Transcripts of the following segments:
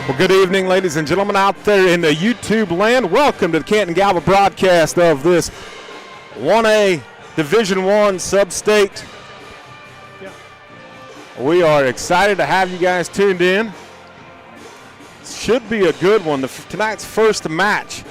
Well, good evening, ladies and gentlemen out there in the YouTube land. Welcome to the Canton-Galva broadcast of this 1A Division I sub-state. Yeah. We are excited to have you guys tuned in. Should be a good one. Tonight's first match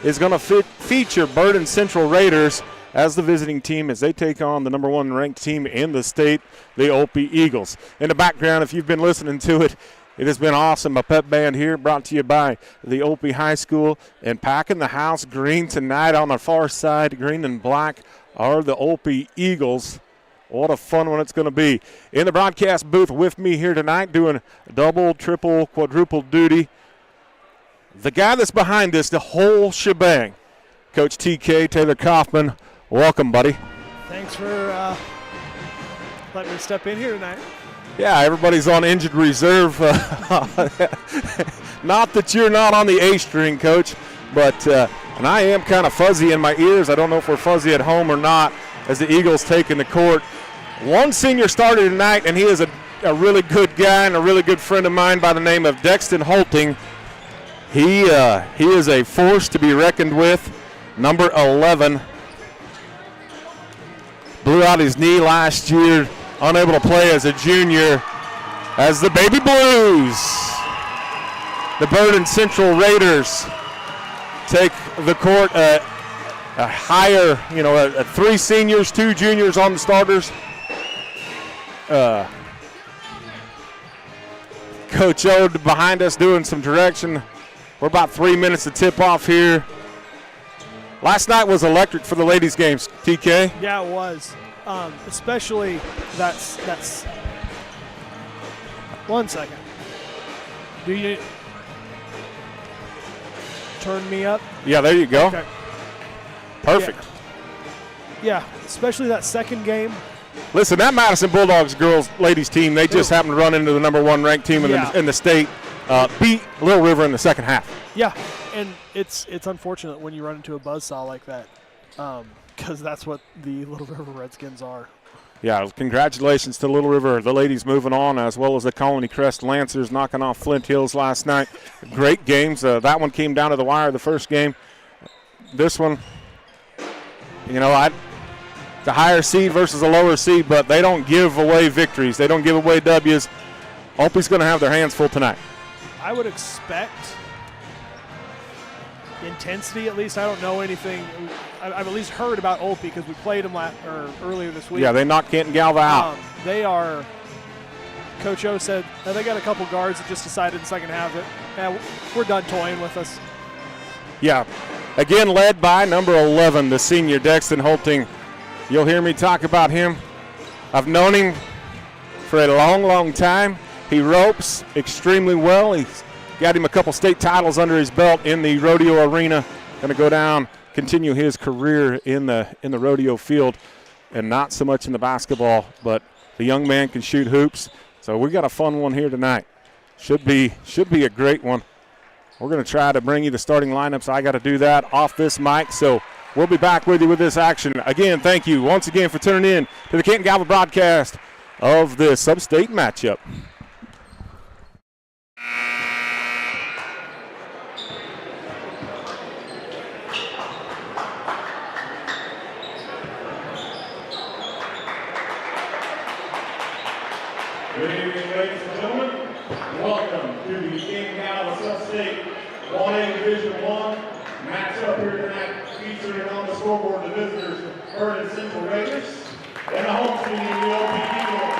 is going to feature Burden Central Raiders as the visiting team as they take on the number one ranked team in the state, the Opie Eagles. In the background, if you've been listening to it, it has been awesome. A pep band here brought to you by the Opie High School. And packing the house green tonight on the far side, green and black, are the Opie Eagles. What a fun one it's going to be. In the broadcast booth with me here tonight doing double, triple, quadruple duty, the guy that's behind this, the whole shebang, Coach TK, Taylor Kaufman. Welcome, buddy. Thanks for letting me step in here tonight. Yeah, everybody's on injured reserve. Not that you're not on the A string, Coach, but and I am kind of fuzzy in my ears. I don't know if we're fuzzy at home or not as the Eagles take in the court. One senior started tonight, and he is a really good guy and a really good friend of mine by the name of Dexton Holting. He is a force to be reckoned with. Number 11. Blew out his knee last year. Unable to play as a junior as the Baby Blues. The Burden Central Raiders take the court a higher, three seniors, two juniors on the starters. Coach Ode behind us doing some direction. We're about 3 minutes to tip off here. Last night was electric for the ladies' games, TK. Yeah, it was. Especially that's 1 second. Do you turn me up? Yeah, there you go. Okay. Perfect. Yeah, especially that second game. Listen, that Madison Bulldogs ladies team, they just happened to run into the number one ranked team in the state, beat Little River in the second half. Yeah, and it's unfortunate when you run into a buzzsaw like that. Because that's what the Little River Redskins are. Yeah, congratulations to Little River, the ladies moving on, as well as the Colony Crest Lancers knocking off Flint Hills last night. Great games. That one came down to the wire, the first game. This one, the higher seed versus a lower seed, but they don't give away victories. They don't give away W's. Opie's going to have their hands full tonight. I would expect intensity, at least. I don't know anything. I've at least heard about Opie because we played them earlier this week. Yeah, they knocked Canton-Galva out. They are, Coach O said, they got a couple guards that just decided in the second half that we're done toying with us. Yeah, again led by number 11, the senior Dexton Holting. You'll hear me talk about him. I've known him for a long, long time. He ropes extremely well. He's got him a couple state titles under his belt in the rodeo arena. Going to go down, continue his career in the rodeo field, and not so much in the basketball. But the young man can shoot hoops. So we got a fun one here tonight. Should be a great one. We're going to try to bring you the starting lineups. I got to do that off this mic. So we'll be back with you with this action. Again, thank you once again for tuning in to the Canton-Galva broadcast of this sub-state matchup. Good evening, ladies and gentlemen. Welcome to the Canton-Galva Sub-State 1A Division I matchup here tonight, featuring on the scoreboard the visitors, Burden Central Raiders, and the home team, the Opie Eagles.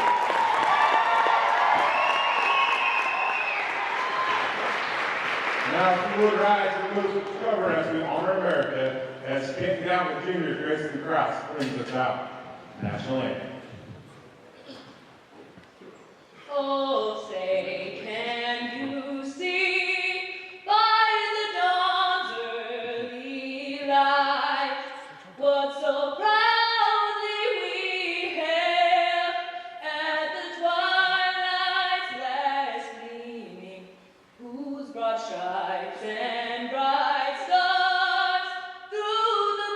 Now, if you would rise and move to cover as we honor America, as Canton-Galva Junior Grayson Krause brings us out. National anthem. Oh, say, can you see by the dawn's early light what so proudly we hailed at the twilight's last gleaming, whose broad stripes and bright stars through the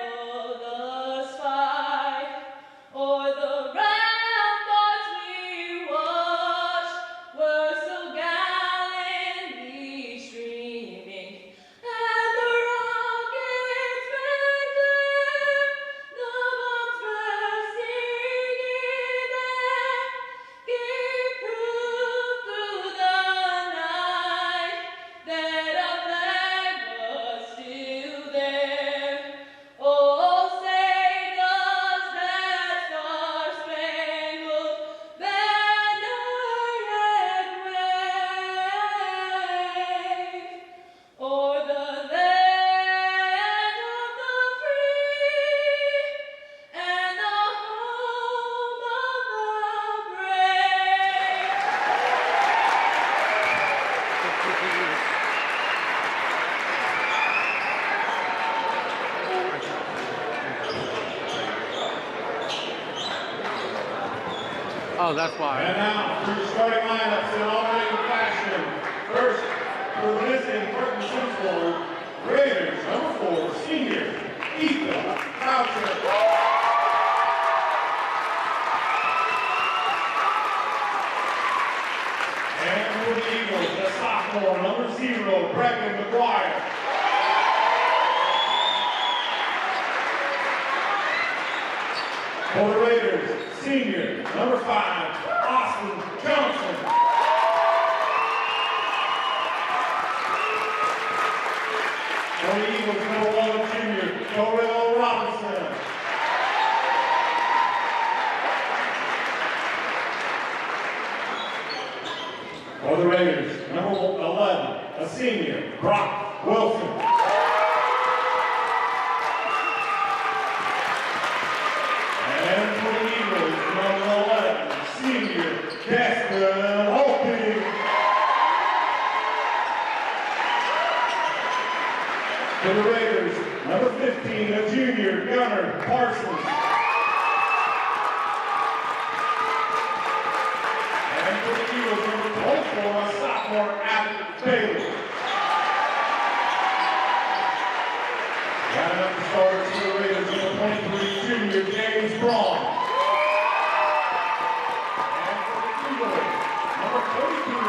perilous fight o'er the ramparts we watched Oh, that's why. And now, for your starting lineups in alternating fashion. First, for the visiting Burton Central Raiders, number 4, senior, Ethan Boucher. And for the Eagles, the sophomore, number 0, Breckin McGuire. For the Raiders, senior, number 5, Austin Johnson. For the Eagles, number 1, junior, Dorrell Robinson. For the Raiders, number 11, a senior, Brock Wilson. And for the Eagles, number 11, senior, Destin Holting. For the Raiders, number 15, a junior, Gunnar Parsons. And for the Eagles, number 24, a sophomore, Abbott Bailey. Rounding up the starters for the Raiders, number 23, junior, James Braun. And for the Eagles, number 43,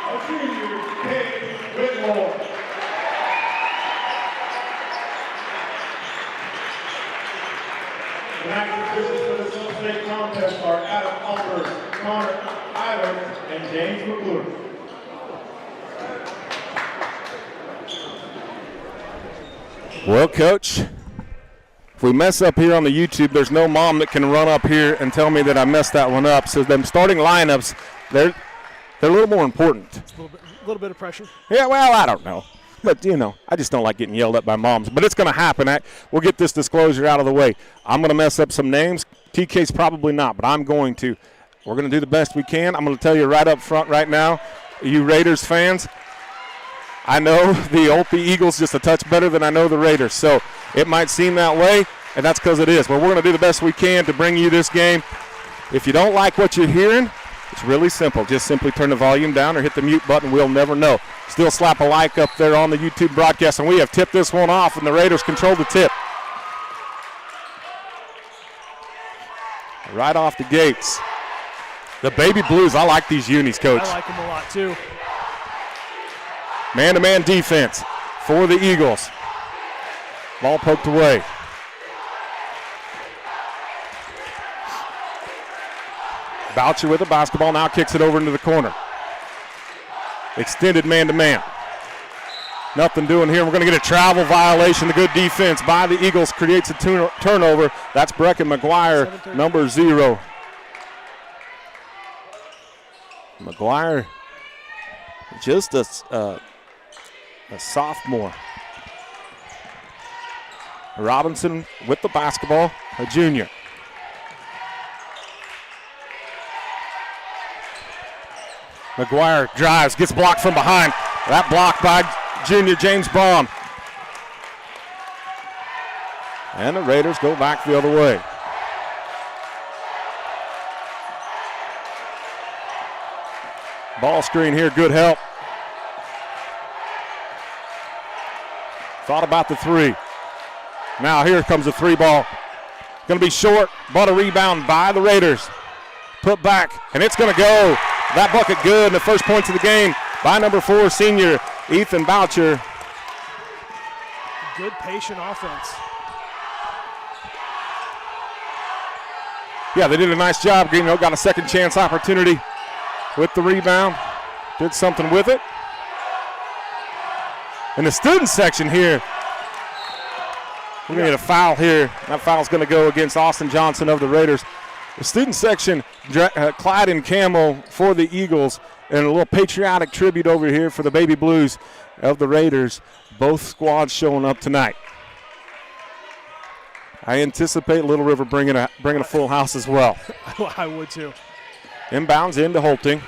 a junior, Paige Whitmore. Tonight's officials for the sub-state contest are Adam Albers, Connor Island, and James McClure. Well, Coach, if we mess up here on the YouTube, there's no mom that can run up here and tell me that I messed that one up. So them starting lineups, they're a little more important. It's a little bit of pressure. Yeah, well, I don't know. But, you know, I just don't like getting yelled at by moms. But it's going to happen. We'll get this disclosure out of the way. I'm going to mess up some names. TK's probably not, but I'm going to. We're going to do the best we can. I'm going to tell you right up front right now, you Raiders fans, I know the Olpe Eagles just a touch better than I know the Raiders. So it might seem that way, and that's because it is. But we're going to do the best we can to bring you this game. If you don't like what you're hearing, it's really simple. Just simply turn the volume down or hit the mute button. We'll never know. Still slap a like up there on the YouTube broadcast, and we have tipped this one off, and the Raiders control the tip. Right off the gates. The Baby Blues, I like these unis, Coach. I like them a lot, too. Man-to-man defense for the Eagles. Ball poked away. Boucher with the basketball, now kicks it over into the corner. Extended man-to-man. Nothing doing here. We're going to get a travel violation. The good defense by the Eagles creates a turnover. That's Breckin McGuire, number 0. McGuire, just a sophomore. Robinson with the basketball, a junior. McGuire drives, gets blocked from behind. That block by junior James Braun. And the Raiders go back the other way. Ball screen here, good help. Thought about the 3. Now here comes the 3 ball. Going to be short, but a rebound by the Raiders. Put back, and it's going to go. That bucket good, and the first points of the game by number 4, senior Ethan Boucher. Good patient offense. Yeah, they did a nice job. Greenville got a second chance opportunity with the rebound. Did something with it. In the student section here, we're going to get a foul here. That foul's going to go against Austin Johnson of the Raiders. The student section, clad in camo for the Eagles, and a little patriotic tribute over here for the Baby Blues of the Raiders. Both squads showing up tonight. I anticipate Little River bringing a full house as well. I would too. Inbounds into Holting.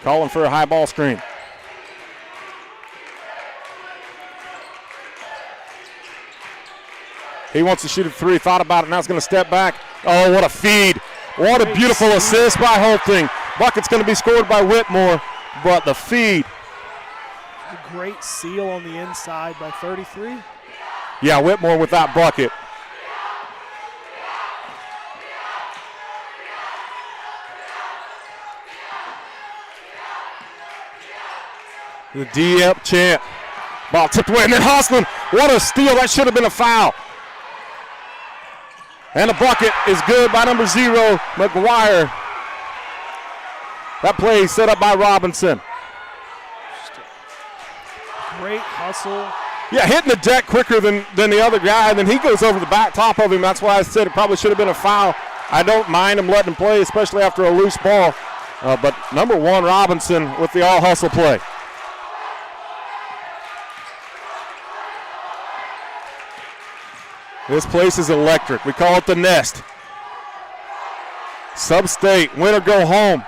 Calling for a high ball screen. He wants to shoot a 3. Thought about it. Now he's going to step back. Oh, what a feed What a beautiful assist by Holting. Bucket's going to be scored by Whitmore, but the feed. A great seal on the inside by 33. Yeah, Whitmore with that bucket. The D-up chant. Ball tipped away, and then Hosland. What a steal. That should have been a foul. And the bucket is good by number 0, McGuire. That play set up by Robinson. Great hustle. Yeah, hitting the deck quicker than the other guy, and then he goes over the back top of him. That's why I said it probably should have been a foul. I don't mind him letting him play, especially after a loose ball. But number 1, Robinson with the all-hustle play. This place is electric. We call it the Nest. Sub-state, win or go home.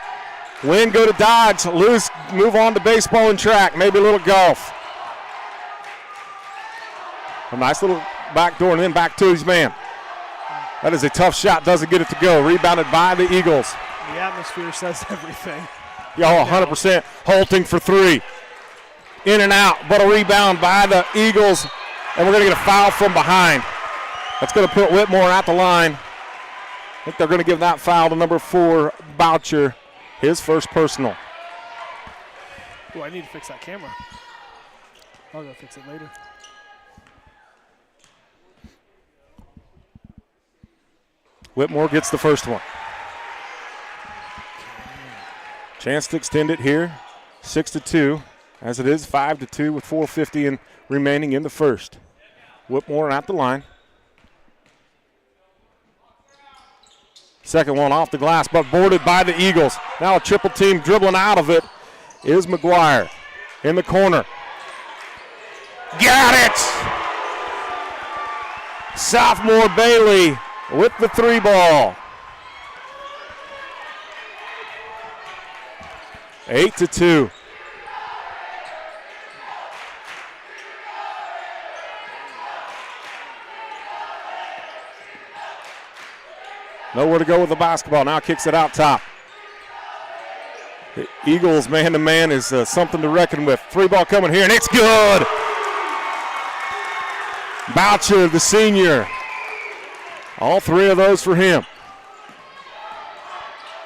Win, go to Dodge. Lose, move on to baseball and track. Maybe a little golf. A nice little back door and then back to his man. That is a tough shot. Doesn't get it to go. Rebounded by the Eagles. The atmosphere says everything. Yeah, 100%. Holting for 3. In and out, but a rebound by the Eagles. And we're going to get a foul from behind. That's going to put Whitmore at the line. I think they're going to give that foul to number 4, Boucher, his first personal. Oh, I need to fix that camera. I'll go fix it later. Whitmore gets the first one. Chance to extend it here. 6-2, as it is 5-2 with 4:50 remaining in the first. Whitmore at the line. Second one off the glass, but boarded by the Eagles. Now a triple team dribbling out of it is McGuire in the corner. Got it! Sophomore Bailey with the 3 ball. 8-2. Nowhere to go with the basketball. Now kicks it out top. The Eagles man-to-man is something to reckon with. 3 ball coming here, and it's good. Boucher, the senior. All 3 of those for him.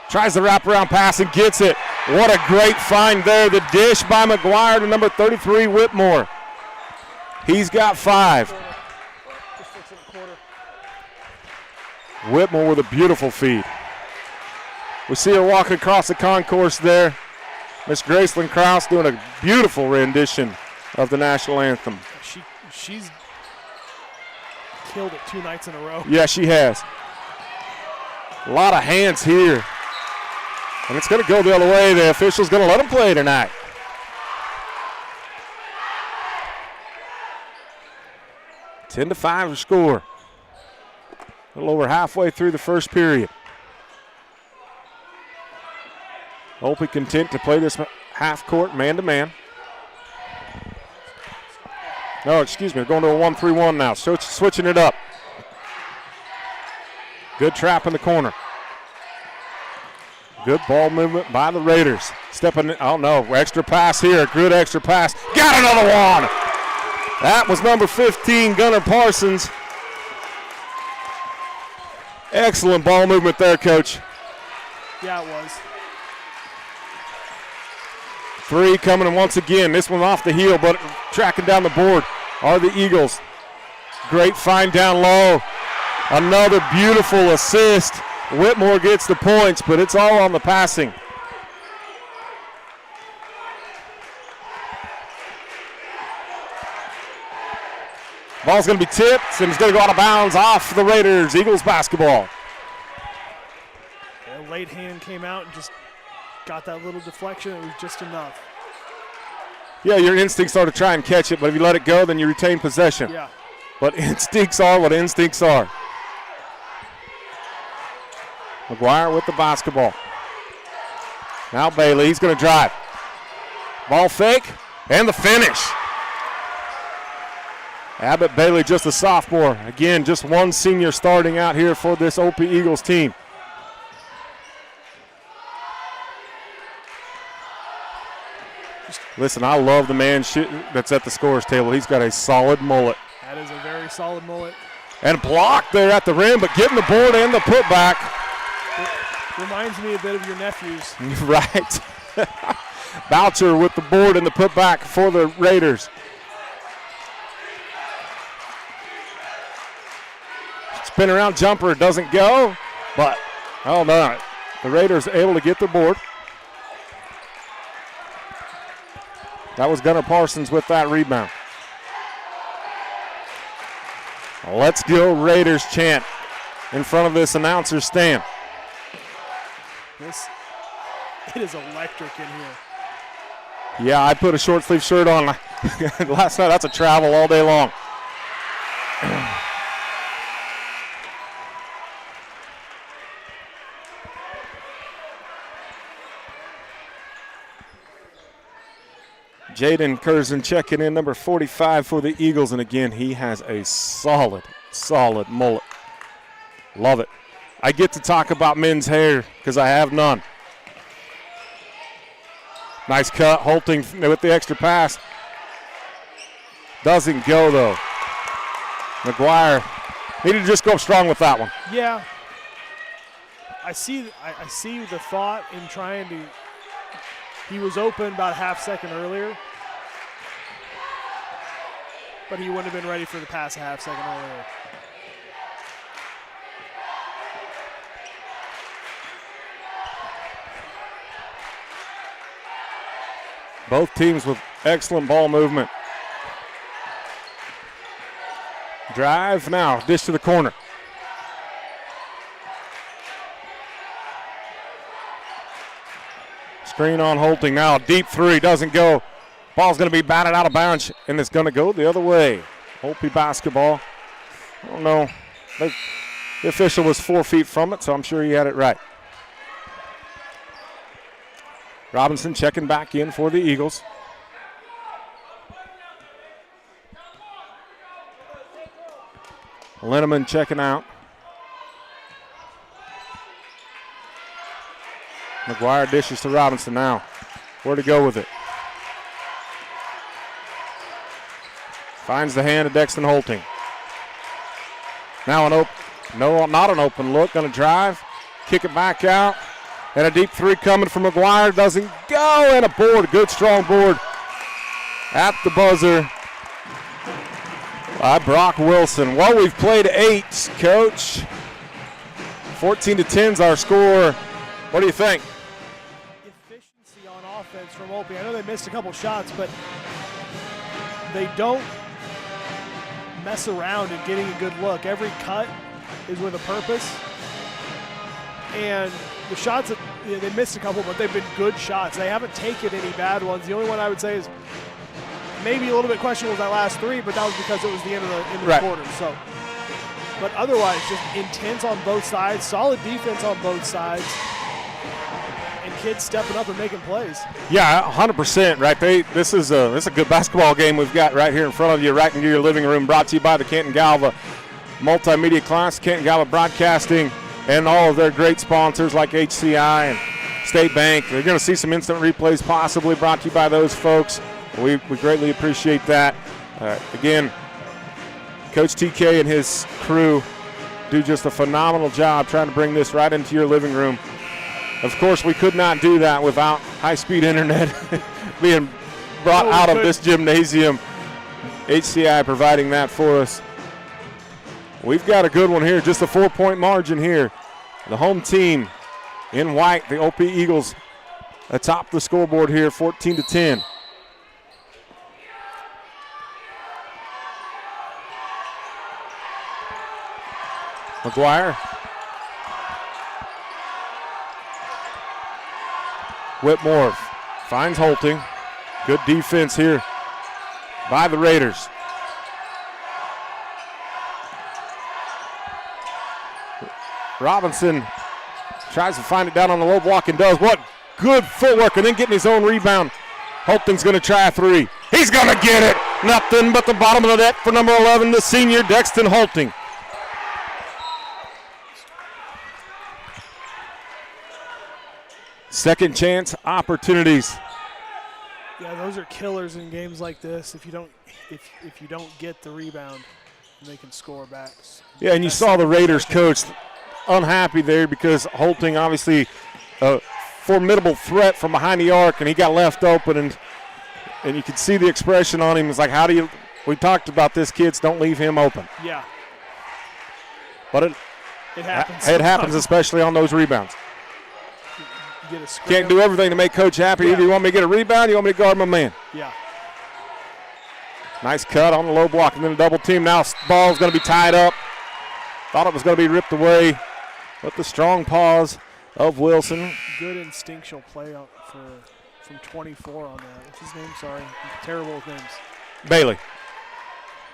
Tries the wraparound pass and gets it. What a great find there. The dish by McGuire to number 33, Whitmore. He's got 5. Whitmore with a beautiful feed. We see her walking across the concourse there. Miss Graceland Krause doing a beautiful rendition of the national anthem. She's killed it 2 nights in a row. Yeah, she has. A lot of hands here. And it's going to go the other way. The official's going to let them play tonight. – 10-5 score. A little over halfway through the first period. Opie content to play this half-court man-to-man. No, excuse me, going to a 1-3-1 now. So switching it up. Good trap in the corner. Good ball movement by the Raiders. Stepping in, oh no, extra pass here. Good extra pass. Got another one. That was number 15, Gunnar Parsons. Excellent ball movement there, Coach. Yeah, it was. 3 coming, and once again, this one off the heel, but tracking down the board are the Eagles. Great find down low. Another beautiful assist. Whitmore gets the points, but it's all on the passing. Ball's going to be tipped, and it's going to go out of bounds off the Raiders. Eagles basketball. A late hand came out and just got that little deflection. It was just enough. Yeah, your instincts are to try and catch it, but if you let it go, then you retain possession. Yeah. But instincts are what instincts are. McGuire with the basketball. Now Bailey, he's going to drive. Ball fake, and the finish. Abbott Bailey, just a sophomore. Again, just one senior starting out here for this OP Eagles team. Listen, I love the man that's at the scorer's table. He's got a solid mullet. That is a very solid mullet. And blocked there at the rim, but getting the board and the putback. It reminds me a bit of your nephews. Right. Boucher with the board and the putback for the Raiders. Spin around jumper doesn't go, but oh no, the Raiders able to get the board. That was Gunnar Parsons with that rebound. Let's go Raiders chant in front of this announcer stand. It is electric in here. Yeah, I put a short sleeve shirt on last night. That's a travel all day long. Jaden Curzon checking in, number 45 for the Eagles. And again, he has a solid mullet. Love it. I get to talk about men's hair because I have none. Nice cut, Holting with the extra pass. Doesn't go though. McGuire needed to just go strong with that one. Yeah. I see the thought in trying to. He was open about a half second earlier, but he wouldn't have been ready for the pass a half second earlier. Both teams with excellent ball movement. Drive now, dish to the corner. Screen on Holting now, deep three, doesn't go. Ball's going to be batted out of bounds, and it's going to go the other way. Hopi basketball. I don't know. The official was 4 feet from it, so I'm sure he had it right. Robinson checking back in for the Eagles. Linneman checking out. McGuire dishes to Robinson now. Where to go with it? Finds the hand of Dexton Holting. Now not an open look. Going to drive, kick it back out. And a deep three coming from McGuire. Doesn't go. And a board. Good strong board at the buzzer by Brock Wilson. Well, we've played 8, Coach. 14-10 is our score. What do you think? Efficiency on offense from Opie. I know they missed a couple shots, but they don't mess around in getting a good look. Every cut is with a purpose. And the shots, they missed a couple, but they've been good shots. They haven't taken any bad ones. The only one I would say is maybe a little bit questionable was that last three, but that was because it was the end of the quarter. So, but otherwise, just intense on both sides, solid defense on both sides, and kids stepping up and making plays. Yeah, 100%. Right. This is a good basketball game we've got right here in front of you, right into your living room. Brought to you by the Canton-Galva Multimedia Class, Canton-Galva Broadcasting, and all of their great sponsors like HCI and State Bank. They're going to see some instant replays possibly brought to you by those folks. We greatly appreciate that. Again, Coach TK and his crew do just a phenomenal job trying to bring this right into your living room. Of course, we could not do that without high-speed internet being brought out of this gymnasium. HCI providing that for us. We've got a good one here, just a 4-point margin here. The home team in white, the OP Eagles, atop the scoreboard here, 14-10. McGuire. Whitmore finds Holting. Good defense here by the Raiders. Robinson tries to find it down on the low block and does. What good footwork, and then getting his own rebound. Holting's going to try a three. He's going to get it. Nothing but the bottom of the net for number 11, the senior Dexton Holting. Second chance opportunities Yeah, those are killers in games like this. If you don't get the rebound, they can score back. Yeah, and you saw the Raiders coach unhappy there because Holting obviously a formidable threat from behind the arc, and he got left open, and you could see the expression on him. It's like, how do you – we talked about this, kids, don't leave him open. Yeah. But it happens. It happens, especially on those rebounds. Can't do everything to make coach happy. Yeah. Either you want me to get a rebound, you want me to guard my man. Yeah. Nice cut on the low block, and then a double team. Now ball's going to be tied up. Thought it was going to be ripped away, but the strong paws of Wilson. Good instinctual play from 24 on that. What's his name? Sorry. I'm terrible with names. Bailey.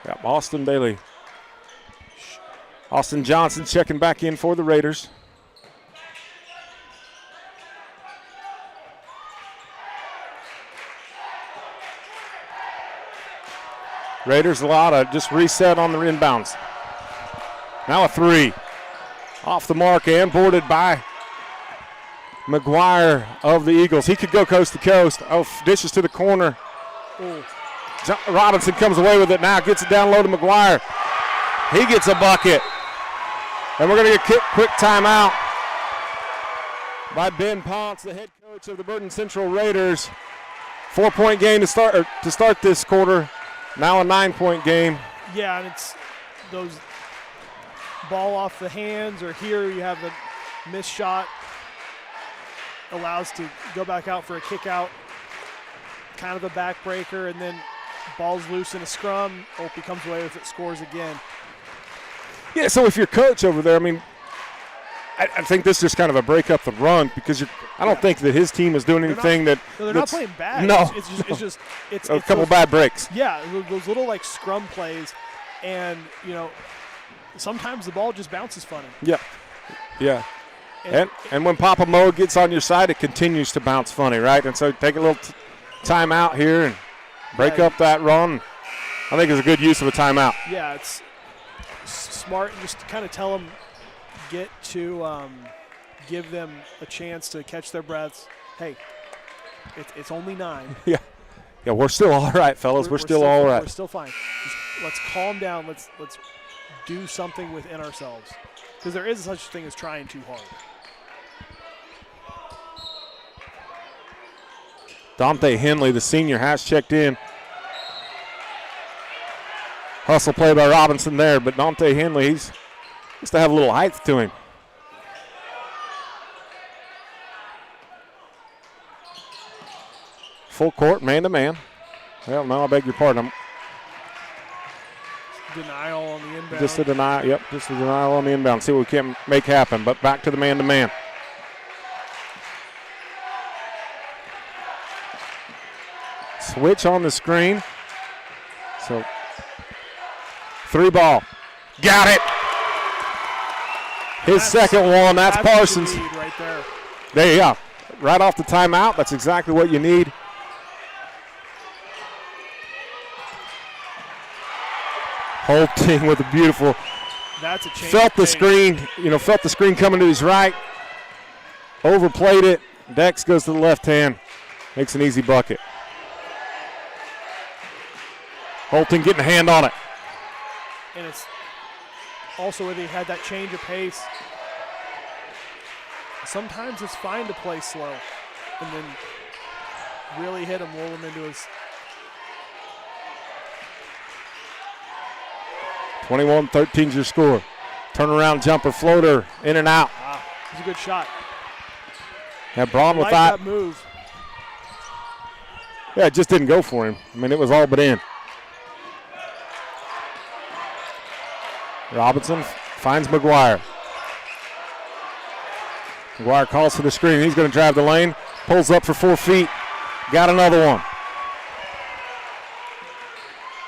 Yeah, Austin Bailey. Austin Johnson checking back in for the Raiders. Raiders a lot of just reset on the inbounds. Now a three. Off the mark and boarded by McGuire of the Eagles. He could go coast to coast. Oh, dishes to the corner. Ooh. Robinson comes away with it now. Gets it down low to McGuire. He gets a bucket. And we're going to get a quick timeout by Ben Ponce, the head coach of the Burton Central Raiders. 4-point game to start this quarter. Now a 9-point game. Yeah, and it's those ball off the hands, or here you have the missed shot, allows to go back out for a kick out, kind of a backbreaker, and then ball's loose in a scrum. Opie comes away with it, scores again. Yeah, so if you're coach over there, I mean, I think this is just kind of a break up the run because I don't think that his team is doing anything they're not playing bad. No. It's a couple bad breaks. Yeah, those little like scrum plays, and sometimes the ball just bounces funny. Yeah, yeah. And when Papa Mo gets on your side, it continues to bounce funny, right? And so take a little time out here and break up that run. I think it's a good use of a timeout. Yeah, it's smart. Just to kind of tell them, give them a chance to catch their breaths. Hey, it's only 9. Yeah, we're still all right, fellas. We're still all right. We're still fine. Just let's calm down. Let's do something within ourselves, because there is such a thing as trying too hard. Dante Henley, the senior, has checked in. Hustle play by Robinson there, but Dante Henley, he's used to have a little height to him. Full court, man-to-man. Well, no, I beg your pardon. Denial on the inbound. Just a denial, just a denial on the inbound. See what we can make happen, but back to the man-to-man. Switch on the screen. So, 3 ball. Got it. His second one, that's Parsons. Right there. There you go. Right off the timeout, that's exactly what you need. Holting with a beautiful. That's a change. Felt the screen, felt the screen coming to his right. Overplayed it. Dex goes to the left hand. Makes an easy bucket. Holting getting a hand on it. And it's also where they had that change of pace. Sometimes it's fine to play slow and then really hit him, lull him into his. 21-13 is your score. Turnaround jumper floater in and out. Wow, it's a good shot. Yeah, Braun with that move. Yeah, it just didn't go for him. I mean, it was all but in. Robinson finds McGuire. McGuire calls for the screen. He's going to drive the lane. Pulls up for 4 feet. Got another one.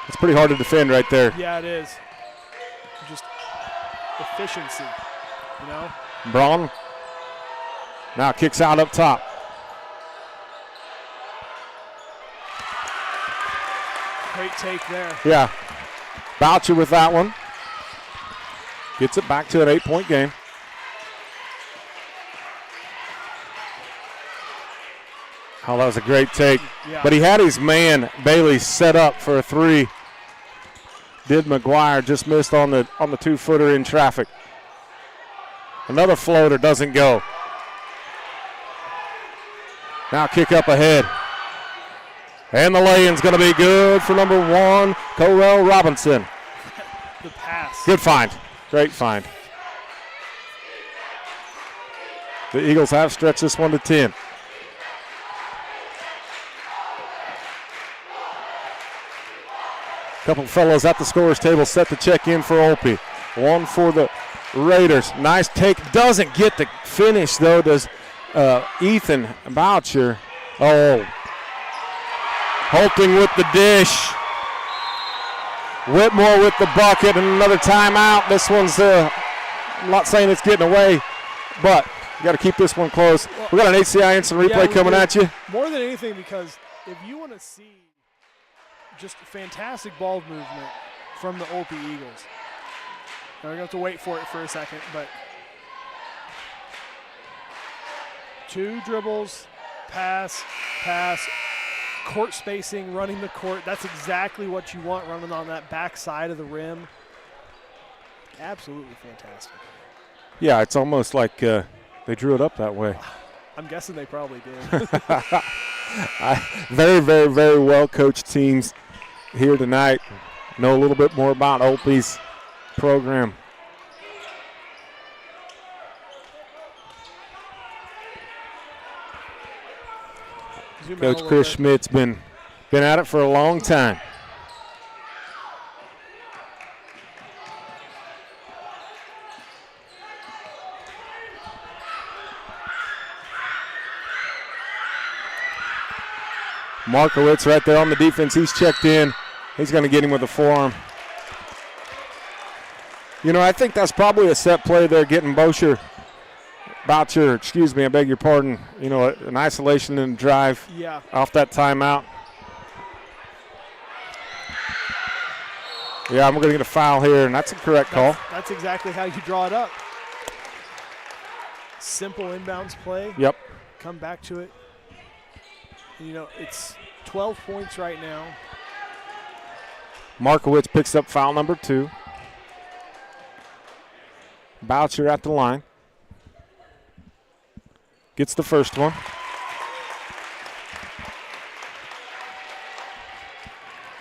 It's pretty hard to defend right there. Yeah, it is. Just efficiency, Braun now kicks out up top. Great take there. Yeah. Boucher with that one. Gets it back to an 8-point game. Oh, that was a great take. Yeah. But he had his man, Bailey, set up for a three. Did McGuire, just missed on the 2-footer in traffic. Another floater doesn't go. Now kick up ahead. And the lay-in's going to be good for number 1, Corell Robinson. The pass. Good find. Great find. The Eagles have stretched this one to 10. Couple fellows at the scorer's table set to check in for Olpe. One for the Raiders. Nice take. Doesn't get the finish, though, does Ethan Boucher. Oh. Holting with the dish. Whitmore with the bucket and another timeout. This one's, I'm not saying it's getting away, but you got to keep this one close. We got an HCI instant replay coming at you. More than anything, because if you want to see just fantastic ball movement from the Olpe Eagles. Now we're going to have to wait for it for a second, but 2 dribbles, pass, court spacing, running the court. That's exactly what you want running on that back side of the rim. Absolutely fantastic. Yeah, it's almost like they drew it up that way. I'm guessing they probably did. Very, very, very well coached teams here tonight. Know a little bit more about Olpe's program. Coach Chris Schmidt's been at it for a long time. Markowitz right there on the defense. He's checked in. He's going to get him with a forearm. You know, I think that's probably a set play there, getting Boucher, excuse me, I beg your pardon, you know, an isolation and drive off that timeout. Yeah, we're going to get a foul here, and that's a correct call. That's exactly how you draw it up. Simple inbounds play. Yep. Come back to it. You know, it's 12 points right now. Markowitz picks up foul number 2. Boucher at the line. Gets the first one.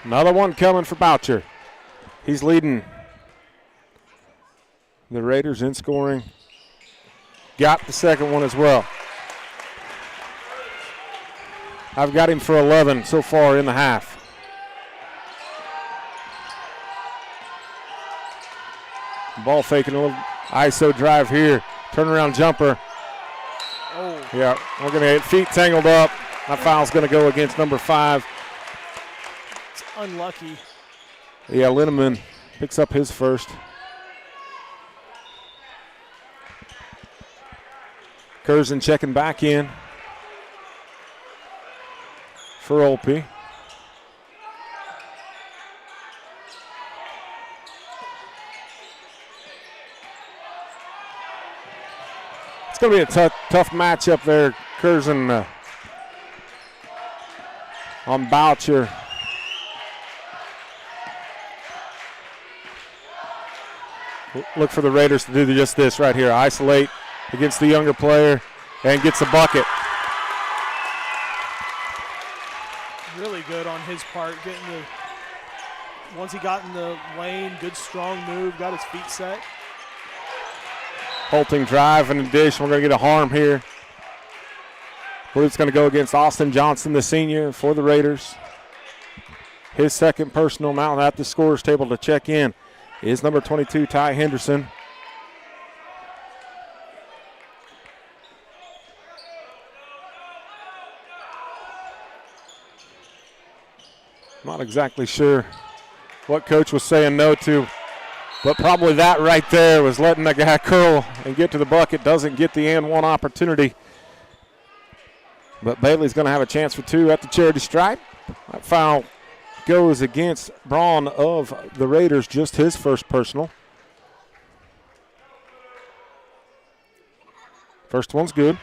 Another one coming for Boucher. He's leading the Raiders in scoring. Got the second one as well. I've got him for 11 so far in the half. Ball faking a little ISO drive here. Turnaround jumper. Oh. Yeah, we're going to get feet tangled up. That foul's going to go against number 5. It's unlucky. Yeah, Linneman picks up his first. Curzon checking back in for Olpe. It's going to be a tough matchup there. Curzon on Boucher. Look for the Raiders to do just this right here. Isolate against the younger player and gets a bucket. Really good on his part. Once he got in the lane, good strong move, got his feet set. Holting drive and a dish. We're going to get a harm here. I believe it's going to go against Austin Johnson, the senior, for the Raiders. His second personal. Now at the scorer's table to check in is number 22, Ty Henderson. Not exactly sure what coach was saying no to, but probably that right there was letting the guy curl and get to the bucket. Doesn't get the and one opportunity. But Bailey's going to have a chance for 2 at the charity stripe. That foul goes against Braun of the Raiders, just his first personal. First one's good.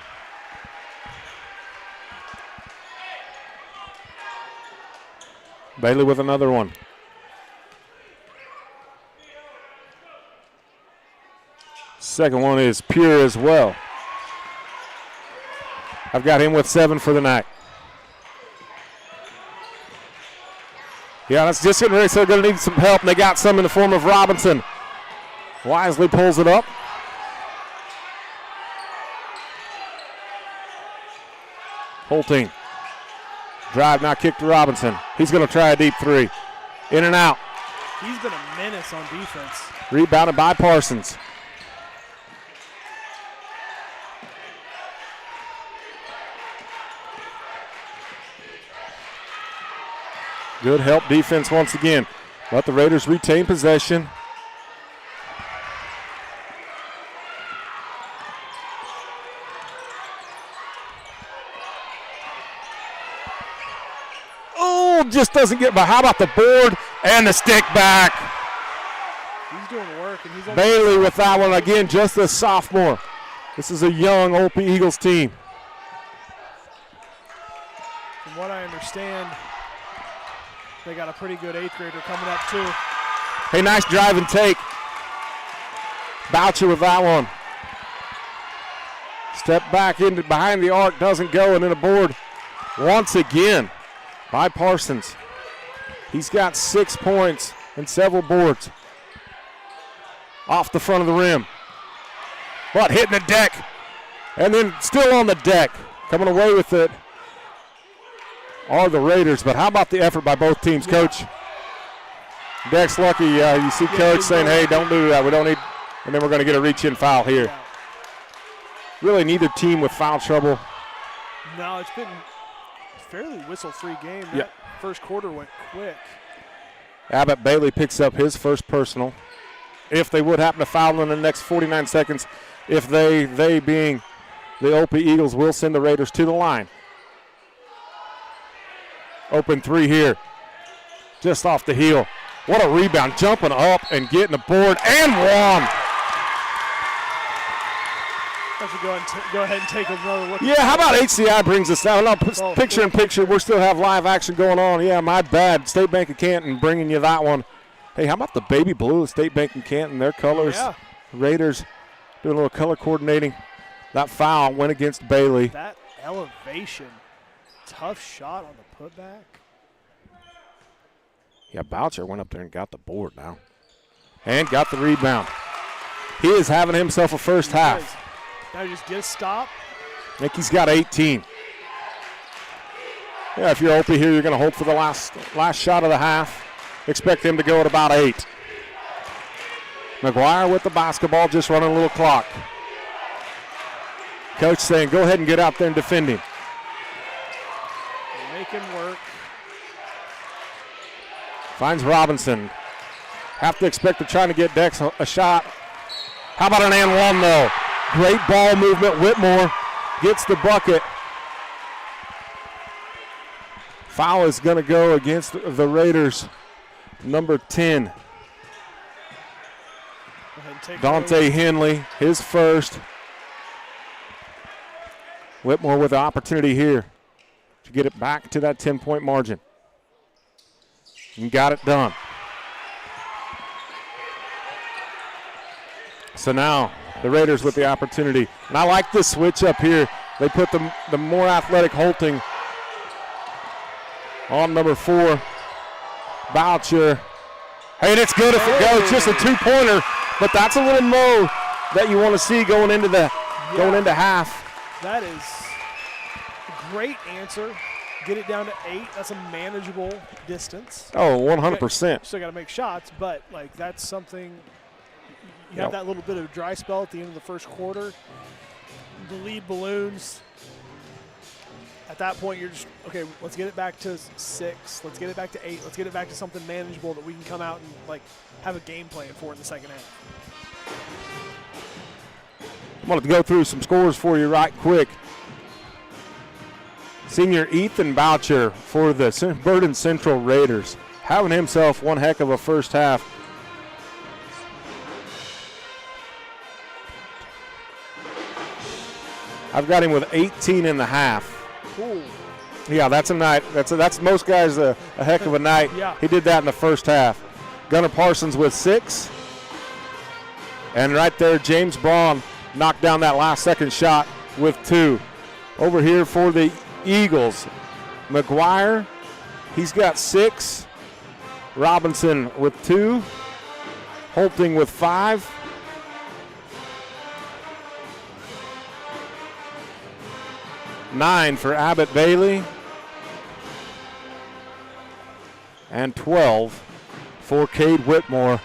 Bailey with another one. Second one is pure as well. I've got him with 7 for the night. Yeah, that's just getting ready, so they're going to need some help, and they got some in the form of Robinson. Wisely pulls it up. Holting. Drive, now kick to Robinson. He's going to try a deep 3. In and out. He's been a menace on defense. Rebounded by Parsons. Good help defense once again. Let the Raiders retain possession. Oh, just doesn't get by. How about the board and the stick back? He's doing work. And he's Bailey with that one again, just a sophomore. This is a young OP Eagles team. From what I understand, they got a pretty good 8th grader coming up too. Hey, nice drive and take. Boucher with that one. Step back into behind the arc, doesn't go, and then a board once again by Parsons. He's got 6 points and several boards. Off the front of the rim. But hitting the deck. And then still on the deck. Coming away with it are the Raiders. But how about the effort by both teams, Coach? Deck's lucky. You see Coach saying, hey, don't do that. We don't need. And then we're going to get a reach-in foul here. Yeah. Really neither team with foul trouble. No, it's been a fairly whistle-free game. Yeah. That first quarter went quick. Abbott Bailey picks up his first personal. If they would happen to foul in the next 49 seconds, if they being the OP Eagles, will send the Raiders to the line. Open 3 here. Just off the heel. What a rebound, jumping up and getting the board and one. I should go ahead and take another look. Yeah, how about HCI brings us down? No, picture in picture, we still have live action going on. Yeah, my bad. State Bank of Canton bringing you that one. Hey, how about the baby blue of State Bank of Canton, their colors? Yeah. Raiders doing a little color coordinating. That foul went against Bailey. That elevation. Tough shot on the putback. Yeah, Boucher went up there and got the board now. And got the rebound. He is having himself a first half. Now just get a stop. I think he's got 18. Yeah, if you're OP here, you're going to hope for the last shot of the half. Expect him to go at about 8. McGuire with the basketball, just running a little clock. Coach saying, go ahead and get out there and defend him. Make him work. Finds Robinson. Have to expect to try to get Dex a shot. How about an and one, though? Great ball movement. Whitmore gets the bucket. Foul is going to go against the Raiders. Number 10. Dante Henley, his first. Whitmore with the opportunity here to get it back to that 10-point margin. And got it done. So now the Raiders with the opportunity. And I like this switch up here. They put the more athletic Holting on number 4. Boucher. Hey, and it's good if it goes. Just a 2-pointer, but that's a little more that you want to see going into half. That is a great answer. Get it down to 8. That's a manageable distance. Oh, 100%. Still got to make shots, but like that's something. You have that little bit of dry spell at the end of the first quarter. The lead balloons. At that point, you're just, okay, let's get it back to 6. Let's get it back to 8. Let's get it back to something manageable that we can come out and like have a game plan for in the second half. I wanted to go through some scores for you right quick. Senior Ethan Boucher for the Burden Central Raiders, having himself one heck of a first half. I've got him with 18 in the half. Cool. Yeah, that's a night. That's most guys a heck of a night. Yeah. He did that in the first half. Gunnar Parsons with 6. And right there, James Braun knocked down that last second shot with 2. Over here for the Eagles, McGuire, he's got 6. Robinson with 2. Holting with 5. Nine for Abbott Bailey. And 12 for Cade Whitmore,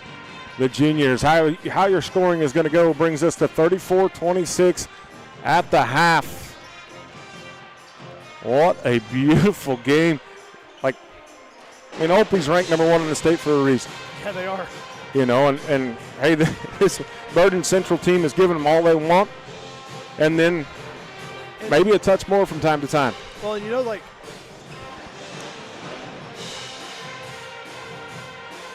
the juniors. How your scoring is going to go brings us to 34-26 at the half. What a beautiful game. Opie's ranked number 1 in the state for a reason. Yeah, they are. And hey, this Burden Central team is giving them all they want. And then maybe a touch more from time to time. Well, and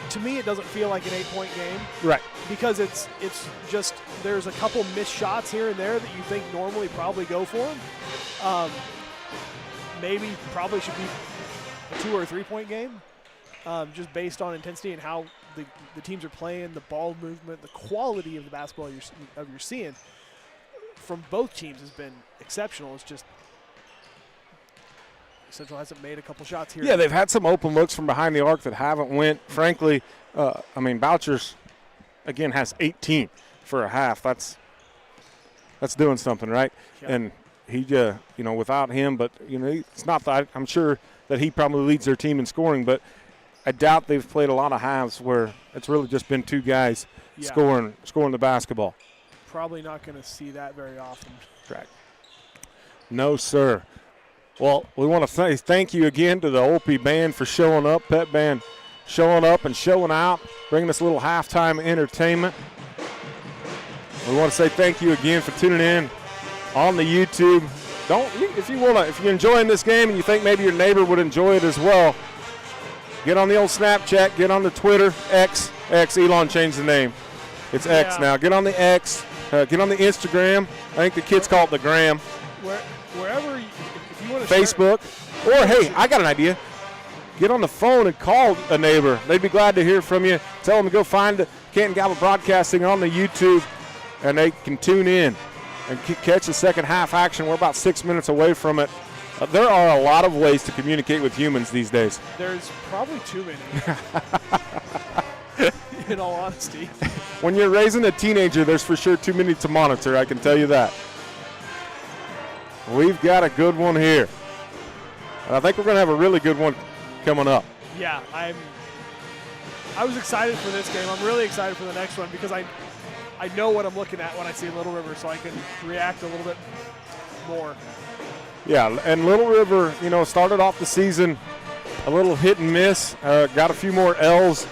to me, it doesn't feel like an 8-point game. Right. Because it's just there's a couple missed shots here and there that you think normally probably go for them. Maybe probably should be a 2 or 3-point game, just based on intensity and how the teams are playing, the ball movement, the quality of the basketball you're seeing from both teams has been exceptional. It's just Central hasn't made a couple shots here. Yeah, they've had some open looks from behind the arc that haven't went. Frankly, Boucher's, again, has 18 for a half. That's doing something, right? Yeah. And he, without him, but, it's not that I'm sure that he probably leads their team in scoring, but I doubt they've played a lot of halves where it's really just been 2 guys scoring the basketball. Probably not going to see that very often. Right. No, sir. Well, we want to say thank you again to the Opie band for showing up, Pep Band showing up and showing out, bringing us a little halftime entertainment. We want to say thank you again for tuning in on the YouTube. If you're enjoying this game and you think maybe your neighbor would enjoy it as well, get on the old Snapchat, get on the Twitter, X, Elon changed the name. It's X now. Get on the X, get on the Instagram. I think the kids call it the Gram. Wherever, if you want to Facebook. Or, hey, I got an idea. Get on the phone and call a neighbor. They'd be glad to hear from you. Tell them to go find the Canton-Galva Broadcasting on the YouTube, and they can tune in and catch the second half action. We're about 6 minutes away from it. There are a lot of ways to communicate with humans these days. There's probably too many, in all honesty. When you're raising a teenager, there's for sure too many to monitor, I can tell you that. We've got a good one here. And I think we're going to have a really good one coming up. Yeah, I was excited for this game. I'm really excited for the next one because I know what I'm looking at when I see Little River, so I can react a little bit more. Yeah, and Little River, started off the season a little hit and miss, got a few more L's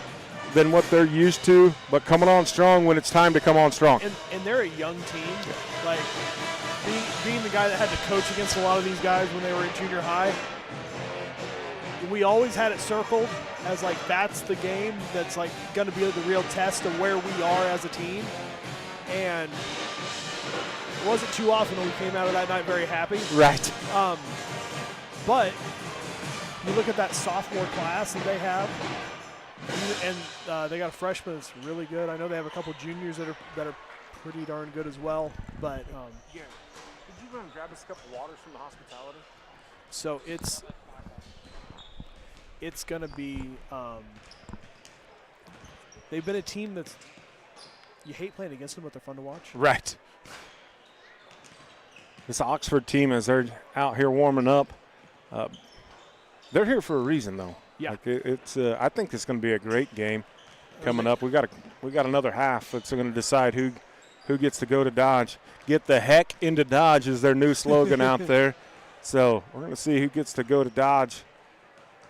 than what they're used to, but coming on strong when it's time to come on strong. And they're a young team. Like, being the guy that had to coach against a lot of these guys when they were in junior high, we always had it circled as, that's the game that's, going to be the real test of where we are as a team. And it wasn't too often that we came out of that night very happy. Right. But you look at that sophomore class that they have, and they got a freshman that's really good. I know they have a couple juniors that are pretty darn good as well. But yeah, could you go and grab us a couple waters from the hospitality? So it's going to be they've been a team that's you hate playing against them, but they're fun to watch. Right. This Oxford team, as they're out here warming up, they're here for a reason, though. Yeah. It's. I think it's going to be a great game coming up. We got another half that's going to decide who gets to go to Dodge. Get the heck into Dodge is their new slogan out there. So we're going to see who gets to go to Dodge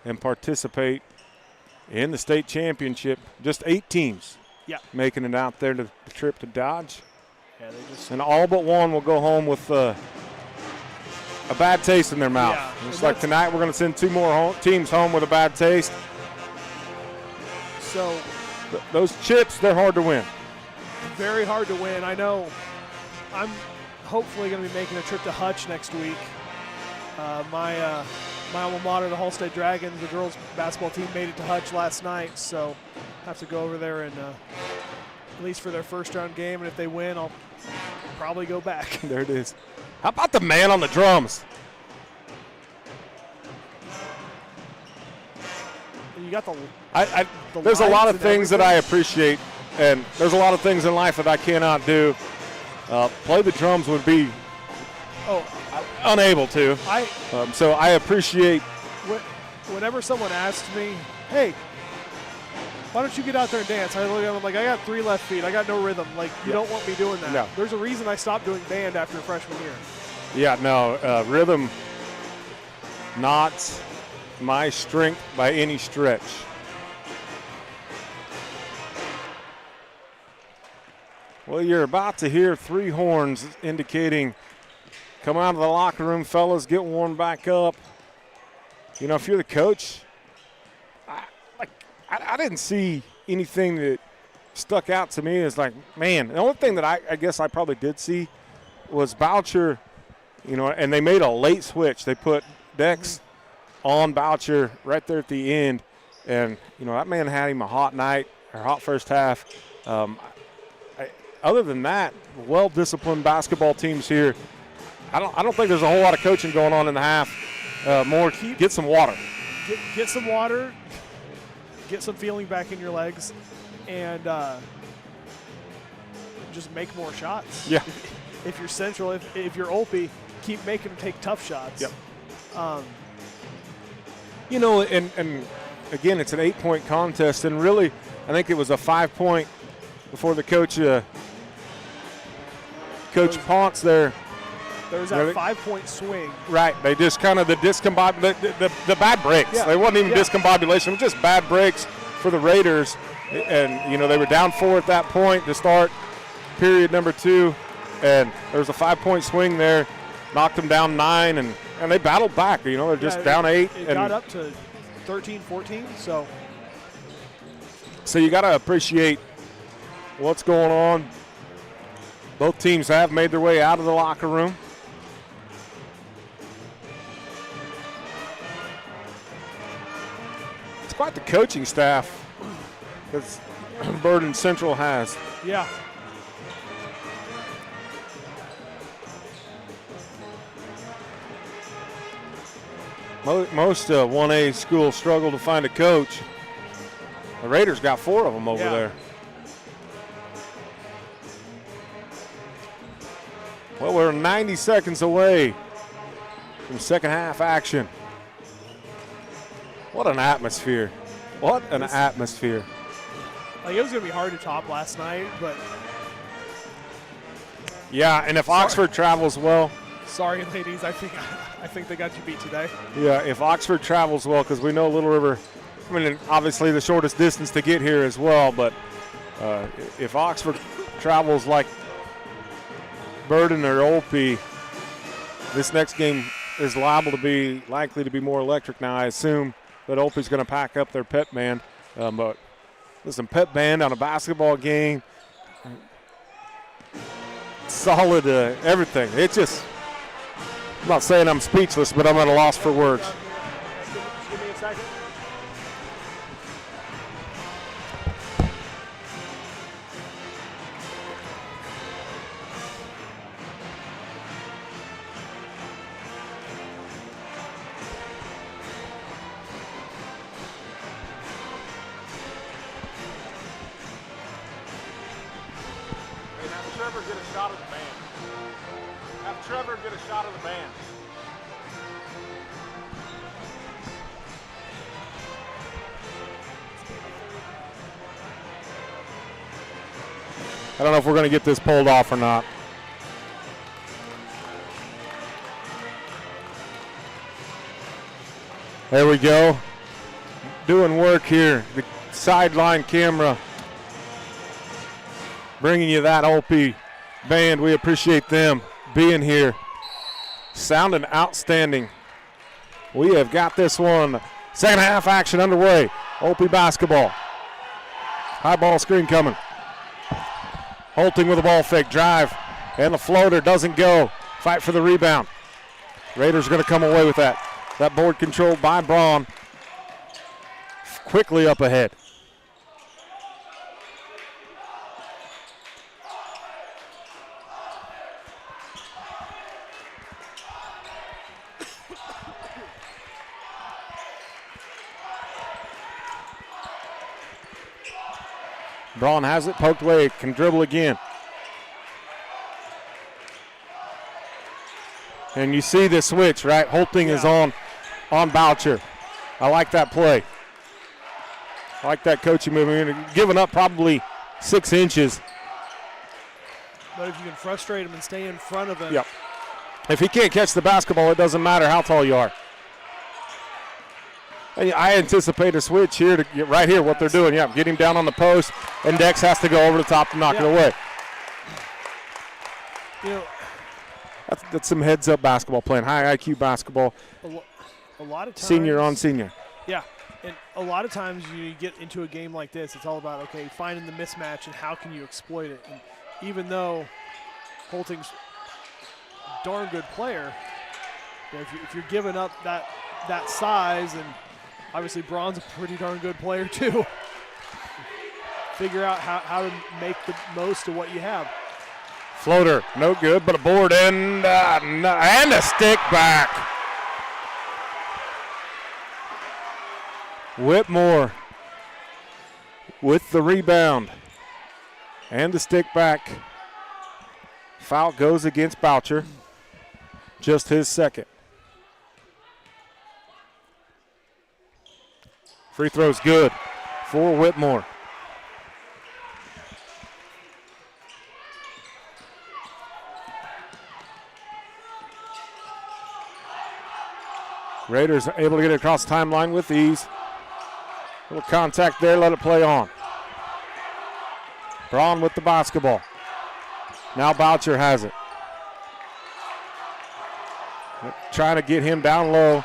and participate in the state championship. Just 8 teams. Yeah. Making it out there to the trip to Dodge. Yeah, and all but one will go home with a bad taste in their mouth. Yeah, Just like tonight, we're going to send 2 more teams home with a bad taste. So those chips, they're hard to win. Very hard to win. I know I'm hopefully going to be making a trip to Hutch next week. My my alma mater, the Hall-State Dragons, the girls basketball team made it to Hutch last night, so have to go over there and at least for their first round game, and if they win, I'll probably go back. There it is. How about the man on the drums? You got the there's a lot of and things that I appreciate, and there's a lot of things in life that I cannot do. Play the drums would be unable to. So I appreciate. Whenever someone asks me, hey, why don't you get out there and dance? I look at them, I'm like, I got 3 left feet. I got no rhythm. Like, you don't want me doing that. No. There's a reason I stopped doing band after freshman year. Yeah, no, rhythm, not my strength by any stretch. Well, you're about to hear 3 horns indicating come out of the locker room, fellas, get warmed back up. You know, if you're the coach, I didn't see anything that stuck out to me as like, man, the only thing that I guess I probably did see was Boucher, you know, and they made a late switch. They put Dex on Boucher right there at the end, and, you know, that man had him a hot night, or hot first half. Other than that, well-disciplined basketball teams here. I don't think there's a whole lot of coaching going on in the half. Get some water. Get some water. Get some feeling back in your legs, and just make more shots. Yeah. If you're Central, if you're Opie, keep making them take tough shots. Yep. You know, and again, it's an 8-point contest, and really, I think it was a 5-point before the coach, Coach Ponce there. There was that 5-point swing. Right. They just kind of the bad breaks. Yeah. They wasn't even discombobulation. It was just bad breaks for the Raiders. And, you know, they were down 4 at that point to start period number 2. And there was a 5-point swing there. Knocked them down 9. And they battled back. You know, they're just down 8. It got up to 13, 14. So you got to appreciate what's going on. Both teams have made their way out of the locker room. Quite the coaching staff that Burden Central has. Yeah. Most 1A schools struggle to find a coach. The Raiders got 4 of them over there. Well, we're 90 seconds away from second half action. What an atmosphere. What an atmosphere. Like, it was going to be hard to top last night, but. Yeah, and if Oxford travels well. Sorry, ladies. I think they got you beat today. Yeah, if Oxford travels well, because we know Little River, I mean, obviously the shortest distance to get here as well, but if Oxford travels like Burden or Opie, this next game is likely to be more electric. Now, I assume that Opie's going to pack up their pep band. But listen, pep band on a basketball game, solid everything. It's just, I'm not saying I'm speechless, but I'm at a loss for words. Give me a second. Trevor get a shot of the band. Have Trevor get a shot of the band. I don't know if we're going to get this pulled off or not. There we go. Doing work here. The sideline camera bringing you that Opie band. We appreciate them being here. Sounding outstanding. We have got this one. Second half action underway. Opie basketball. High ball screen coming. Holting with a ball fake drive. And the floater doesn't go. Fight for the rebound. Raiders are going to come away with that. That board controlled by Braun. Quickly up ahead. Braun has it, poked away, can dribble again. And you see the switch, right? Holting is on Boucher. I like that play. I like that coaching move. Giving up probably 6 inches. But if you can frustrate him and stay in front of him. Yep. If he can't catch the basketball, it doesn't matter how tall you are. I anticipate a switch here to get right here, what they're doing. Yeah, get him down on the post, and Dex has to go over the top to knock it away. You know, that's some heads-up basketball playing, high IQ basketball. A lot of times. Senior on senior. Yeah, and a lot of times you get into a game like this, it's all about, okay, finding the mismatch and how can you exploit it. And even though Holting's a darn good player, you know, if you're giving up that size, and obviously Braun's a pretty darn good player too, figure out how to make the most of what you have. Floater, no good, but a board and a stick back. Whitmore with the rebound and the stick back. Foul goes against Boucher. Just his second. Free throw's good for Whitmore. Raiders are able to get it across the timeline with ease. Little contact there, let it play on. Braun with the basketball. Now Boucher has it. Trying to get him down low.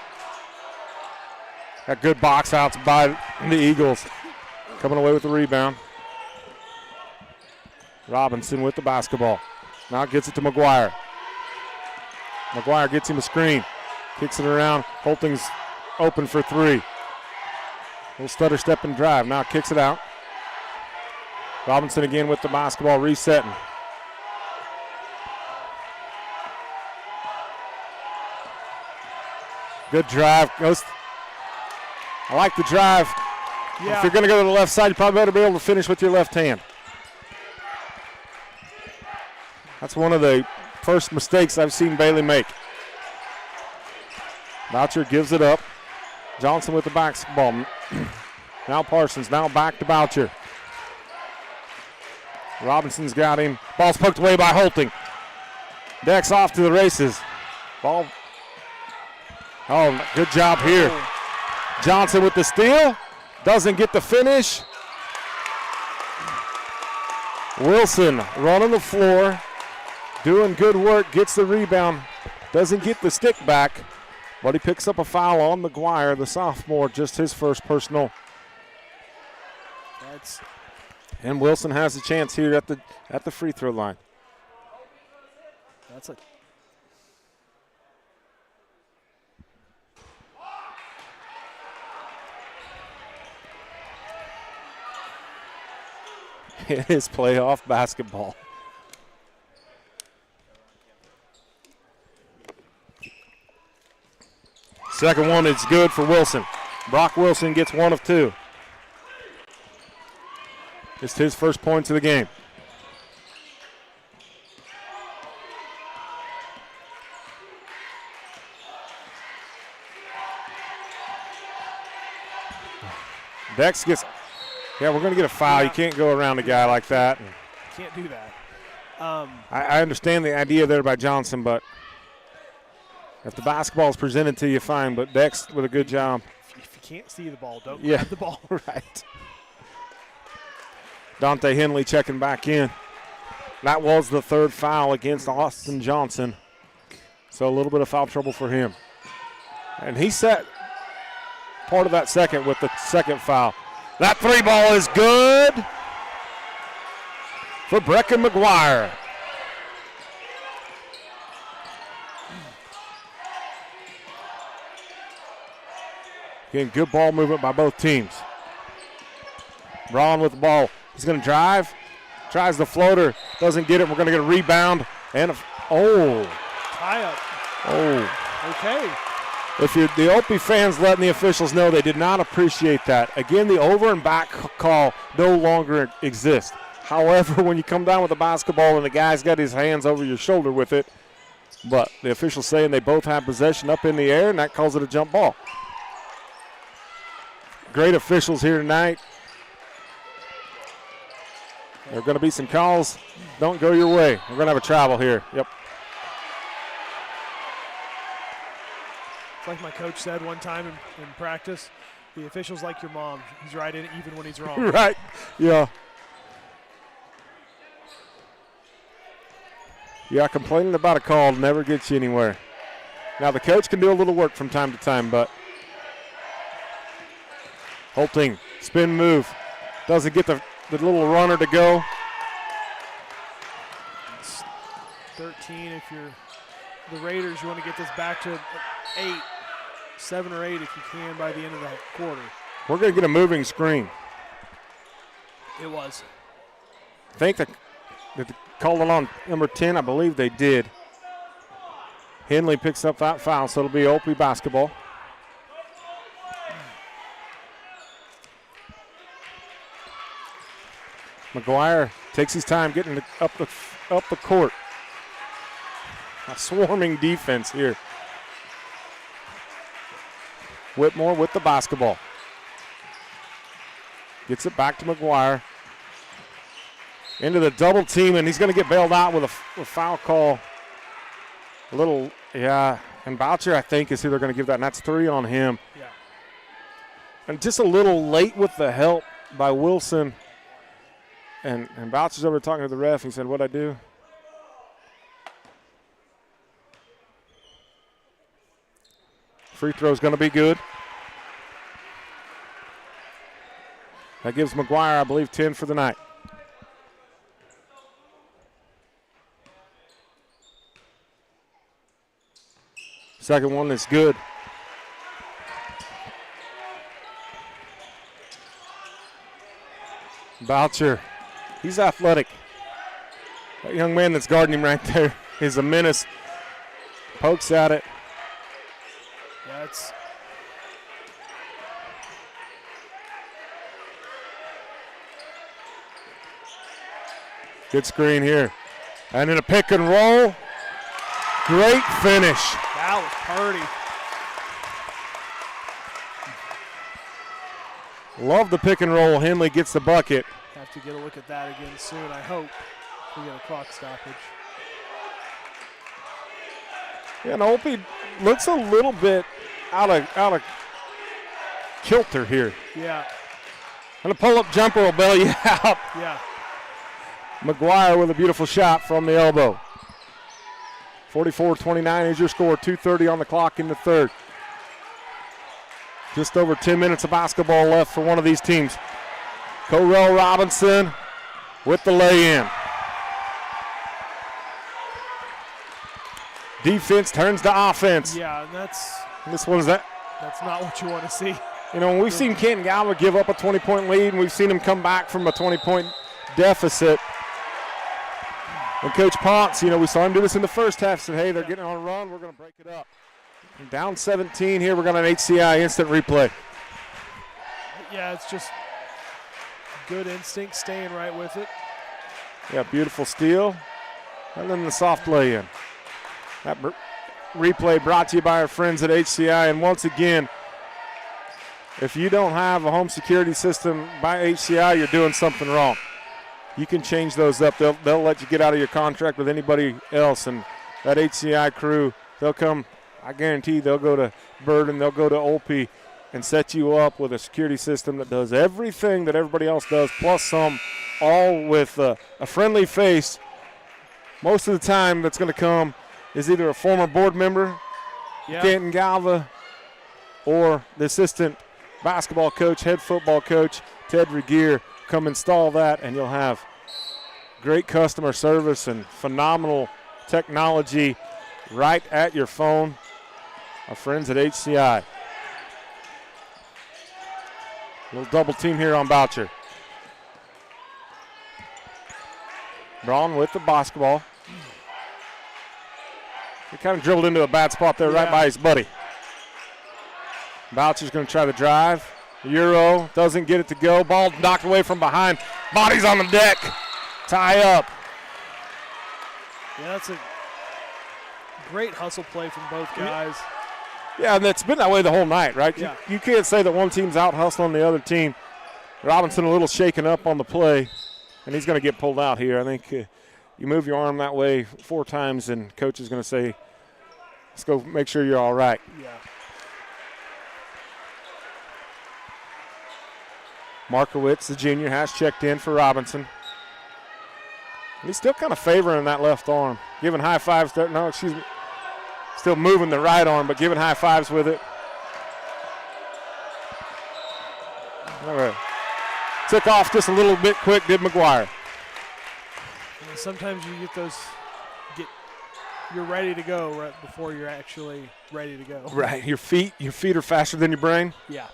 That good box outs by the Eagles. Coming away with the rebound. Robinson with the basketball. Now gets it to McGuire. McGuire gets him a screen. Kicks it around. Holting's open for three. Little stutter step and drive. Now kicks it out. Robinson again with the basketball, resetting. Good drive. I like the drive. Yeah. If you're going to go to the left side, you probably better be able to finish with your left hand. That's one of the first mistakes I've seen Bailey make. Boucher gives it up. Johnson with the basketball. Now Parsons, now back to Boucher. Robinson's got him. Ball's poked away by Holting. Dex off to the races. Ball. Oh, good job here. Johnson with the steal. Doesn't get the finish. Wilson running the floor. Doing good work. Gets the rebound. Doesn't get the stick back. But he picks up a foul on McGuire, the sophomore, just his first personal. And Wilson has a chance here at the free throw line. That's a It is playoff basketball. Second one is good for Wilson. Brock Wilson gets one of two. It's his first points of the game. Dex gets, we're going to get a foul. You can't go around a guy like that. Can't do that. I understand the idea there by Johnson, but if the basketball is presented to you, fine. But Dex with a good job. If you can't see the ball, don't grab the ball. Right. Dante Henley checking back in. That was the third foul against Austin Johnson. So a little bit of foul trouble for him. And he set part of that second with the second foul. That three ball is good for Brecken McGuire. Again, good ball movement by both teams. Braun with the ball. He's going to drive. Tries the floater. Doesn't get it. We're going to get a rebound. And tie up. Okay. If the Opie fans letting the officials know they did not appreciate that. Again, the over and back call no longer exists. However, when you come down with the basketball and the guy's got his hands over your shoulder with it, but the officials saying they both have possession up in the air, and that calls it a jump ball. Great officials here tonight. There are going to be some calls. Don't go your way. We're going to have a travel here. Yep. It's like my coach said one time in practice, the official's like your mom. He's right in it even when he's wrong. Right, yeah. Yeah, complaining about a call never gets you anywhere. Now, the coach can do a little work from time to time, but Holting, spin move. Doesn't get the little runner to go. It's 13 if you're the Raiders. You want to get this back to 8, 7 or 8 if you can by the end of the quarter. We're going to get a moving screen. It was. I think they called it on number 10. I believe they did. Henley picks up that foul, so it'll be Opie basketball. McGuire takes his time getting up the court. A swarming defense here. Whitmore with the basketball. Gets it back to McGuire. Into the double team, and he's going to get bailed out with a foul call. A little, yeah. And Boucher, I think, is who they're going to give that, and that's 3 on him. Yeah. And just a little late with the help by Wilson. And Boucher's over talking to the ref. He said, "What'd I do?" Free throw's going to be good. That gives McGuire, I believe, 10 for the night. Second one is good. Boucher, he's athletic. That young man that's guarding him right there is a menace. Pokes at it. Yeah, it's good screen here. And in a pick and roll. Great finish. That was Purdy. Love the pick and roll. Henley gets the bucket. Have to get a look at that again soon, I hope. We get a clock stoppage. Yeah, and Opie looks a little bit out of kilter here. Yeah. And a pull-up jumper will bail you out. Yeah. McGuire with a beautiful shot from the elbow. 44-29 is your score. 2:30 on the clock in the third. Just over 10 minutes of basketball left for one of these teams. Corell Robinson with the lay-in. Defense turns to offense. Yeah, and That's not what you want to see. You know, when we've seen Canton-Galva give up a 20-point lead, and we've seen him come back from a 20-point deficit. And Coach Ponce, you know, we saw him do this in the first half, said, hey, they're getting on a run, we're going to break it up. And down 17 here, we're going to an HCI instant replay. Yeah, it's just good instinct, staying right with it. Yeah, beautiful steal. And then the soft lay-in. That replay brought to you by our friends at HCI. And once again, if you don't have a home security system by HCI, you're doing something wrong. You can change those up. They'll let you get out of your contract with anybody else. And that HCI crew, they'll come, I guarantee they'll go to Burden, they'll go to Opie and set you up with a security system that does everything that everybody else does, plus some, all with a friendly face. Most of the time that's going to come is either a former board member, Canton-Galva, or the assistant basketball coach, head football coach, Ted Regier. Come install that, and you'll have great customer service and phenomenal technology right at your phone. Our friends at HCI. Little double team here on Boucher. Braun with the basketball. He kind of dribbled into a bad spot there right by his buddy. Boucher's going to try the drive. Euro doesn't get it to go. Ball knocked away from behind. Bodies on the deck. Tie up. Yeah, that's a great hustle play from both guys. Yeah, and it's been that way the whole night, right? Yeah. You can't say that one team's out hustling the other team. Robinson a little shaken up on the play, and he's going to get pulled out here. I think you move your arm that way 4 times, and coach is going to say, let's go make sure you're all right. Yeah. Markowitz, the junior, has checked in for Robinson. He's still kind of favoring that left arm, giving high fives there. No, excuse me. Still moving the right arm, but giving high fives with it. All right. Took off just a little bit quick, did McGuire. And sometimes you get those, you're ready to go right before you're actually ready to go. Right, your feet are faster than your brain. Yeah.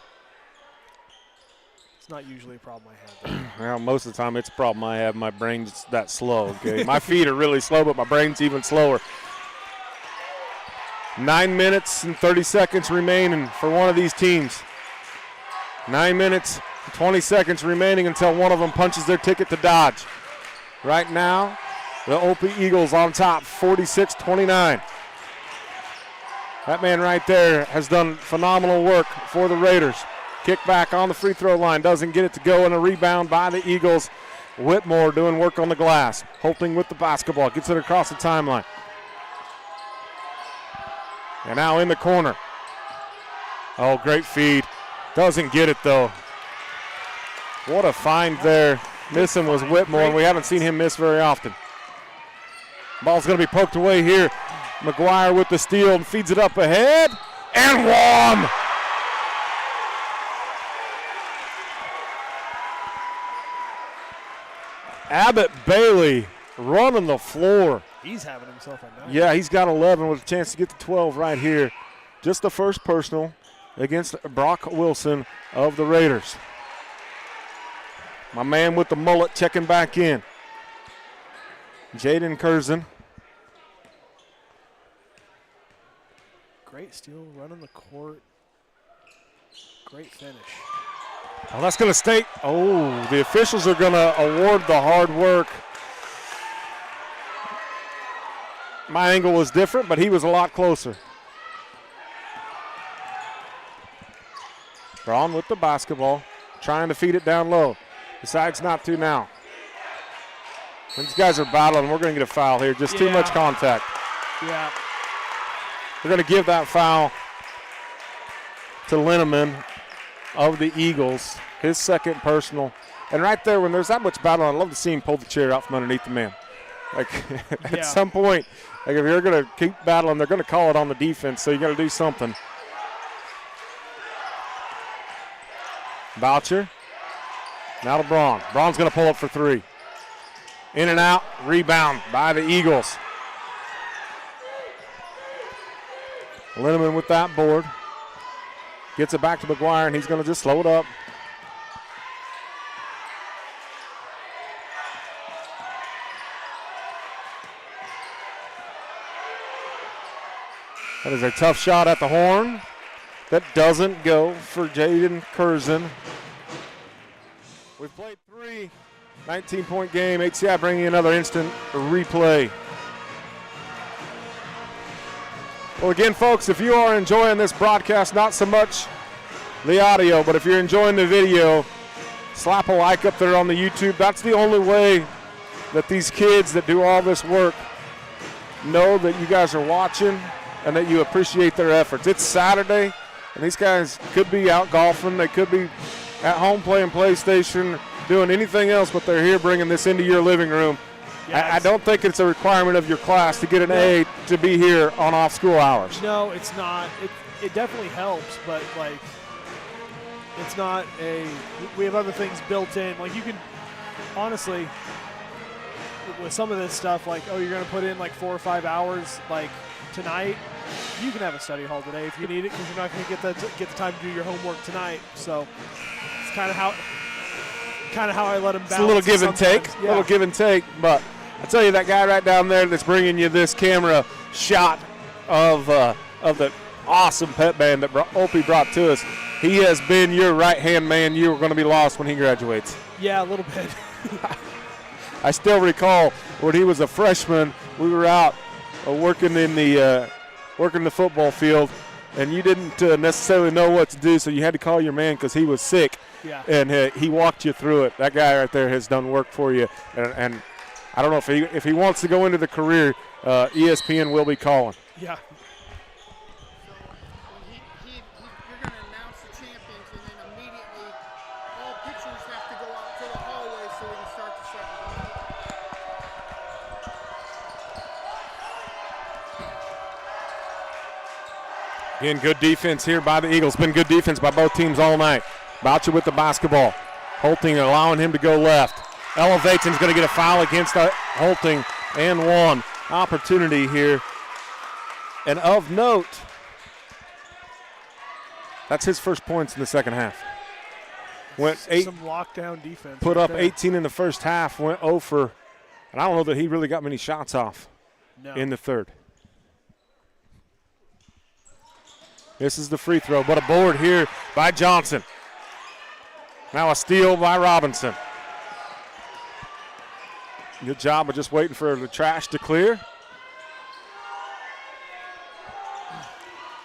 It's not usually a problem I have. Well, most of the time it's a problem I have. My brain's that slow, okay? My feet are really slow, but my brain's even slower. 9 minutes and 30 seconds remaining for one of these teams. 9 minutes, 20 seconds remaining until one of them punches their ticket to Dodge. Right now, the Opie Eagles on top, 46-29. That man right there has done phenomenal work for the Raiders. Kick back on the free throw line, doesn't get it to go, and a rebound by the Eagles. Whitmore doing work on the glass. Holting with the basketball, gets it across the timeline. And now in the corner. Oh, great feed. Doesn't get it though. What a find there. Missing was Whitmore, and we haven't seen him miss very often. Ball's going to be poked away here. McGuire with the steal and feeds it up ahead. And one! Abbott Bailey running the floor. He's having himself a night. Yeah, he's got 11 with a chance to get to 12 right here. Just the first personal against Brock Wilson of the Raiders. My man with the mullet checking back in. Jaden Curzon. Great steal, running the court. Great finish. Oh, that's going to stay. Oh, the officials are going to award the hard work. My angle was different, but he was a lot closer. Braun with the basketball, trying to feed it down low. Decides not to now. These guys are battling. We're going to get a foul here. Just too much contact. Yeah. We're going to give that foul to Linneman of the Eagles, his second personal. And right there, when there's that much battle, I'd love to see him pull the chair out from underneath the man. Like, at some point, like if you're going to keep battling, they're going to call it on the defense, so you got to do something. Boucher. Now to Braun. Braun's going to pull up for 3. In and out, rebound by the Eagles. Linneman with that board. Gets it back to McGuire, and he's going to just slow it up. That is a tough shot at the horn. That doesn't go for Jaden Curzon. We've played 3, 19-point game. HCI bringing another instant replay. Well, again, folks, if you are enjoying this broadcast, not so much the audio, but if you're enjoying the video, slap a like up there on the YouTube. That's the only way that these kids that do all this work know that you guys are watching and that you appreciate their efforts. It's Saturday, and these guys could be out golfing. They could be at home playing PlayStation, doing anything else, but they're here bringing this into your living room. I don't think it's a requirement of your class to get an A to be here on off school hours. No, it's not. It definitely helps, but like it's not a. We have other things built in. Like you can honestly, with some of this stuff, like you're going to put in like 4 or 5 hours like tonight. You can have a study hall today if you need it because you're not going to get the time to do your homework tonight. So kind of how I let him bounce. It's a little give and take, yeah. little give and take. But I tell you, that guy right down there that's bringing you this camera shot of the awesome pep band that Opie brought to us, he has been your right-hand man. You are going to be lost when he graduates. Yeah, a little bit. I still recall when he was a freshman, we were out working the football field, and you didn't necessarily know what to do, so you had to call your man because he was sick. Yeah. And he walked you through it. That guy right there has done work for you, and I don't know if he wants to go into the career, ESPN will be calling. Yeah. You're going to announce the champions, and then immediately all pitchers have to go out to the hallway so we can start the second game. Again, good defense here by the Eagles. Been good defense by both teams all night. Boucher with the basketball. Holting allowing him to go left. Elevates and is going to get a foul against Holting and one. Opportunity here. And of note, that's his first points in the second half. Went Some lockdown defense. put right up there. 18 in the first half, went 0 for, and I don't know that he really got many shots off in the third. This is the free throw, but a board here by Johnson. Now a steal by Robinson. Good job of just waiting for the trash to clear.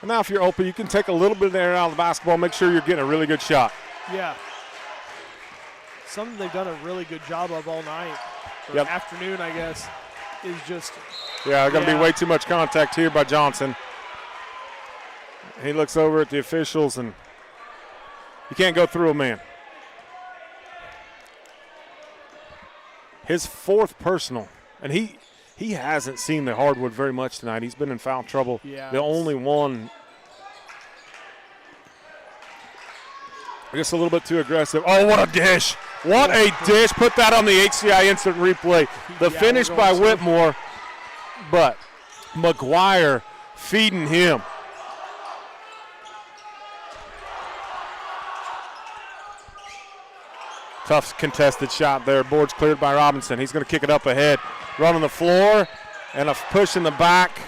And now if you're open, you can take a little bit of air out of the basketball, make sure you're getting a really good shot. Yeah. Something they've done a really good job of all night, or Yep. afternoon, I guess, is just. Yeah, going to be way too much contact here by Johnson. He looks over at the officials, and you can't go through a man. His fourth personal, and he hasn't seen the hardwood very much tonight. He's been in foul trouble. Yeah. The only one, I guess, a little bit too aggressive. Oh, what a dish. What a dish. Put that on the HCI instant replay. The Yeah, finish we're by going Whitmore, but McGuire feeding him. Tough contested shot there. Board's cleared by Robinson. He's going to kick it up ahead. Run on the floor and a push in the back.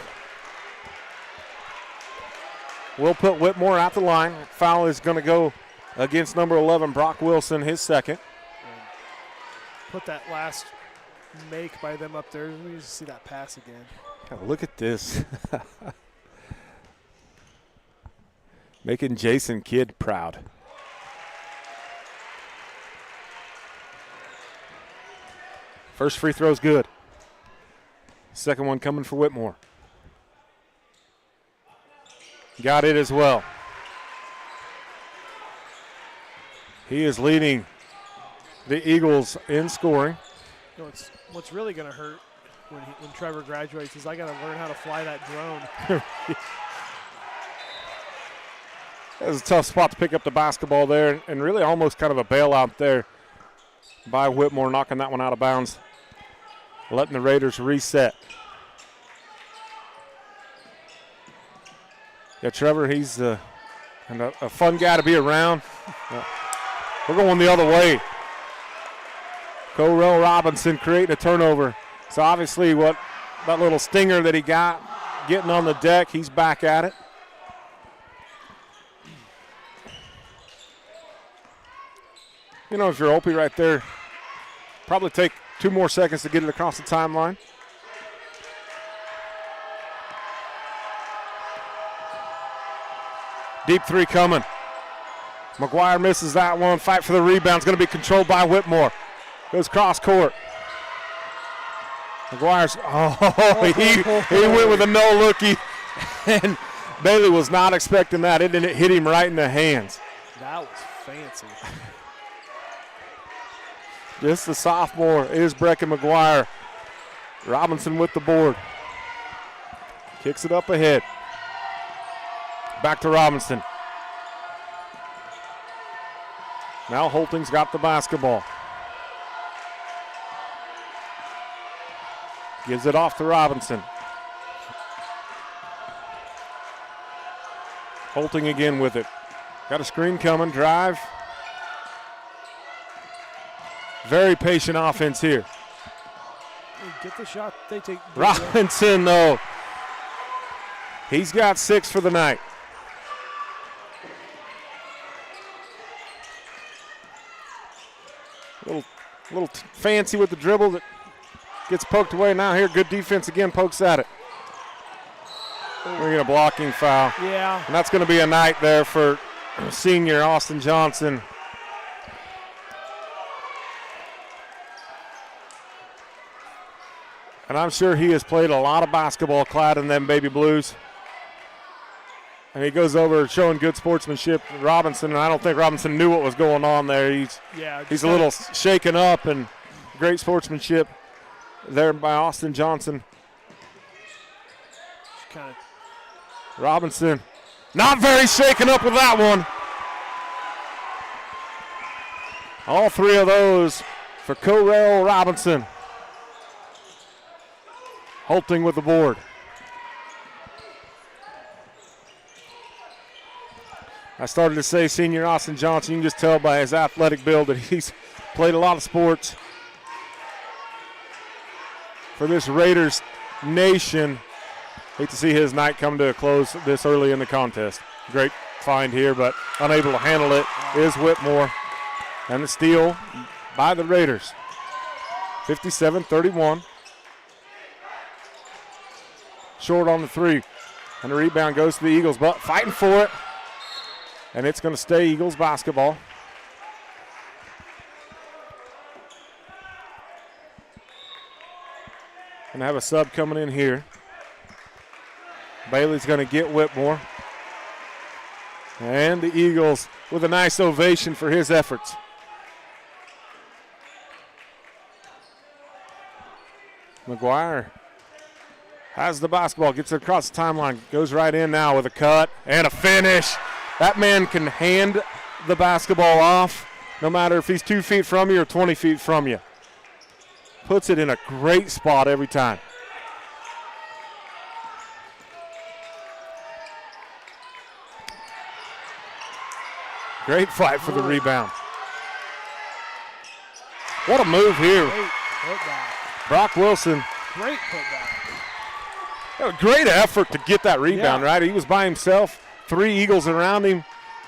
We'll put Whitmore at the line. Foul is going to go against number 11, Brock Wilson, his second. Put that last make by them up there. Let me just see that pass again. God, look at this. Making Jason Kidd proud. First free throw's good. Second one coming for Whitmore. Got it as well. He is leading the Eagles in scoring. You know, what's really going to hurt when Trevor graduates is I got to learn how to fly that drone. That was a tough spot to pick up the basketball there, and really almost kind of a bailout there by Whitmore, knocking that one out of bounds, letting the Raiders reset. Yeah, Trevor, he's a fun guy to be around. We're going the other way. Corell Robinson creating a turnover. So obviously what that little stinger that he got, getting on the deck, he's back at it. You know, if you're Opie right there, probably take 2 more seconds to get it across the timeline. Deep three coming. McGuire misses that one. Fight for the rebound. It's going to be controlled by Whitmore. Goes cross court. McGuire's, he went with a no-lookie. And Bailey was not expecting that. It hit him right in the hands. That was fancy. Just the sophomore is Brecken McGuire. Robinson with the board. Kicks it up ahead. Back to Robinson. Now Holting's got the basketball. Gives it off to Robinson. Holting again with it. Got a screen coming, drive. Very patient offense here. Get the shot. They take. Robinson, though, he's got 6 for the night. Little fancy with the dribble that gets poked away. Now here, good defense again, pokes at it. We're going to blocking foul. Yeah. And that's going to be a night there for senior Austin Johnson. And I'm sure he has played a lot of basketball clad in them baby blues. And he goes over showing good sportsmanship. Robinson, and I don't think Robinson knew what was going on there. He's a little shaken up, and great sportsmanship there by Austin Johnson. Robinson, not very shaken up with that one. All 3 of those for Corell Robinson. Holting with the board. I started to say senior Austin Johnson. You can just tell by his athletic build that he's played a lot of sports for this Raiders nation. Hate to see his night come to a close this early in the contest. Great find here, but unable to handle it is Whitmore. And the steal by the Raiders. 57-31. Short on the 3. And the rebound goes to the Eagles, but fighting for it. And it's going to stay Eagles basketball. Going to have a sub coming in here. Bailey's going to get Whitmore. And the Eagles with a nice ovation for his efforts. McGuire has the basketball, gets it across the timeline, goes right in now with a cut and a finish. That man can hand the basketball off no matter if he's 2 feet from you or 20 feet from you. Puts it in a great spot every time. Great fight for the rebound. What a move here. Great putback. Brock Wilson. Great putback. Great effort to get that rebound, Yeah. right? He was by himself, 3 Eagles around him,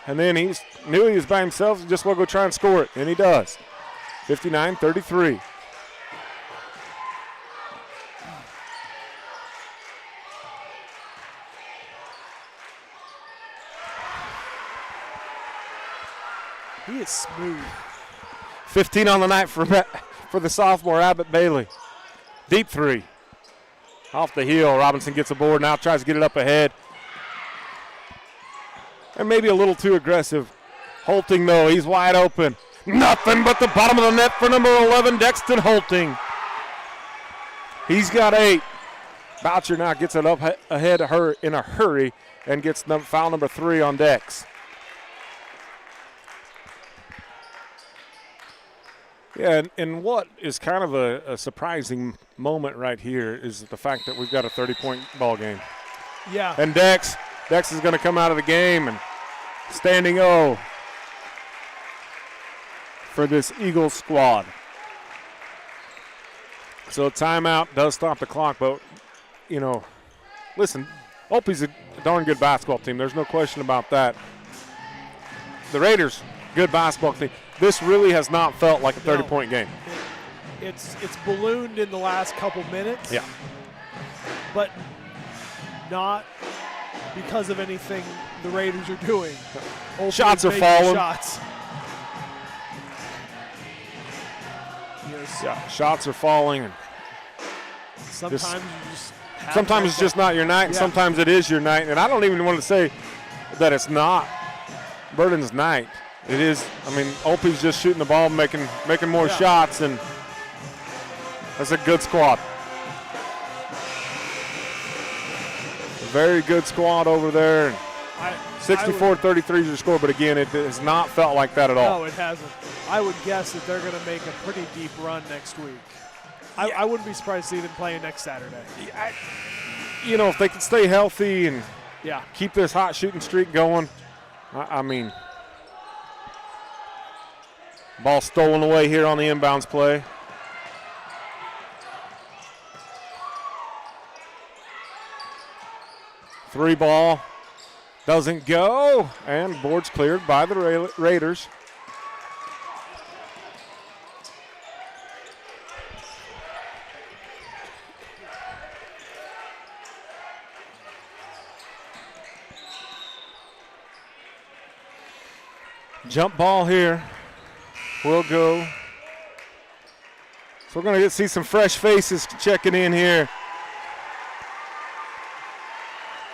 and then he knew he was by himself, just want to go try and score it, and he does. 59-33. He is smooth. 15 on the night for the sophomore Abbott Bailey. Deep 3. Off the heel, Robinson gets a board, now tries to get it up ahead. And maybe a little too aggressive. Holting, though, he's wide open. Nothing but the bottom of the net for number 11, Dexton Holting. He's got 8. Boucher now gets it up ahead of her in a hurry and gets foul number 3 on Dex. Yeah, and what is kind of a surprising moment right here is the fact that we've got a 30-point ball game. Yeah. And Dex is going to come out of the game and standing O for this Eagles squad. So a timeout does stop the clock, but, you know, listen, Opie's a darn good basketball team. There's no question about that. The Raiders, good basketball team. This really has not felt like a 30-point game. It's ballooned in the last couple minutes. Yeah. But not because of anything the Raiders are doing. Shots are making falling. Shots. Yes. Yeah, shots are falling. And Sometimes it's just not your night, and Yeah. sometimes it is your night. And I don't even want to say that it's not Burden's night. It is. I mean, Opie's just shooting the ball, making more shots, and that's a good squad. A very good squad over there. 64-33 is your score, but again, it has not felt like that at all. No, it hasn't. I would guess that they're going to make a pretty deep run next week. I wouldn't be surprised to see them playing next Saturday. You know, if they can stay healthy and Yeah. keep this hot shooting streak going, I mean, Ball stolen away here on the inbounds play. Three ball doesn't go, and board's cleared by the Raiders. Jump ball here will go. So we're going to see some fresh faces checking in here.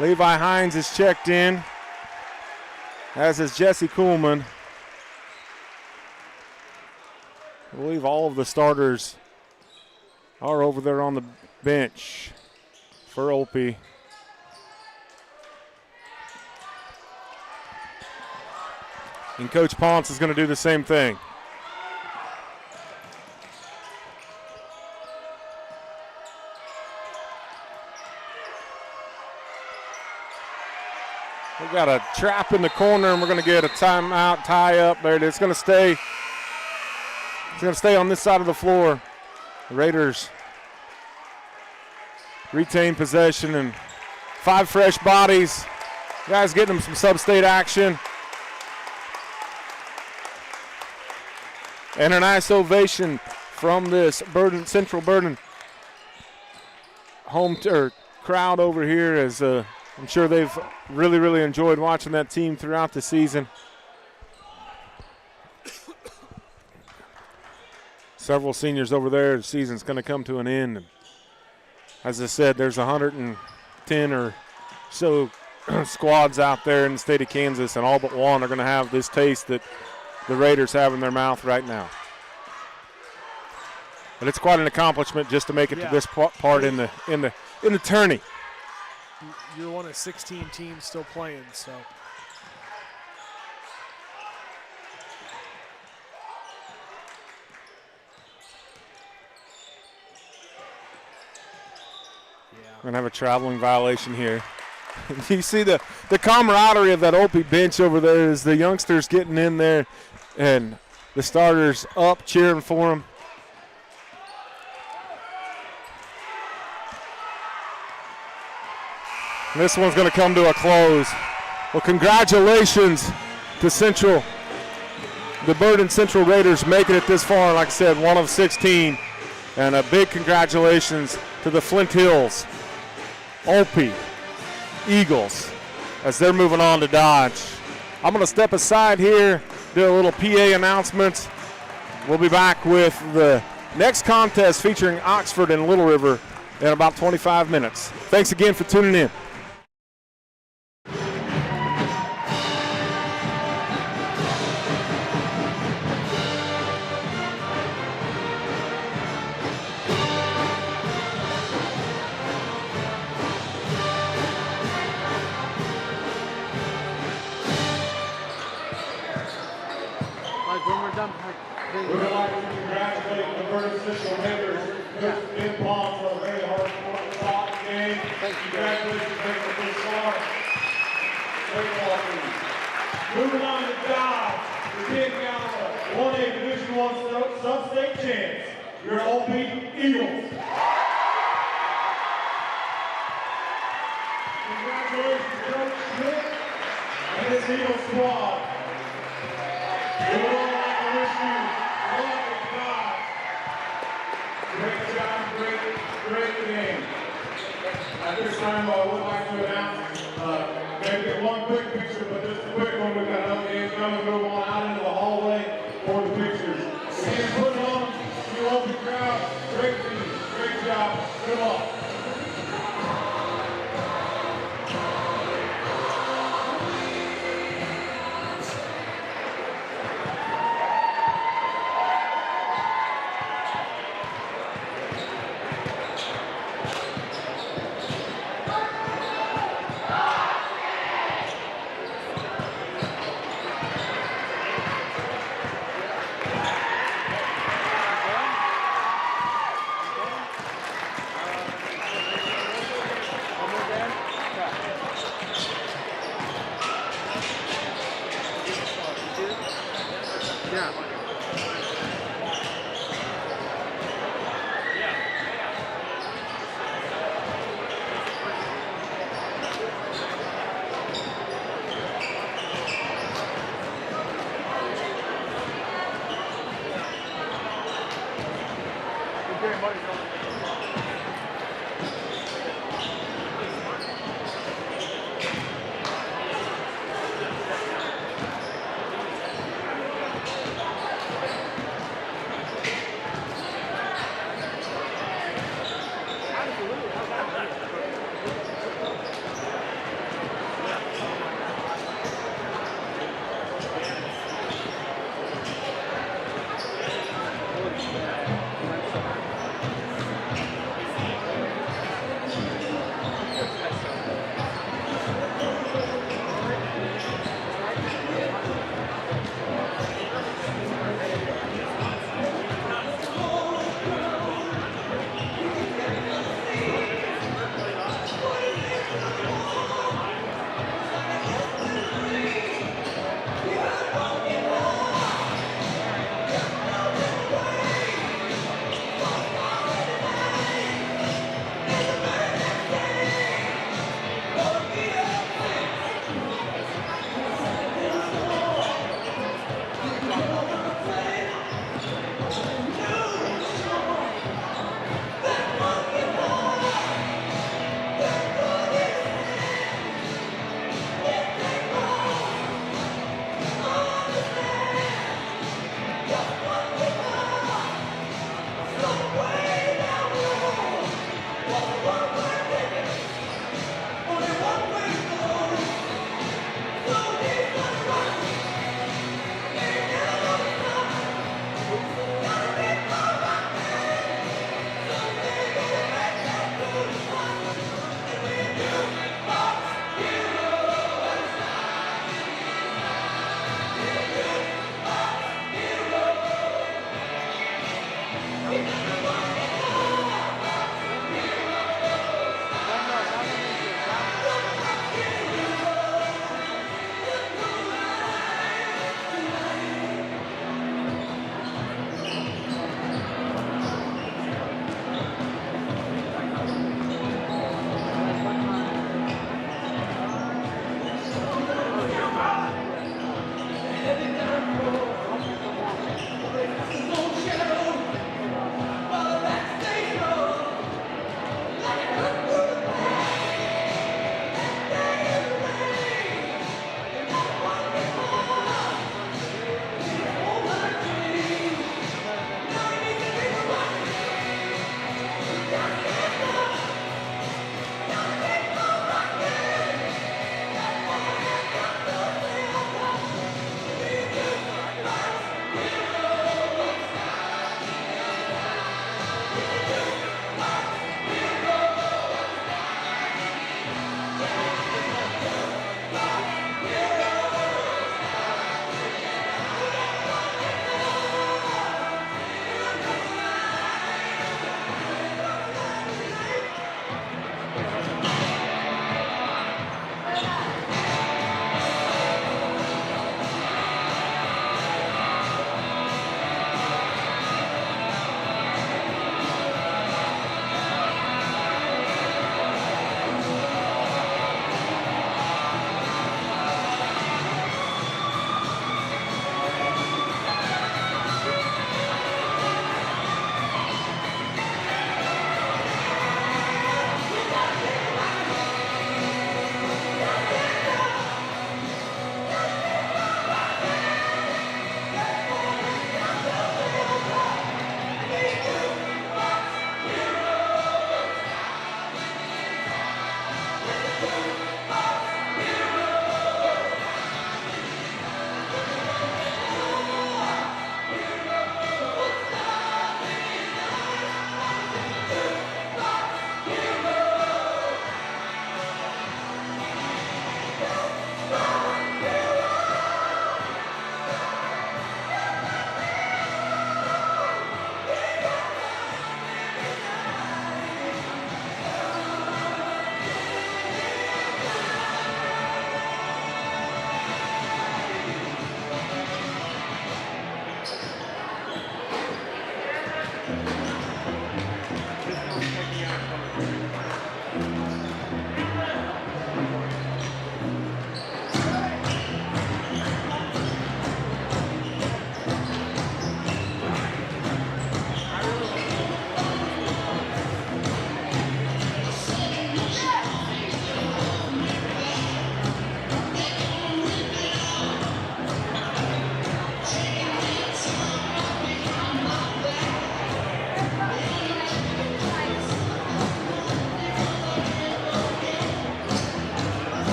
Levi Hines is checked in, as is Jesse Kuhlman. I believe all of the starters are over there on the bench for Opie. And Coach Ponce is going to do the same thing. We've got a trap in the corner, and we're going to get a timeout, tie up there. It's going to stay. It's going to stay on this side of the floor. The Raiders retain possession, and 5 fresh bodies. Guys getting them some sub-state action. And a nice ovation from this Central Burden crowd over here, as I'm sure they've really enjoyed watching that team throughout the season. Several seniors over there. The season's going to come to an end. And as I said, there's 110 or so squads out there in the state of Kansas, and all but one are going to have this taste that the Raiders have in their mouth right now. But it's quite an accomplishment just to make it to this part in the tourney. You're one of 16 teams still playing, so. We're going to have a traveling violation here. You see the camaraderie of that Opie bench over there as the youngsters getting in there and the starters up cheering for them. And this one's going to come to a close. Well, congratulations to the Burden Central Raiders making it this far. Like I said, one of 16. And a big congratulations to the Flint Hills, Opie Eagles, as they're moving on to Dodge. I'm going to step aside here, do a little PA announcement. We'll be back with the next contest featuring Oxford and Little River in about 25 minutes. Thanks again for tuning in. We would like to congratulate the Burden Central Raiders. Coach Ben Pond for a very hard fought game. Congratulations for this far. Great ball team. Moving on to Dodge, the Canton-Galva 1A Division I sub-state champs, your Opie Eagles. Congratulations, Coach Schmidt and his Eagle squad. We would all like to wish you luck and God. Great job, great game. At this time, I would like to announce, maybe one quick picture, but just a quick one. We've got another game coming. Move on out into the hallway for the pictures. Again, put it on, you open crowd. Great team, great job. Good luck. Yeah.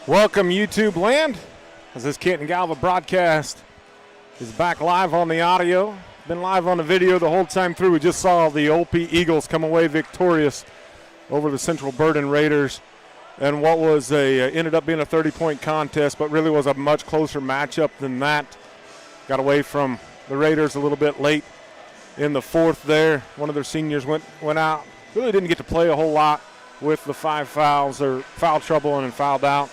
Welcome, YouTube land, as this Canton-Galva broadcast is back live on the audio. Been live on the video the whole time through. We just saw the Olpe Eagles come away victorious over the Central Burden Raiders, and what was ended up being a 30-point contest, but really was a much closer matchup than that. Got away from the Raiders a little bit late in the fourth there. One of their seniors went out. Really didn't get to play a whole lot with the 5 fouls or foul trouble and fouled out.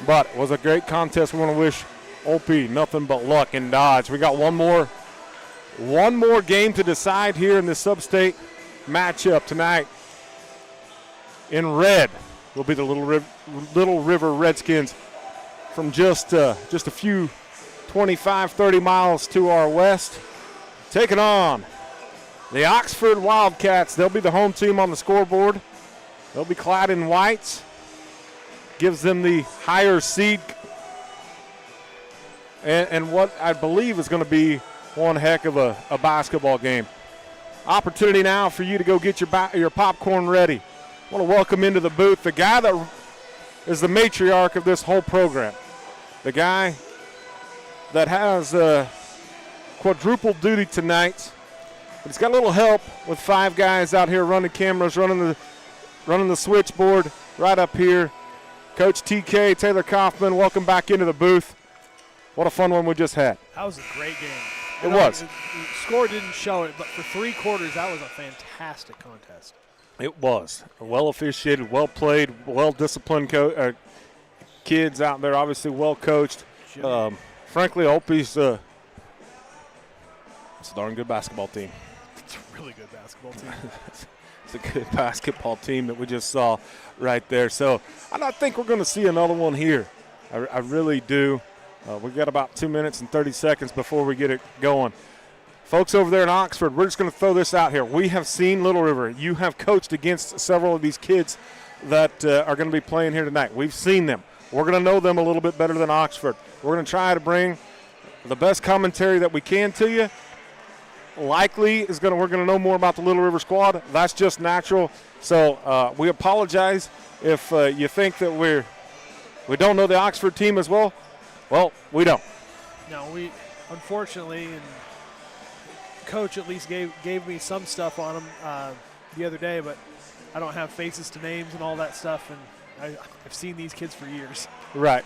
But it was a great contest. We want to wish Olpe nothing but luck and dodge. We got one more game to decide here in this sub-state matchup tonight. In red will be the Little River Redskins from just a few 25, 30 miles to our west, taking on the Oxford Wildcats. They'll be the home team on the scoreboard. They'll be clad in whites. Gives them the higher seed and what I believe is going to be one heck of a basketball game. Opportunity now for you to go get your popcorn ready. I want to welcome into the booth the guy that is the matriarch of this whole program, the guy that has quadruple duty tonight, but he's got a little help with 5 guys out here running cameras, running the switchboard right up here. Coach TK, Taylor Kaufman, welcome back into the booth. What a fun one we just had. That was a great game. It was. The score didn't show it, but for 3 quarters, that was a fantastic contest. It was. Well officiated, well played, well disciplined kids out there, obviously well coached. Frankly, Olpe's it's a darn good basketball team. It's a really good basketball team. It's a good basketball team that we just saw right there. So I think we're going to see another one here. I really do. We've got about 2 minutes and 30 seconds before we get it going. Folks over there in Oxford, we're just going to throw this out here. We have seen Little River. You have coached against several of these kids that are going to be playing here tonight. We've seen them. We're going to know them a little bit better than Oxford. We're going to try to bring the best commentary that we can to you. Likely we're going to know more about the Little River squad. That's just natural. So we apologize if you think that we don't know the Oxford team as well. Well, we don't. No, we unfortunately, and Coach at least gave me some stuff on them the other day, but I don't have faces to names and all that stuff, and I've seen these kids for years. Right.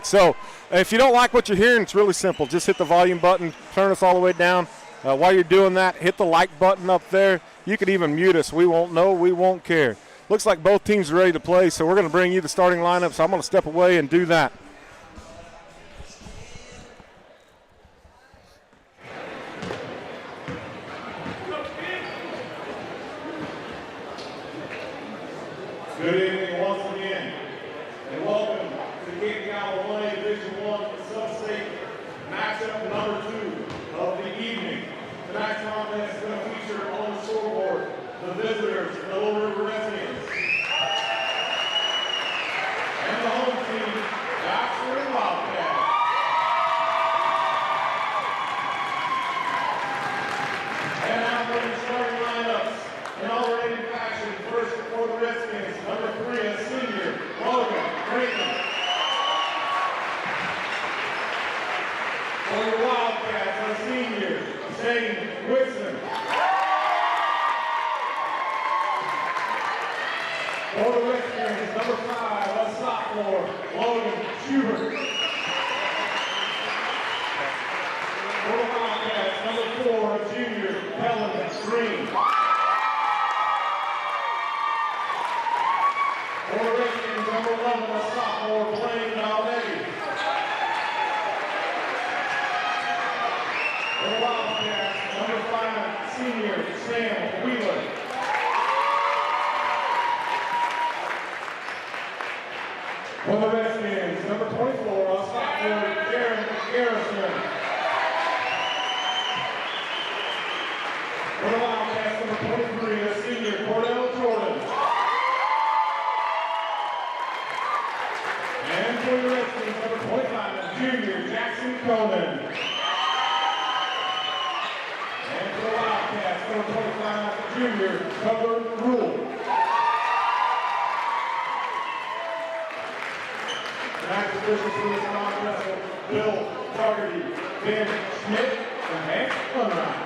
So if you don't like what you're hearing, it's really simple. Just hit the volume button, turn us all the way down. While you're doing that, hit the like button up there. You can even mute us. We won't know. We won't care. Looks like both teams are ready to play, so we're going to bring you the starting lineup, so I'm going to step away and do that. Good evening once again, and welcome to Canton-Galva 1A Division 1 Sub-State matchup number 2 of the evening. Tonight's contest is going to feature on the scoreboard the visitors, the Little River Redskins, and the home team, the Oxford Wildcats. And now for the starting lineups in alternating fashion. First for the Redskins, number 3, a senior, Logan Creighton. For the Wildcats, a senior, Zane Whitson. For the Redskins, number 5, a sophomore, Logan Schubert. For the Wildcats, number 4, a junior, Helen Green. For the Redskins, number 11, a sophomore, Blaine Valdez. For the Wildcats, number 5, senior, Sam Wheeler. For the Redskins, number 24, a sophomore, Darren Garrison. For the Wildcats, number 23, a senior, Cordell Jordan. And for the Redskins, number 25, a junior, Jackson Conan. And for the Wildcats, number 25, a junior, Cutler Rule. Tonight's officials for this contest are Bill Dougherty, Ben Schmidt, and Hank Unrein.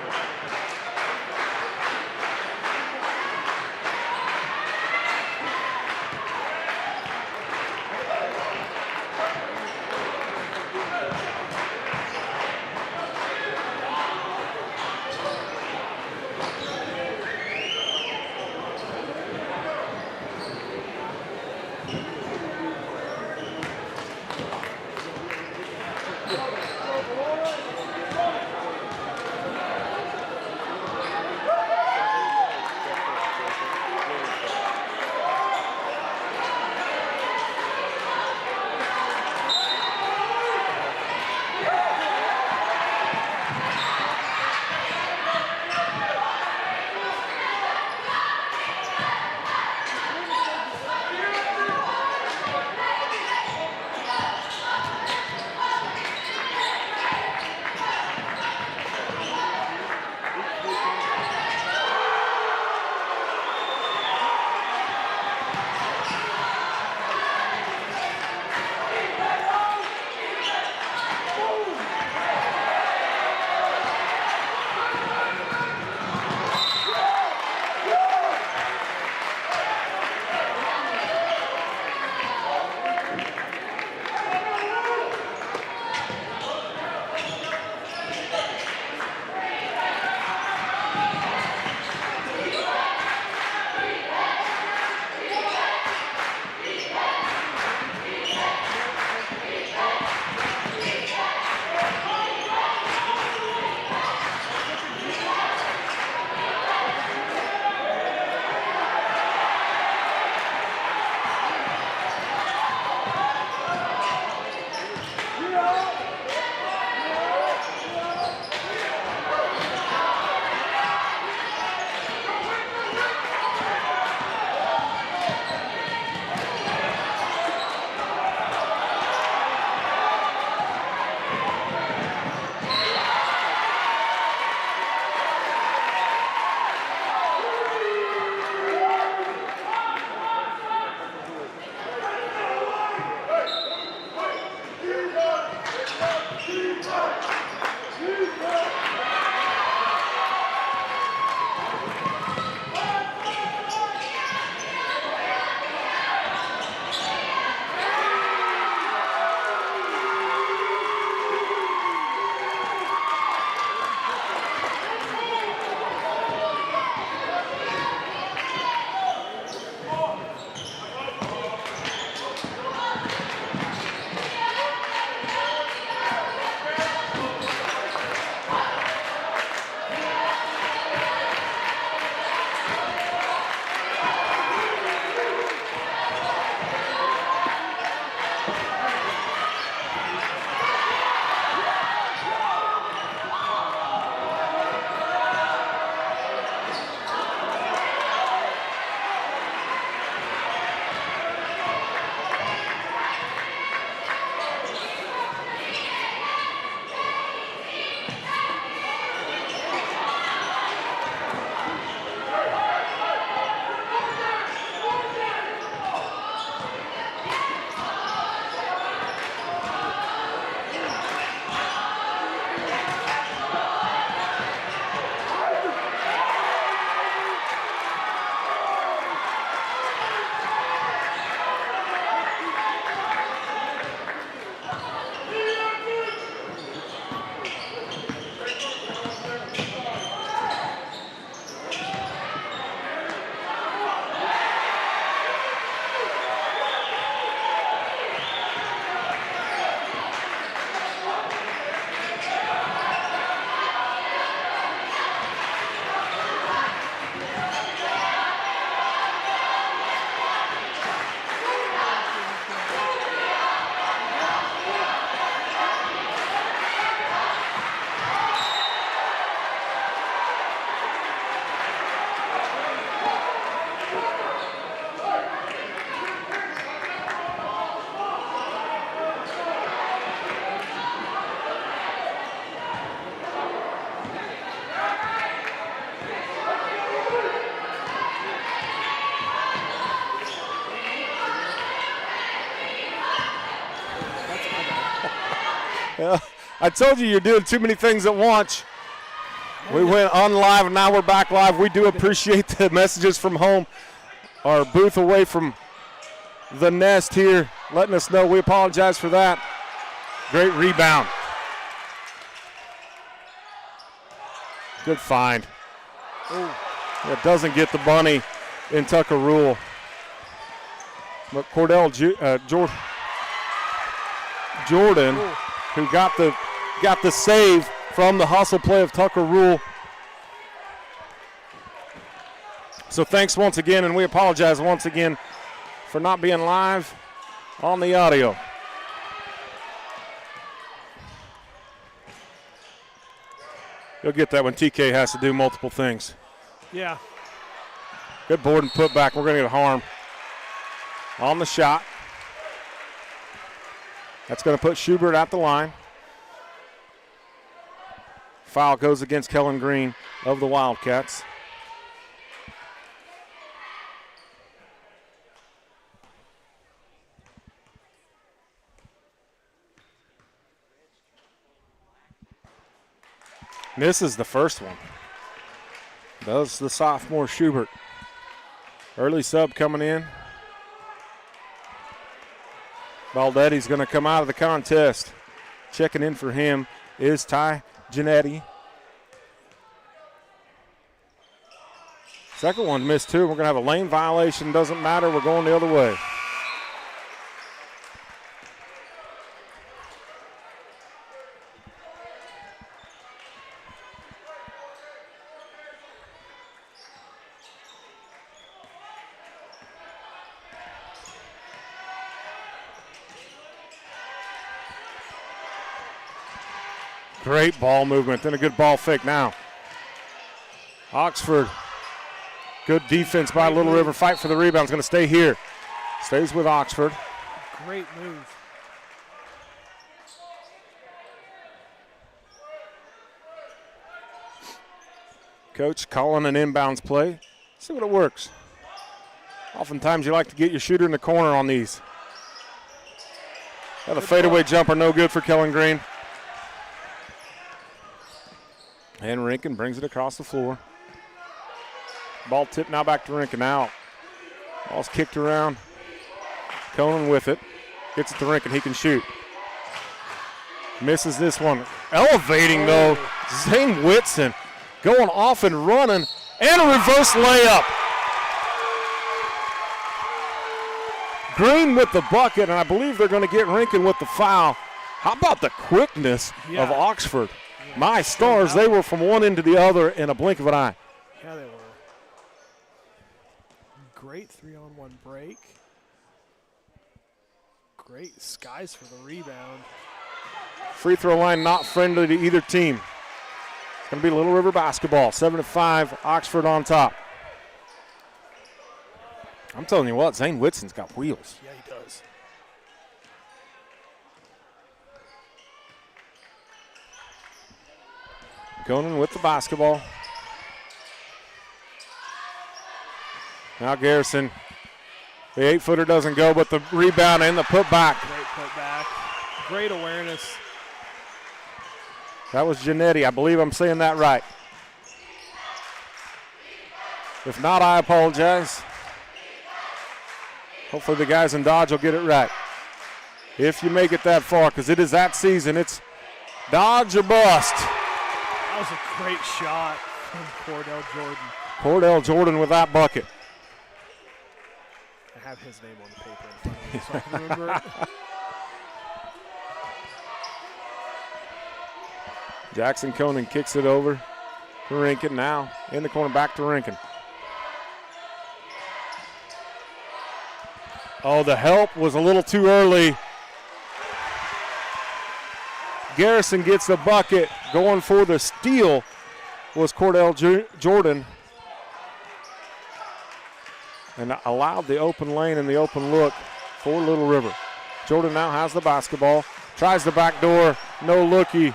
I told you you're doing too many things at once. We went on live, and now we're back live. We do appreciate the messages from home, our booth away from the nest here, letting us know. We apologize for that. Great rebound. Good find. It doesn't get the bunny in Tucker Rule. But Cordell Jordan, who got the save from the hustle play of Tucker Rule. So thanks once again, and we apologize once again for not being live on the audio. You'll get that when TK has to do multiple things. Yeah. Good board and put back. We're going to get harm on the shot. That's going to put Schubert at the line. Foul goes against Kellen Green of the Wildcats. Misses the first one. Does the sophomore Schubert. Early sub coming in. Baldetti's going to come out of the contest. Checking in for him is Ty Giannetti. Second one missed too. We're going to have a lane violation. Doesn't matter. We're going the other way. Great ball movement, then a good ball fake now. Oxford, good defense by Little River. Fight for the rebound. It's going to stay here. Stays with Oxford. Great move. Coach calling an inbounds play. See what it works. Oftentimes you like to get your shooter in the corner on these. Got a fadeaway jumper, no good for Kellen Green. And Rinkin brings it across the floor. Ball tipped now back to Rinkin. Out. Ball's kicked around. Conan with it. Gets it to Rinkin. He can shoot. Misses this one. Elevating though. Zane Whitson going off and running. And a reverse layup. Green with the bucket, and I believe they're going to get Rinkin with the foul. How about the quickness of Oxford? My stars, they were from one end to the other in a blink of an eye. Yeah, they were. Great 3-on-1 break. Great skies for the rebound. Free throw line not friendly to either team. It's going to be Little River basketball. 7-5, Oxford on top. I'm telling you what, Zane Whitson's got wheels. Yeah, he does. Conan with the basketball. Now Garrison. The 8-footer doesn't go, but the rebound and the putback. Great putback. Great awareness. That was Giannetti. I believe I'm saying that right. If not, I apologize. Hopefully the guys in Dodge will get it right. If you make it that far, because it is that season, it's Dodge or bust. That was a great shot from Cordell Jordan. Cordell Jordan with that bucket. I have his name on the paper in front of me so I can remember it. Jackson Conan kicks it over to Rinkin. Now in the corner, back to Rinkin. Oh, the help was a little too early. Garrison gets the bucket. Going for the steal was Cordell Jordan. And allowed the open lane and the open look for Little River. Jordan now has the basketball. Tries the back door. No looky.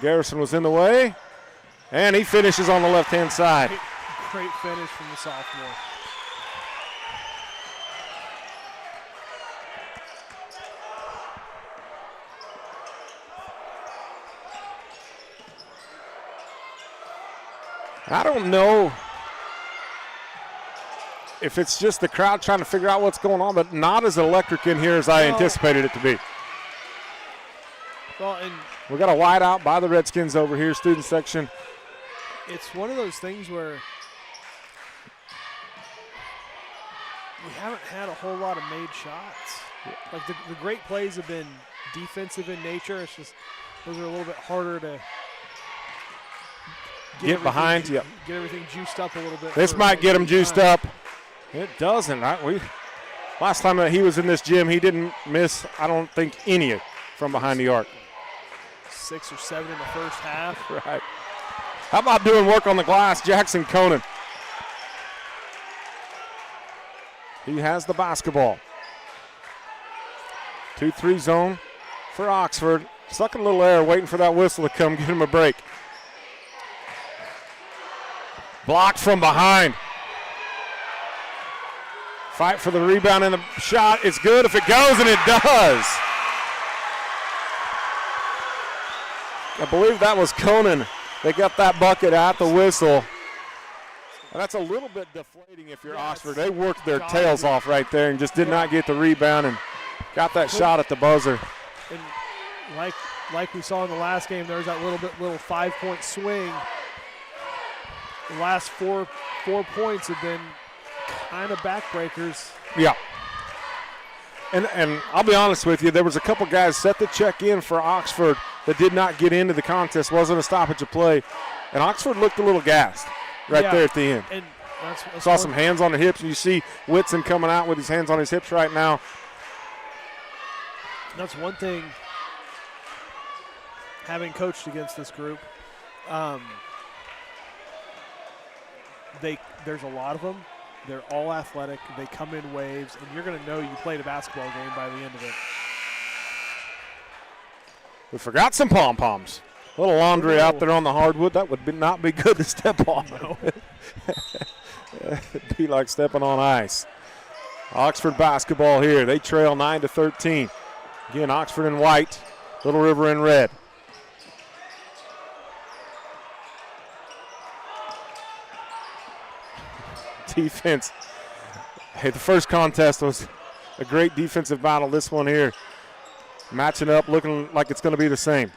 Garrison was in the way. And he finishes on the left-hand side. Great finish from the sophomore. I don't know if it's just the crowd trying to figure out what's going on, but not as electric in here as I anticipated it to be. Well, and we got a wide out by the Redskins over here, student section. it's one of those things where we haven't had a whole lot of made shots. Like the great plays have been defensive in nature. It's just those are a little bit harder to get behind. Get everything juiced up a little bit. This might get him juiced up. It doesn't. Last time that he was in this gym, he didn't miss, I don't think, any from behind the arc. 6 or 7 in the first half. Right. How about doing work on the glass, Jackson Conan? He has the basketball. 2-3 zone for Oxford. Sucking a little air, waiting for that whistle to come, give him a break. Blocked from behind. Fight for the rebound and the shot. It's good if it goes, and it does. I believe that was Conan. They got that bucket at the whistle. And that's a little bit deflating if you're Oxford. They worked their tails off right there and just did not get the rebound and got that shot at the buzzer. And like we saw in the last game, there's that little 5-point swing. The last four points have been kind of backbreakers. Yeah. And I'll be honest with you, there was a couple guys set the check in for Oxford that did not get into the contest. Wasn't a stoppage of play. And Oxford looked a little gassed there at the end. And that's saw some hands on the hips, and you see Whitson coming out with his hands on his hips right now. That's one thing, having coached against this group, there's a lot of them. They're all athletic. They come in waves, and you're going to know you played a basketball game by the end of it. We forgot some pom-poms. A little laundry out there on the hardwood. That would not be good to step on. No. It'd be like stepping on ice. Oxford basketball here. They trail 9-13. Again, Oxford in white, Little River in red. Defense. Hey, the first contest was a great defensive battle. This one here, matching up, looking like it's going to be the same.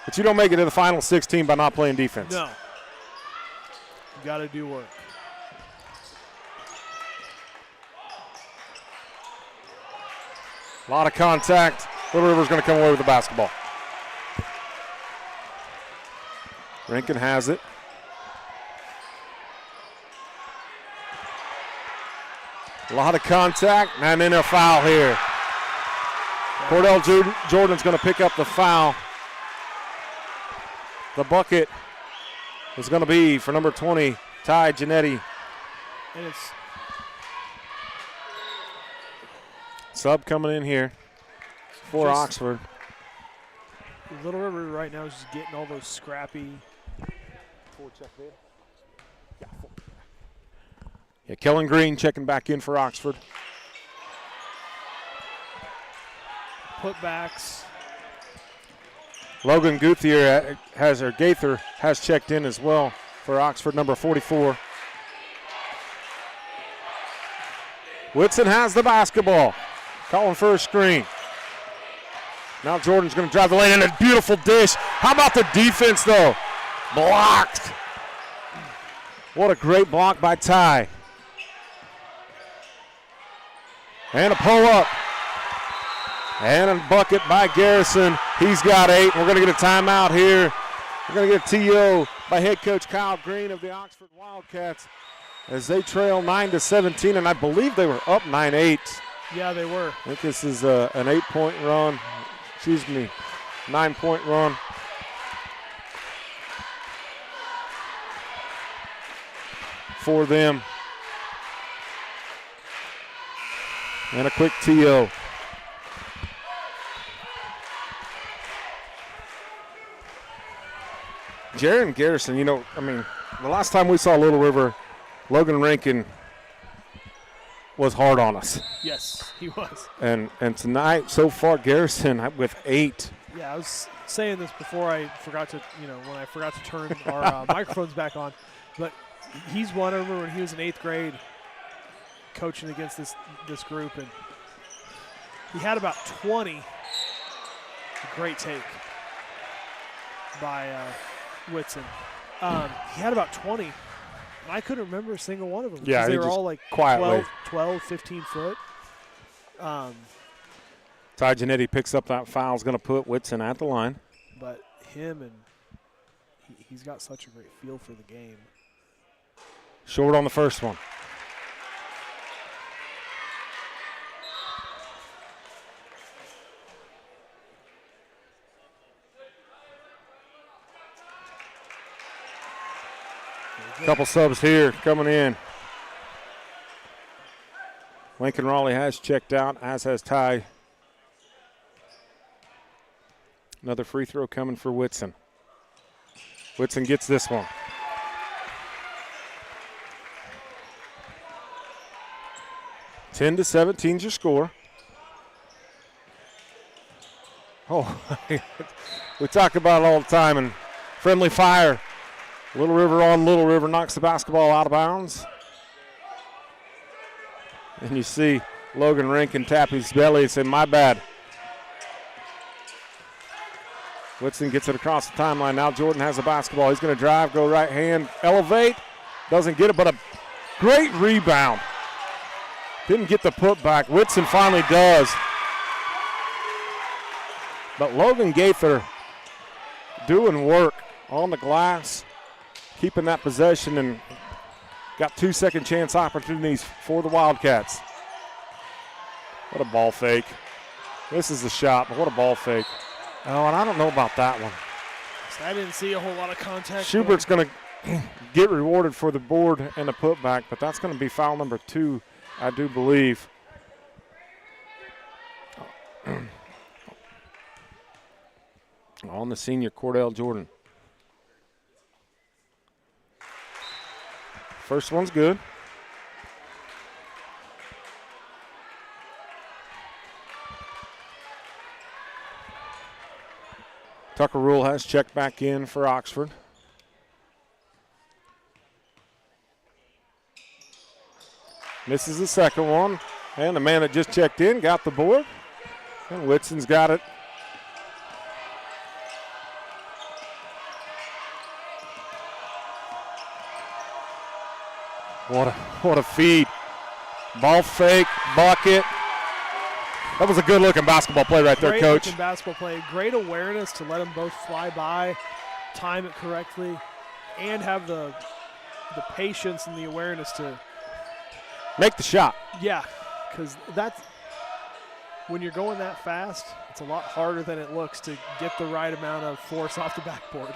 But you don't make it to the final 16 by not playing defense. No. You got to do work. A lot of contact. Little River's going to come away with the basketball. Rankin has it. A lot of contact, and then a foul here. Cordell Jordan's going to pick up the foul. The bucket is going to be for number 20, Ty Giannetti. And it's sub coming in here for Oxford. Little River right now is just getting all those scrappy. Yeah, Kellen Green checking back in for Oxford. Putbacks. Logan Gaither has checked in as well for Oxford, number 44. Whitson has the basketball. Calling for a screen. Now Jordan's going to drive the lane in a beautiful dish. How about the defense, though? Blocked. What a great block by Ty. And a pull-up. And a bucket by Garrison. He's got 8. We're going to get a timeout here. We're going to get a TO by head coach Kyle Green of the Oxford Wildcats as they trail 9-17, and I believe they were up 9-8. Yeah, they were. I think this is an 8-point run. 9-point run. For them. And a quick TO. Jaron Garrison, the last time we saw Little River, Logan Rankin was hard on us. Yes, he was. And tonight, so far, Garrison with 8. Yeah, saying this before I forgot to, when I forgot to turn our microphones back on, but he's one. I remember when he was in 8th grade coaching against this group, and he had about 20. Great take by Whitson. He had about 20, and I couldn't remember a single one of them. Yeah, they were all like quietly 12, 15 foot. Ty Janetti picks up that foul, is going to put Whitson at the line. But him and he's got such a great feel for the game. Short on the first one. Couple subs here coming in. Lincoln Raleigh has checked out, as has Ty. Another free throw coming for Whitson. Whitson gets this one. Ten to 17's your score. Oh, we talk about it all the time, and friendly fire. Little River on Little River knocks the basketball out of bounds. And you see Logan Rankin tap his belly and say, my bad. Whitson gets it across the timeline. Now Jordan has the basketball. He's going to drive, go right hand, elevate. Doesn't get it, but a great rebound. Didn't get the putback. Whitson finally does. But Logan Gaither doing work on the glass, keeping that possession, and got 2 second chance opportunities for the Wildcats. What a ball fake. This is the shot, but what a ball fake. Oh, and I don't know about that one. I didn't see a whole lot of contact. Schubert's going to get rewarded for the board and the putback, but that's going to be foul number 2, I do believe. On the senior, Cordell Jordan. First one's good. Tucker Rule has checked back in for Oxford. Misses the second one. And the man that just checked in got the board. And Whitson's got it. What a feed. Ball fake, bucket. That was a good-looking basketball play right there, Coach. Great-looking basketball play. Great awareness to let them both fly by, time it correctly, and have the patience and the awareness to make the shot. Yeah, because that's when you're going that fast, it's a lot harder than it looks to get the right amount of force off the backboard.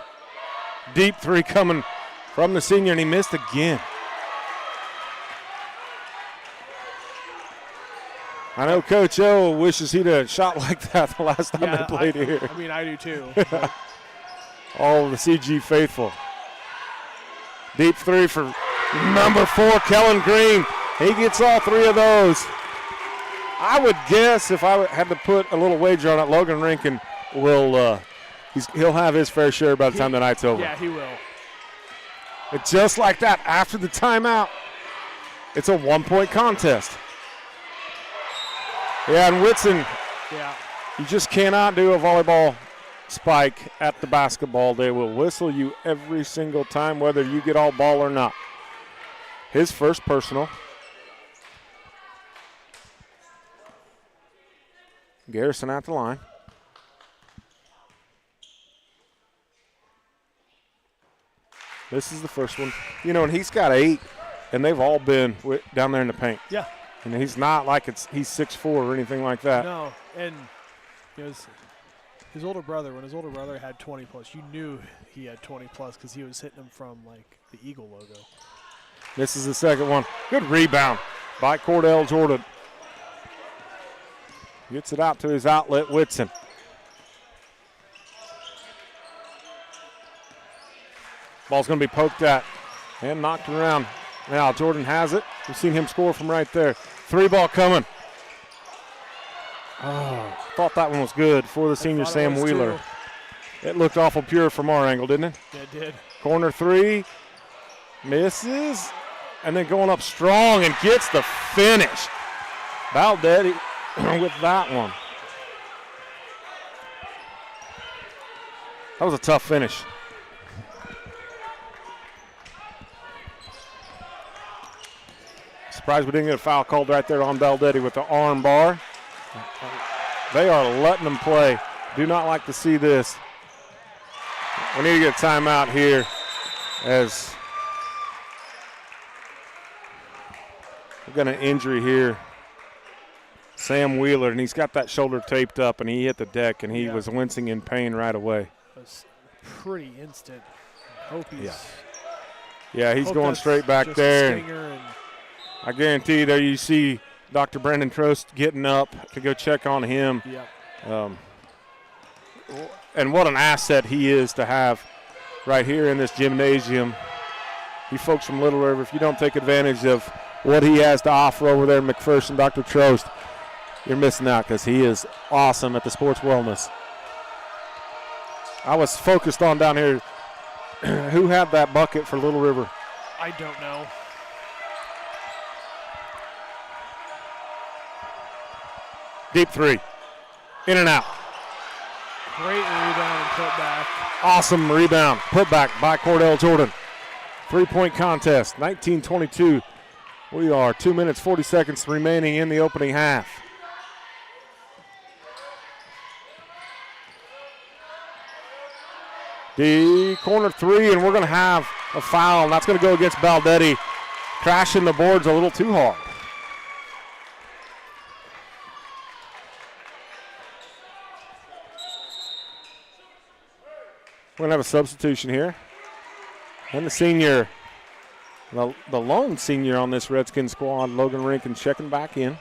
Deep three coming from the senior, and he missed again. I know Coach O wishes he'd have shot like that the last time they played here. I mean, I do too. All of the CG faithful. Deep three for number 4, Kellen Green. He gets all 3 of those. I would guess if I had to put a little wager on it, Logan Rankin will he'll have his fair share by the time the night's over. Yeah, he will. But just like that, after the timeout, it's a 1-point contest. Yeah, and Whitson, you just cannot do a volleyball spike at the basketball. They will whistle you every single time, whether you get all ball or not. His first personal. Garrison at the line. This is the first one. You know, and he's got 8, and they've all been down there in the paint. Yeah. And he's not like he's 6'4" or anything like that. No, and his older brother, when his older brother had 20+, you knew he had 20+ because he was hitting them from, like, the Eagle logo. This is the second one. Good rebound by Cordell Jordan. Gets it out to his outlet, Whitson. Ball's going to be poked at and knocked around. Now Jordan has it. We've seen him score from right there. 3-ball coming. Oh, thought that one was good for the senior Sam Wheeler. It looked awful pure from our angle, didn't it? It did. Corner three, misses, and then going up strong and gets the finish. Valdetti with that one. That was a tough finish. Surprised we didn't get a foul called right there on Valdetti with the arm bar. They are letting them play. Do not like to see this. We need to get a timeout here as we've got an injury here. Sam Wheeler, and he's got that shoulder taped up, and he hit the deck, and he was wincing in pain right away. It was pretty instant. Hope he's he's going straight back there. I guarantee you there you see Dr. Brandon Trost getting up to go check on him. Yep. And what an asset he is to have right here in this gymnasium. You folks from Little River, if you don't take advantage of what he has to offer over there in McPherson, Dr. Trost, you're missing out because he is awesome at the sports wellness. I was focused on down here, who had that bucket for Little River? I don't know. Deep three. In and out. Great rebound and put back. Awesome rebound. Put back by Cordell Jordan. 3-point contest. 19-22. We are 2 minutes, 40 seconds remaining in the opening half. The corner three, and we're going to have a foul, and that's going to go against Valdetti. Crashing the boards a little too hard. We're going to have a substitution here. And the senior, the lone senior on this Redskin squad, Logan Rankin, checking back in.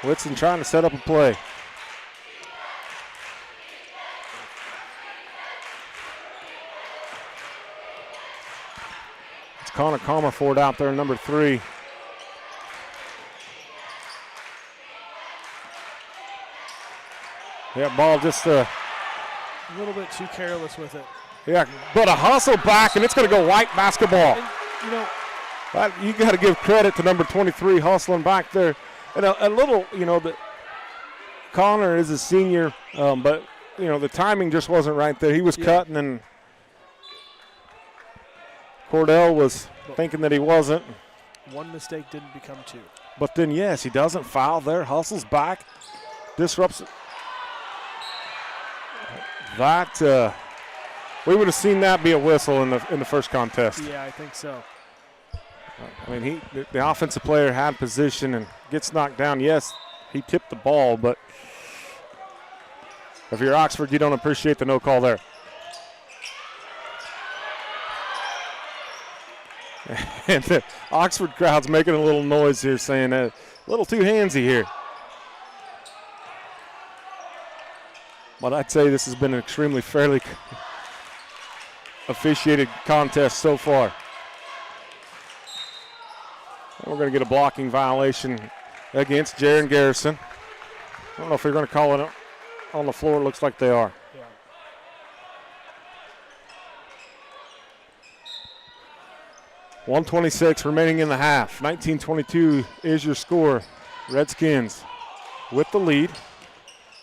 Whitson trying to set up a play. It's Connor Comerford out there, number 3. Yeah, ball just a little bit too careless with it. Yeah, but a hustle back, and it's going to go white basketball. And, you know, you got to give credit to number 23 hustling back there. And a little, that Connor is a senior, but, the timing just wasn't right there. He was cutting, and Cordell was thinking that he wasn't. One mistake didn't become 2. But then, yes, he doesn't foul there, hustles back, disrupts it. That we would have seen that be a whistle in the first contest. Yeah, I think so. I mean, the offensive player had position and gets knocked down. Yes, he tipped the ball, but if you're Oxford, you don't appreciate the no call there. And the Oxford crowd's making a little noise here, saying a little too handsy here. But I'd say this has been an extremely fairly officiated contest so far. And we're going to get a blocking violation against Jaron Garrison. I don't know if they're going to call it on the floor. It looks like they are. Yeah. .126 remaining in the half. 19-22 is your score. Redskins with the lead.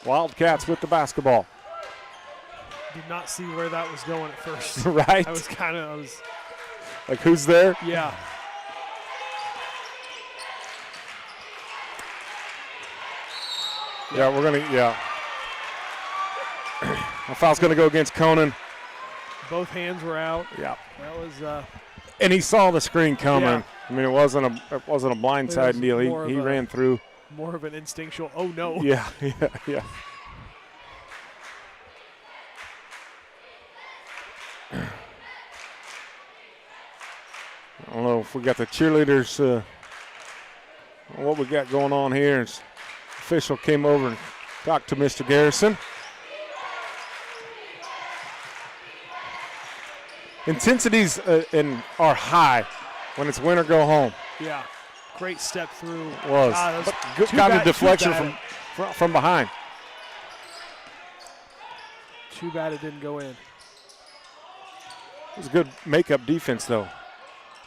Wildcats with the basketball. Did not see where that was going at first. Right. I was like, who's there? Yeah. Yeah, we're going to, A foul's going to go against Conan. Both hands were out. Yeah. That was and he saw the screen coming. Yeah. I mean, it wasn't a blindside deal. He ran through. More of an instinctual, oh no. Yeah. I don't know if we got the cheerleaders, what we got going on here. Official came over and talked to Mr. Garrison. Intensities are high when it's win or go home. Yeah. Great step through. Was. That But good kind of deflection from behind. Too bad it didn't go in. It was a good makeup defense, though.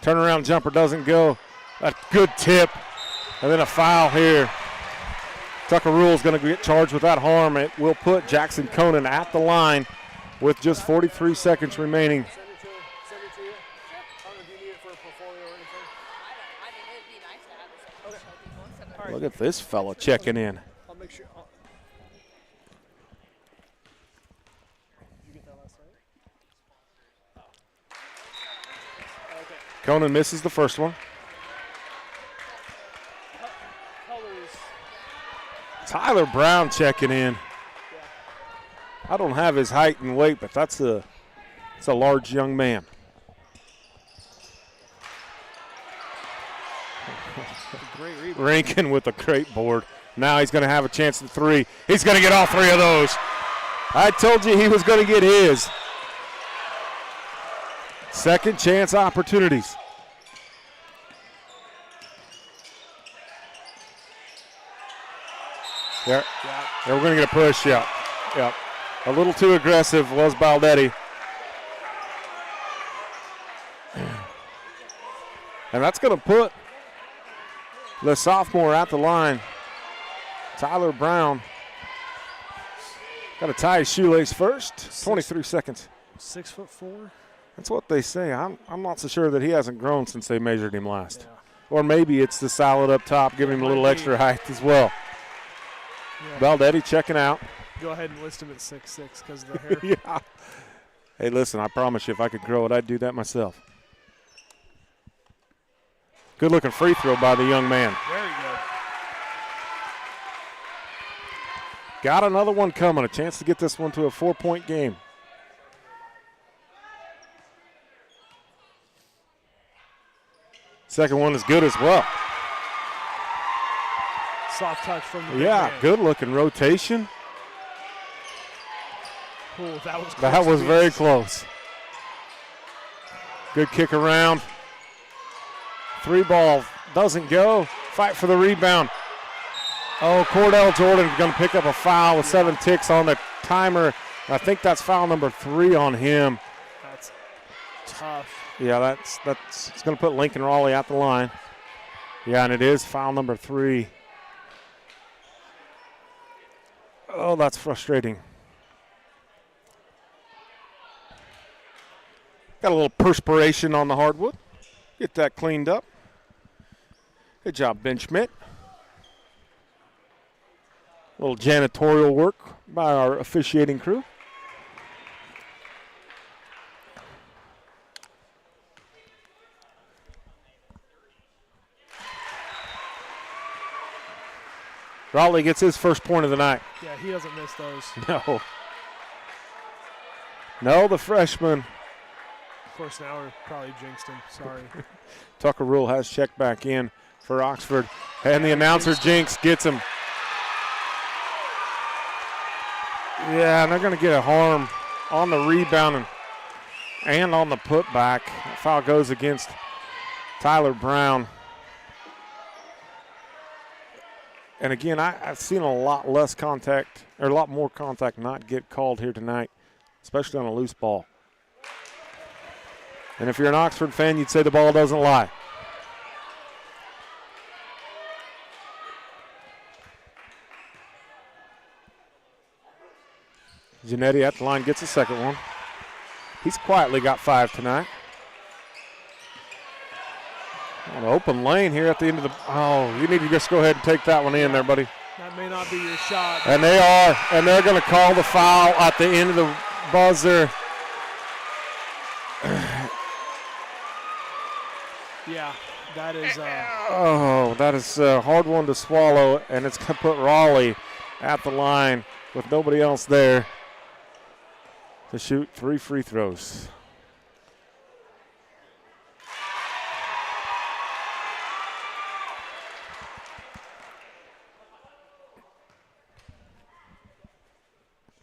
Turnaround jumper doesn't go. A good tip. And then a foul here. Tucker Rule is going to get charged with that harm. It will put Jackson Conan at the line with just 43 seconds remaining. Look at this fella checking in. I'll make sure. Conan misses the first one. Tyler Brown checking in. I don't have his height and weight, but that's a large young man. Rankin with a great board. Now he's going to have a chance at three. He's going to get all three of those. I told you he was going to get his. Second chance opportunities. Yeah, we're going to get a push, yeah. A little too aggressive was Baldetti. And that's going to put the sophomore at the line. Tyler Brown got to tie his shoelace first. 23 seconds. 6'4". That's what they say. I'm not so sure that he hasn't grown since they measured him last. Yeah. Or maybe it's the salad up top giving him a little extra height as well. Yeah. Baldetti checking out. Go ahead and list him at 6'6" because of the hair. Yeah. Hey, listen, I promise you if I could grow it, I'd do that myself. Good-looking free throw by the young man. Very good. Got another one coming. A chance to get this one to a 4-point game. Second one is good as well. Soft touch from the man. Good-looking rotation. Ooh, that was very close. Good kick around. Three ball doesn't go. Fight for the rebound. Oh, Cordell Jordan going to pick up a foul with 7 ticks on the timer. I think that's foul number 3 on him. That's tough. Yeah, that's it's going to put Lincoln Raleigh at the line. Yeah, and it is foul number 3. Oh, that's frustrating. Got a little perspiration on the hardwood. Get that cleaned up. Good job, Ben Schmidt. A little janitorial work by our officiating crew. Raleigh gets his first point of the night. Yeah, he doesn't miss those. No, the freshman. Of course, now we're probably jinxed him. Sorry. Tucker Rule has checked back in for Oxford. And the announcer jinx gets him. Yeah, and they're going to get a harm on the rebound and on the putback. Foul goes against Tyler Brown. And again, I've seen a lot less contact, or a lot more contact not get called here tonight, especially on a loose ball. And if you're an Oxford fan, you'd say the ball doesn't lie. Giannetti at the line gets a second one. He's quietly got 5 tonight. On an open lane here at the end of the. Oh, you need to just go ahead and take that one in there, buddy. That may not be your shot. And they are, and they're going to call the foul at the end of the buzzer. Yeah, that is. Oh, that is a hard one to swallow, and it's going to put Raleigh at the line with nobody else there to shoot 3 free throws.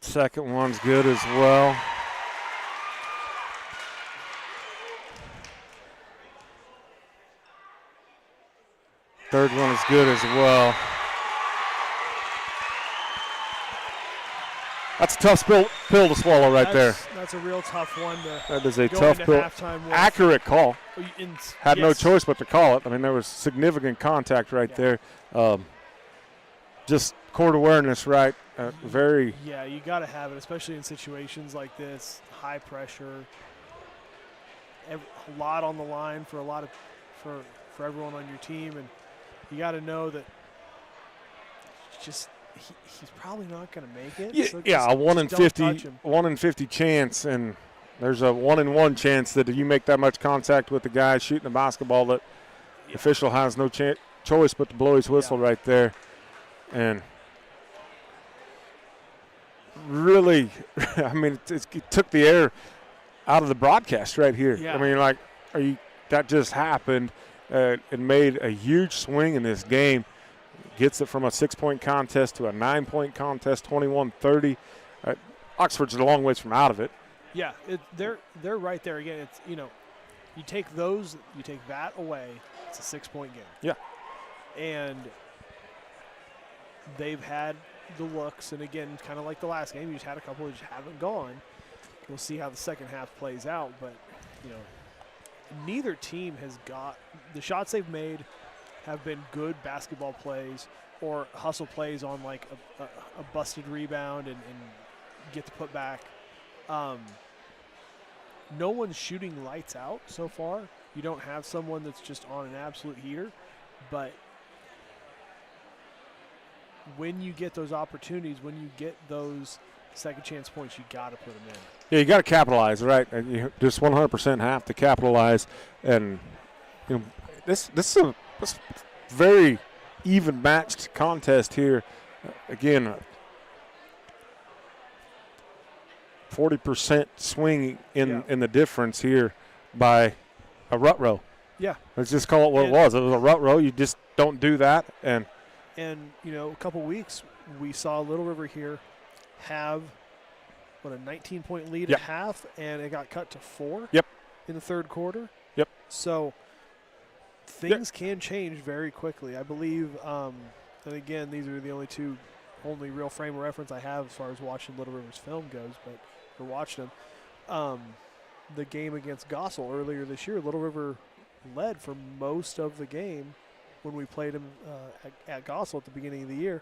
Second one's good as well. Third one is good as well. That's a tough pill to swallow right there. That's a real tough one to That is a go tough into pill. halftime with. Accurate call. Had no Yes. choice but to call it. I mean, there was significant contact right there. Just court awareness, right? Very. Yeah, you got to have it, especially in situations like this. High pressure, a lot on the line for for everyone on your team, and you got to know that he's probably not going to make it. Yeah, so yeah, a 1 in don't touch 50, him. 1 in 50 chance, and there's a 1 in 1 chance that if you make that much contact with the guy shooting the basketball, that the official has no choice but to blow his whistle right there. And really, I mean, it took the air out of the broadcast right here. Yeah. I mean, like, that just happened. It made a huge swing in this game. Gets it from a 6-point contest to a 9-point contest, 21-30. Oxford's a long ways from out of it. Yeah, they're right there again. It's you take that away, it's a 6-point game. Yeah. And they've had the looks, and again, kind of like the last game, you just had a couple that just haven't gone. We'll see how the second half plays out, but neither team has got the shots they've made have been good basketball plays or hustle plays on like a busted rebound and get the put back. No one's shooting lights out so far. You don't have someone that's just on an absolute heater, but when you get those opportunities, when you get those second chance points, you got to put them in. Yeah, you got to capitalize, right? And you just 100% have to capitalize. And this is a very even matched contest here. Again, 40% swing in the difference here by a rut row. Yeah. Let's just call it what it was. It was a rut row. You just don't do that. And a couple weeks we saw Little River here have a 19-point lead at half, and it got cut to 4 in the third quarter. Yep. So things can change very quickly. I believe, and again, these are the only real frame of reference I have as far as watching Little River's film goes, but for watching them. The game against Gossel earlier this year, Little River led for most of the game when we played them at Gossel at the beginning of the year,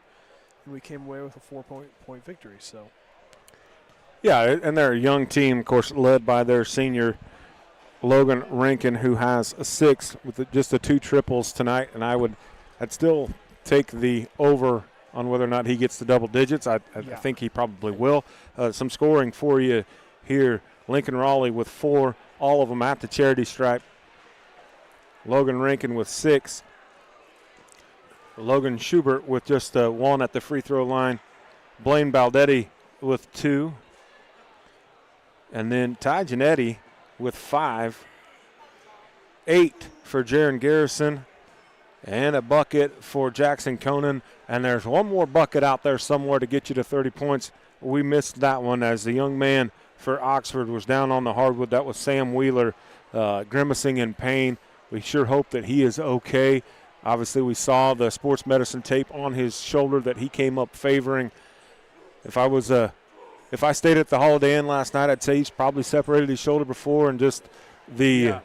and we came away with a 4-point victory. So. Yeah, and they're a young team, of course, led by their senior Logan Rankin, who has a 6 with just the 2 triples tonight. And I'd still take the over on whether or not he gets the double digits. I think he probably will. Some scoring for you here. Lincoln Raleigh with 4, all of them at the charity stripe. Logan Rankin with 6. Logan Schubert with just 1 at the free throw line. Blaine Baldetti with 2. And then Ty Giannetti with 5. 8 for Jaron Garrison. And a bucket for Jackson Conan. And there's one more bucket out there somewhere to get you to 30 points. We missed that one as the young man for Oxford was down on the hardwood. That was Sam Wheeler, grimacing in pain. We sure hope that he is okay. Obviously, we saw the sports medicine tape on his shoulder that he came up favoring. If I stayed at the Holiday Inn last night, I'd say he's probably separated his shoulder before, and just the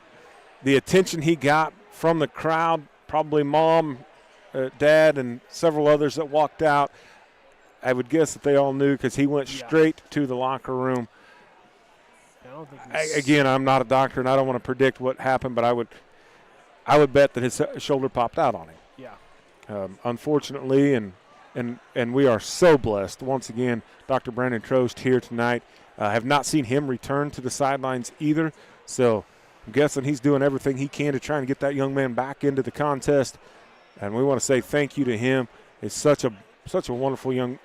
attention he got from the crowd, probably mom, dad, and several others that walked out. I would guess that they all knew because he went straight to the locker room. Again, I'm not a doctor, and I don't want to predict what happened, but I would bet that his shoulder popped out on him. Yeah. Unfortunately, and we are so blessed. Once again, Dr. Brandon Trost here tonight. Have not seen him return to the sidelines either, so I'm guessing he's doing everything he can to try and get that young man back into the contest. And we want to say thank you to him. He's such a wonderful young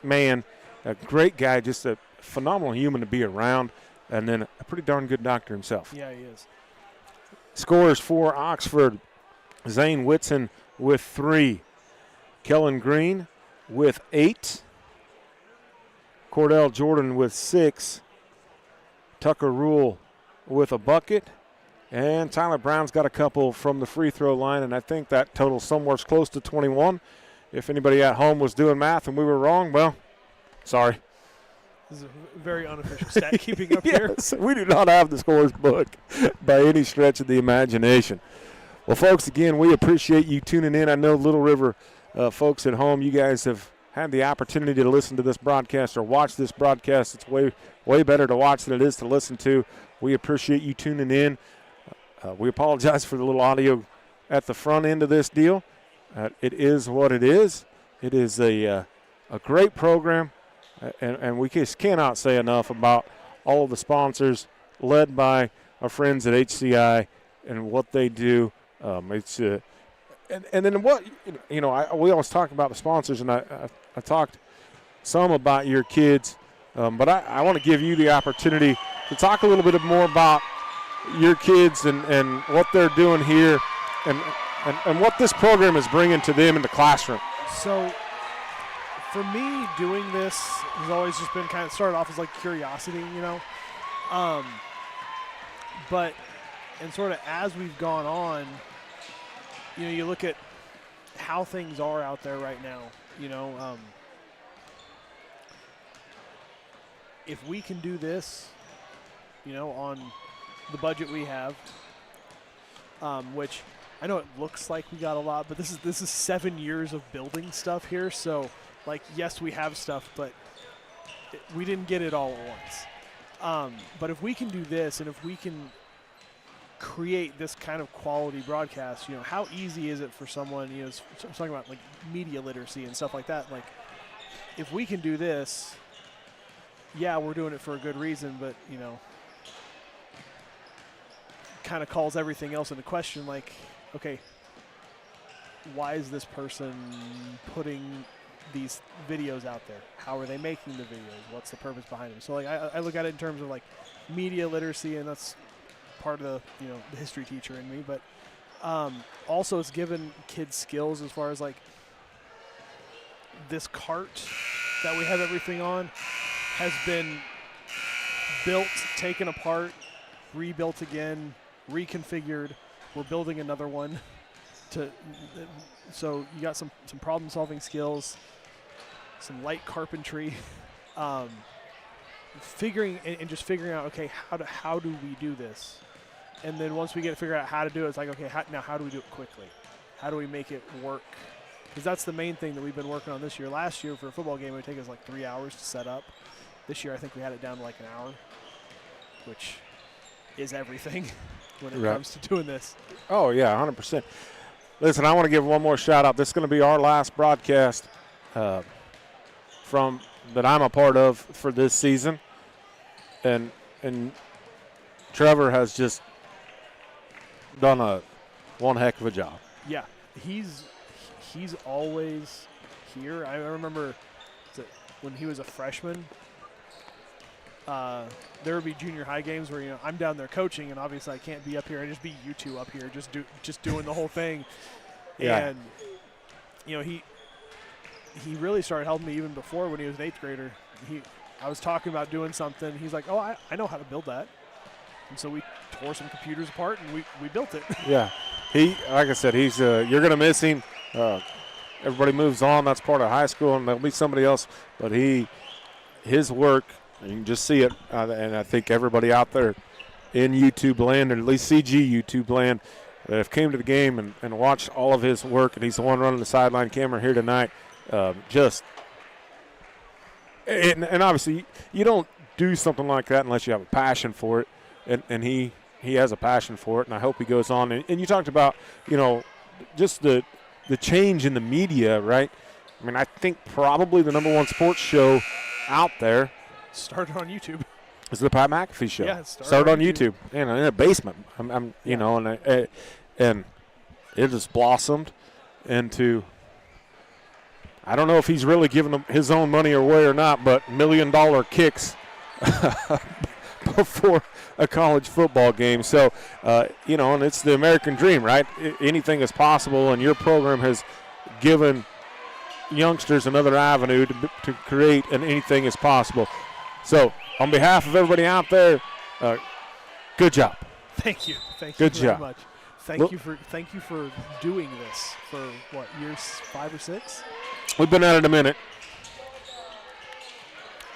man, a great guy, just a phenomenal human to be around, and then a pretty darn good doctor himself. Yeah, he is. Scores for Oxford: Zane Whitson with 3, Kellen Green with 8, Cordell Jordan with 6, Tucker Rule with a bucket, And Tyler Brown's got a couple from the free throw line, and I think that totals somewhere close to 21. If anybody at home was doing math and we were wrong, well, sorry. This is a very unofficial stat keeping up here. Yes, we do not have the scores book by any stretch of the imagination. Well, folks, again, we appreciate you tuning in. I know Little River folks at home, you guys have had the opportunity to listen to this broadcast or watch this broadcast. It's way better to watch than it is to listen to. We appreciate you tuning in. We apologize for the little audio at the front end of this deal. It is what it is. It is a great program, and we just cannot say enough about all of the sponsors led by our friends at HCI and what they do. And then what, we always talk about the sponsors, and I talked some about your kids, but I want to give you the opportunity to talk a little bit more about your kids and what they're doing here and what this program is bringing to them in the classroom. So for me, doing this has always just been kind of started off as like curiosity, but and sort of as we've gone on, you look at how things are out there right now, if we can do this, on the budget we have, which I know it looks like we got a lot, but this is 7 years of building stuff here. So, yes, we have stuff, but we didn't get it all at once. But if we can do this, and if we can create this kind of quality broadcast, how easy is it for someone? I'm talking about media literacy and stuff like that. If we can do this, yeah, we're doing it for a good reason, but kind of calls everything else into question. Okay, why is this person putting these videos out there? How are they making the videos? What's the purpose behind them? So I look at it in terms of media literacy, and that's part of the the history teacher in me. But also it's given kids skills as far as this cart that we have everything on has been built, taken apart, rebuilt again, reconfigured. We're building another one so you got some problem solving skills, some light carpentry, figuring out, okay, how do we do this? And then once we get to figure out how to do it, it's okay, now how do we do it quickly? How do we make it work? Because that's the main thing that we've been working on this year. Last year for a football game, it would take us 3 hours to set up. This year I think we had it down to an hour, which is everything when it comes to doing this. Oh, yeah, 100%. Listen, I want to give one more shout-out. This is going to be our last broadcast that I'm a part of for this season. And Trevor has just done one heck of a job. Yeah, he's always here. I remember when he was a freshman, there would be junior high games where I'm down there coaching, and obviously I can't be up here. I just be you two up here, just doing the whole thing. Yeah. And he really started helping me even before when he was an 8th grader. I was talking about doing something. He's like, "Oh, I know how to build that." And so we tore some computers apart and we built it. Yeah, like I said, he's you're gonna miss him. Everybody moves on. That's part of high school, and there'll be somebody else. But his work. You can just see it, and I think everybody out there in YouTube land, or at least CG YouTube land, that have came to the game and watched all of his work, and he's the one running the sideline camera here tonight. And obviously you don't do something like that unless you have a passion for it, and he has a passion for it, and I hope he goes on. And you talked about, just the change in the media, right? I mean, I think probably the number one sports show out there started on YouTube. It's the Pat McAfee show. Yeah, it started on YouTube. In a basement. And it just blossomed into, I don't know if he's really giving them his own money away or not, but $1 million kicks before a college football game. So, and it's the American dream, right? Anything is possible, and your program has given youngsters another avenue to create, and anything is possible. So, on behalf of everybody out there, good job. Thank you. Thank Good you very job. much. Look- Thank you for doing this for what, years 5 or 6? We've been at it a minute.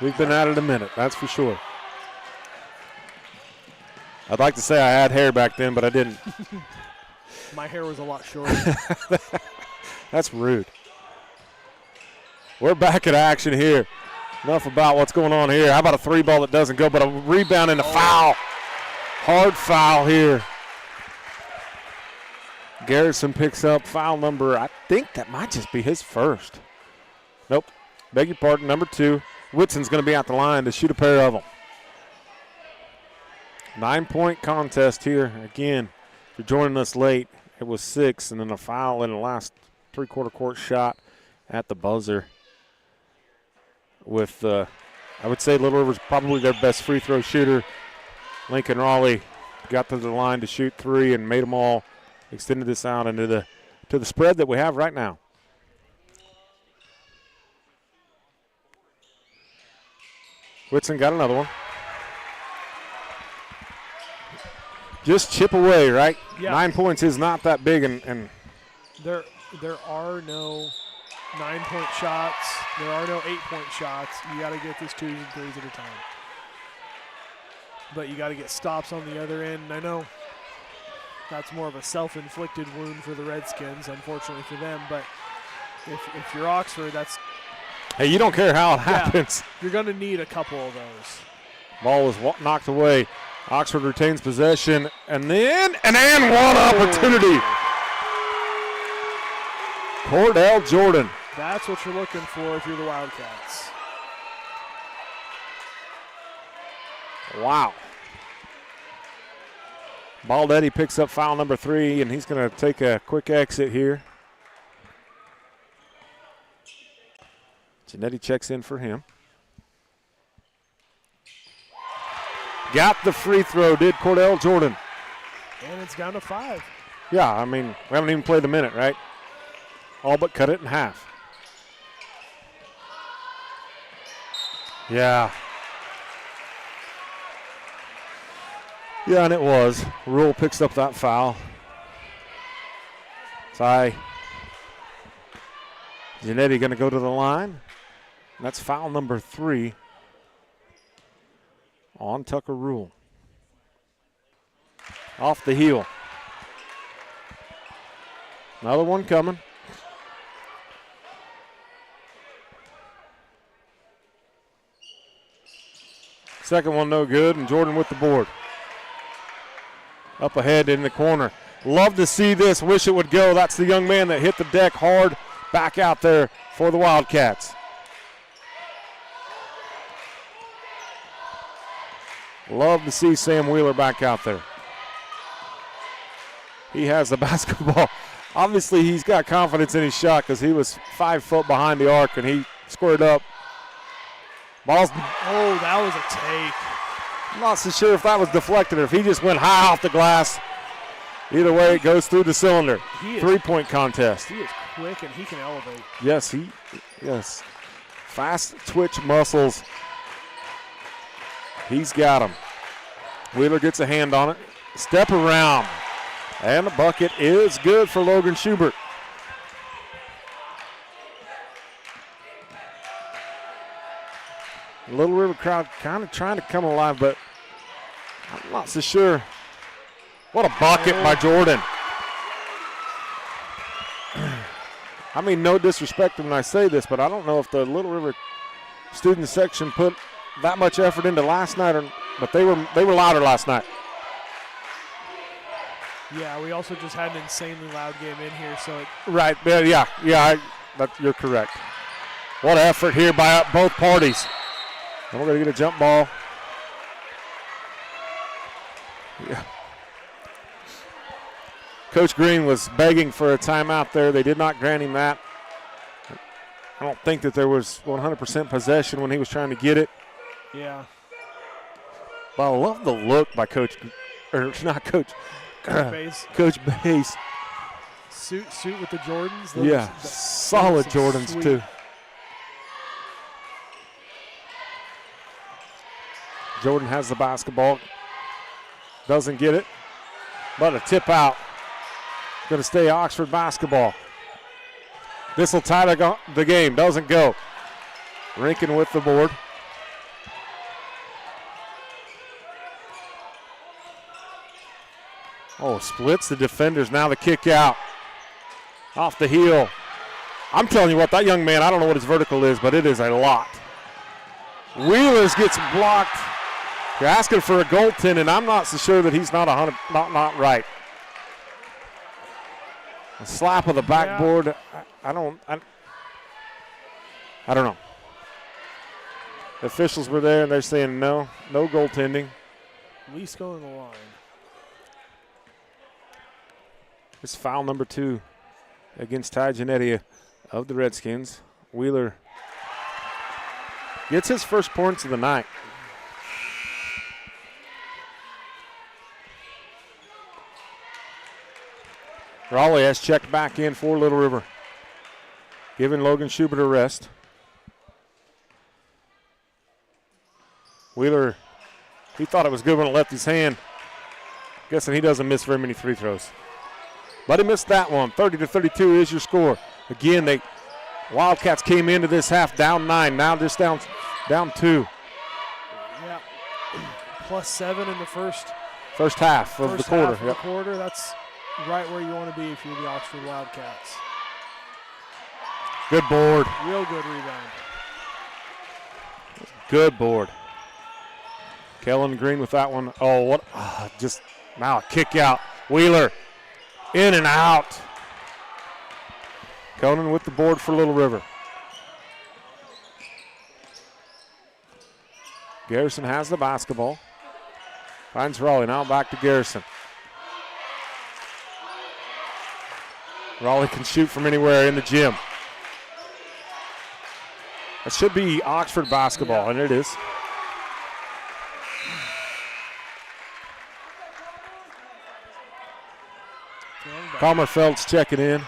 We've been at it a minute, that's for sure. I'd like to say I had hair back then, but I didn't. My hair was a lot shorter. That's rude. We're back at action here. Enough about what's going on here. How about a 3-ball that doesn't go, but a rebound and a foul. Hard foul here. Garrison picks up foul number, I think that might just be his first. Nope. Beg your pardon, number 2. Whitson's going to be at the line to shoot a pair of them. 9-point contest here. Again, if you're joining us late, it was 6, and then a foul in the last three-quarter court shot at the buzzer. With, I would say Little River's probably their best free throw shooter. Lincoln Raleigh got to the line to shoot 3 and made them all, extended this out into the spread that we have right now. Whitson got another one. Just chip away, right? Yeah. 9 points is not that big, and There are no 9-point shots. There are no 8-point shots. You got to get this 2s and 3s at a time. But you got to get stops on the other end. I know that's more of a self-inflicted wound for the Redskins, unfortunately for them. But if you're Oxford, that's hey, you don't care how it happens. you're going to need a couple of those. Ball was knocked away. Oxford retains possession, and then an and one opportunity. Cordell Jordan. That's what you're looking for if you're the Wildcats. Wow. Baldetti picks up foul number 3, and he's going to take a quick exit here. Janetti checks in for him. Got the free throw, did Cordell Jordan. And it's down to 5. Yeah, I mean, we haven't even played a minute, right? All but cut it in half. Yeah. Yeah, and it was. Rule picks up that foul. Ty Janetti going to go to the line. That's foul number 3 on Tucker Rule. Off the heel. Another one coming. Second one no good, and Jordan with the board. Up ahead in the corner. Love to see this. Wish it would go. That's the young man that hit the deck hard. Back out there for the Wildcats. Love to see Sam Wheeler back out there. He has the basketball. Obviously, he's got confidence in his shot because he was 5 foot behind the arc and he squared up. Ball's. Oh, that was a take. I'm not so sure if that was deflected or if he just went high off the glass. Either way, it goes through the cylinder. 3-point contest. He is quick and he can elevate. Yes, yes. Fast twitch muscles. He's got them. Wheeler gets a hand on it. Step around. And the bucket is good for Logan Schubert. Little River crowd kind of trying to come alive, but I'm not so sure. What a bucket by Jordan. I mean, no disrespect when I say this, but I don't know if the Little River student section put that much effort into last night, but they were louder last night. Yeah, we also just had an insanely loud game in here, so Right, yeah, you're correct. What effort here by both parties. And we're going to get a jump ball. Yeah. Coach Green was begging for a timeout there. They did not grant him that. I don't think that there was 100% possession when he was trying to get it. yeah. But I love the look by Coach, or not Coach, Bays. Coach Bays. Suit with the Jordans. Yeah, solid Jordans sweet. too. Jordan has the basketball. Doesn't get it. but a tip out. Going to stay Oxford basketball. This will tie the game. Doesn't go. Rankin with the board. Oh, splits the defenders. Now the kick out. Off the heel. I'm telling you what, that young man, I don't know what his vertical is, but it is a lot. Wheelers gets blocked. You're asking for a goaltend, and I'm not so sure that he's not not right. A slap of the backboard. I don't know. The officials were there, and they're saying no goaltending. At least go in the line. It's foul number 2 against Ty Genetti of the Redskins. Wheeler gets his first points of the night. Raleigh has checked back in for Little River, giving Logan Schubert a rest. Wheeler, he thought it was good when it left his hand. Guessing he doesn't miss very many free throws. But he missed that one. 30-32 is your score. Again, Wildcats came into this half down 9. Now just down 2. Yeah. +7 in the first half of the quarter. Half of the quarter. That's right where you want to be if you're the Oxford Wildcats. Good board. Real good rebound. Good board. Kellen Green with that one. Oh, what? Just now a kick out. Wheeler in and out. Conan with the board for Little River. Garrison has the basketball. Finds Raleigh. Now back to Garrison. Raleigh can shoot from anywhere in the gym. It should be Oxford basketball, and it is. Calmerfeld's checking in.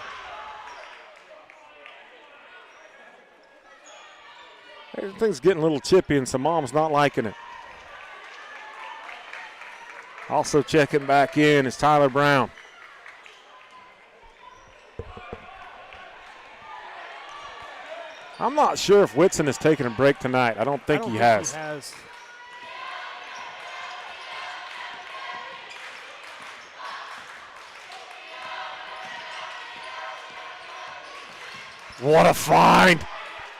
Everything's getting a little chippy, and some mom's not liking it. Also checking back in is Tyler Brown. I'm not sure if Whitson has taken a break tonight. I don't think he has. What a find.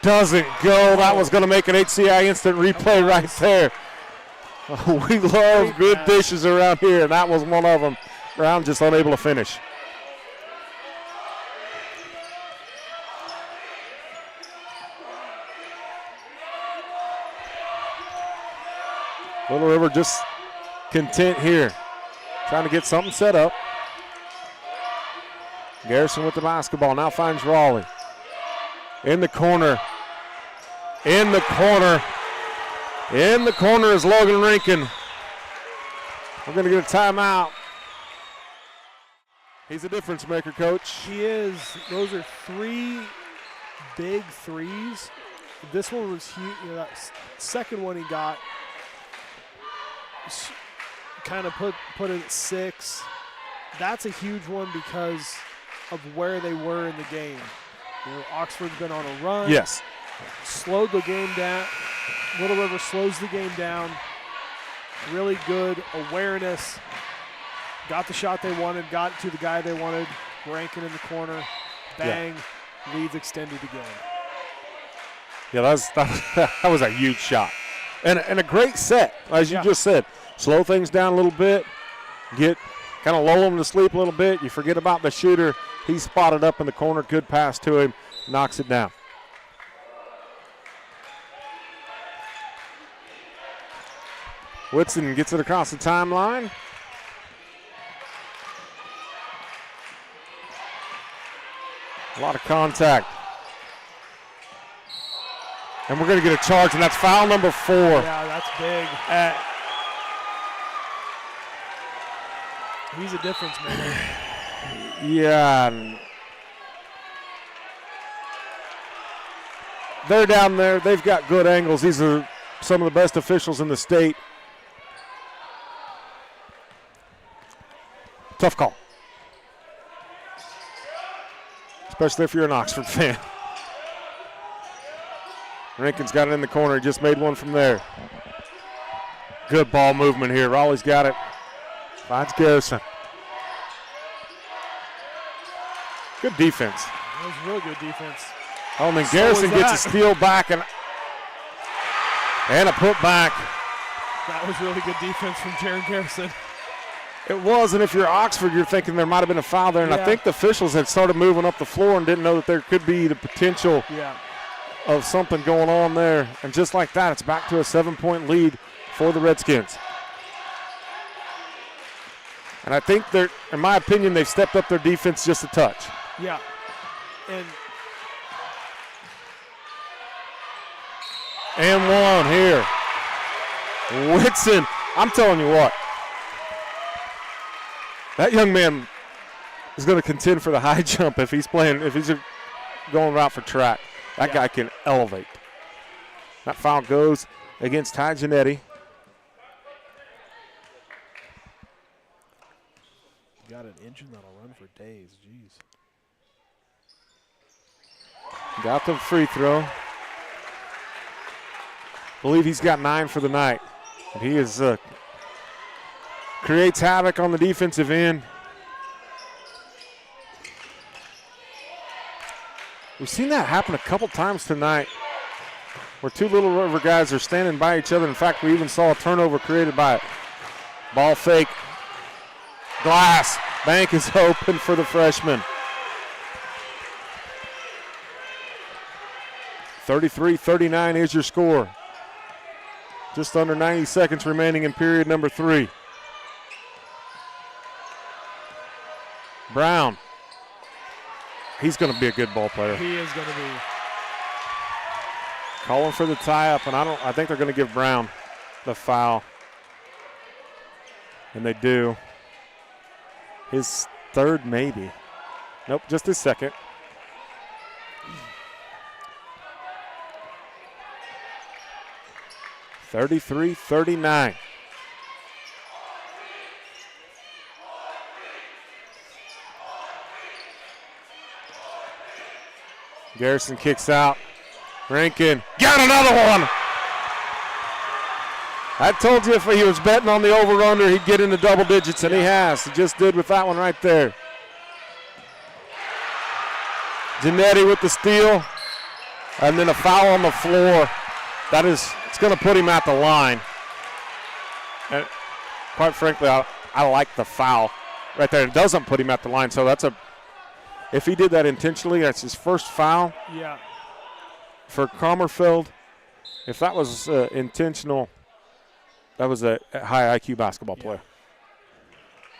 Doesn't go. That was going to make an HCI instant replay right there. We love good dishes around here, and that was one of them. Brown just unable to finish. Little River just content here, trying to get something set up. Garrison with the basketball, now finds Raleigh. In the corner. In the corner. In the corner is Logan Rankin. We're going to get a timeout. He's a difference maker, Coach. He is. Those are 3 big threes. This one was huge. You know, that second one he got kind of put it at 6. That's a huge one because of where they were in the game. You know, Oxford's been on a run. Yes. Slowed the game down. Little River slows the game down. Really good awareness. Got the shot they wanted. Got to the guy they wanted. Rankin in the corner. Bang. Yeah. Leads extended again. Yeah, that was a huge shot. And a great set, as you just said. Slow things down a little bit. Kind of lull them to sleep a little bit. You forget about the shooter. He's spotted up in the corner. Good pass to him. Knocks it down. Whitson gets it across the timeline. A lot of contact. And we're going to get a charge, and that's foul number 4. Yeah, that's big. He's a difference maker. Yeah. They're down there. They've got good angles. These are some of the best officials in the state. Tough call. Especially if you're an Oxford fan. Rankin's got it in the corner. He just made one from there. Good ball movement here. Raleigh's got it. Finds Garrison. Good defense. That was really good defense. Oh, and then Garrison gets a steal back and a put back. That was really good defense from Jaron Garrison. It was, and if you're Oxford, you're thinking there might have been a foul there, and I think the officials had started moving up the floor and didn't know that there could be the potential of something going on there. And just like that, it's back to a 7-point lead for the Redskins. And I think they're, in my opinion, they've stepped up their defense just a touch. Yeah. And one here. Whitson, I'm telling you what. That young man is going to contend for the high jump if he's going route for track. That guy can elevate. That foul goes against Ty Giannetti. Got an engine that'll run for days. Jeez. Got the free throw. Believe he's got 9 for the night. And he is creates havoc on the defensive end. We've seen that happen a couple times tonight where two Little River guys are standing by each other. In fact, we even saw a turnover created by it. Ball fake. Glass. Bank is open for the freshman. 33-39 is your score. Just under 90 seconds remaining in period number 3. Brown. He's going to be a good ball player. He is going to be. Calling for the tie-up, and I think they're going to give Brown the foul. And they do. His third, maybe. Nope, just his second. (33-39). Garrison kicks out. Rankin got another one. I told you if he was betting on the over-under, he'd get into double digits, and he has. He just did with that one right there. Giannetti with the steal, and then a foul on the floor. It's going to put him at the line. And quite frankly, I like the foul right there. It doesn't put him at the line, so if he did that intentionally, that's his first foul. Yeah. For Commerfeld, if that was intentional, that was a high IQ basketball player.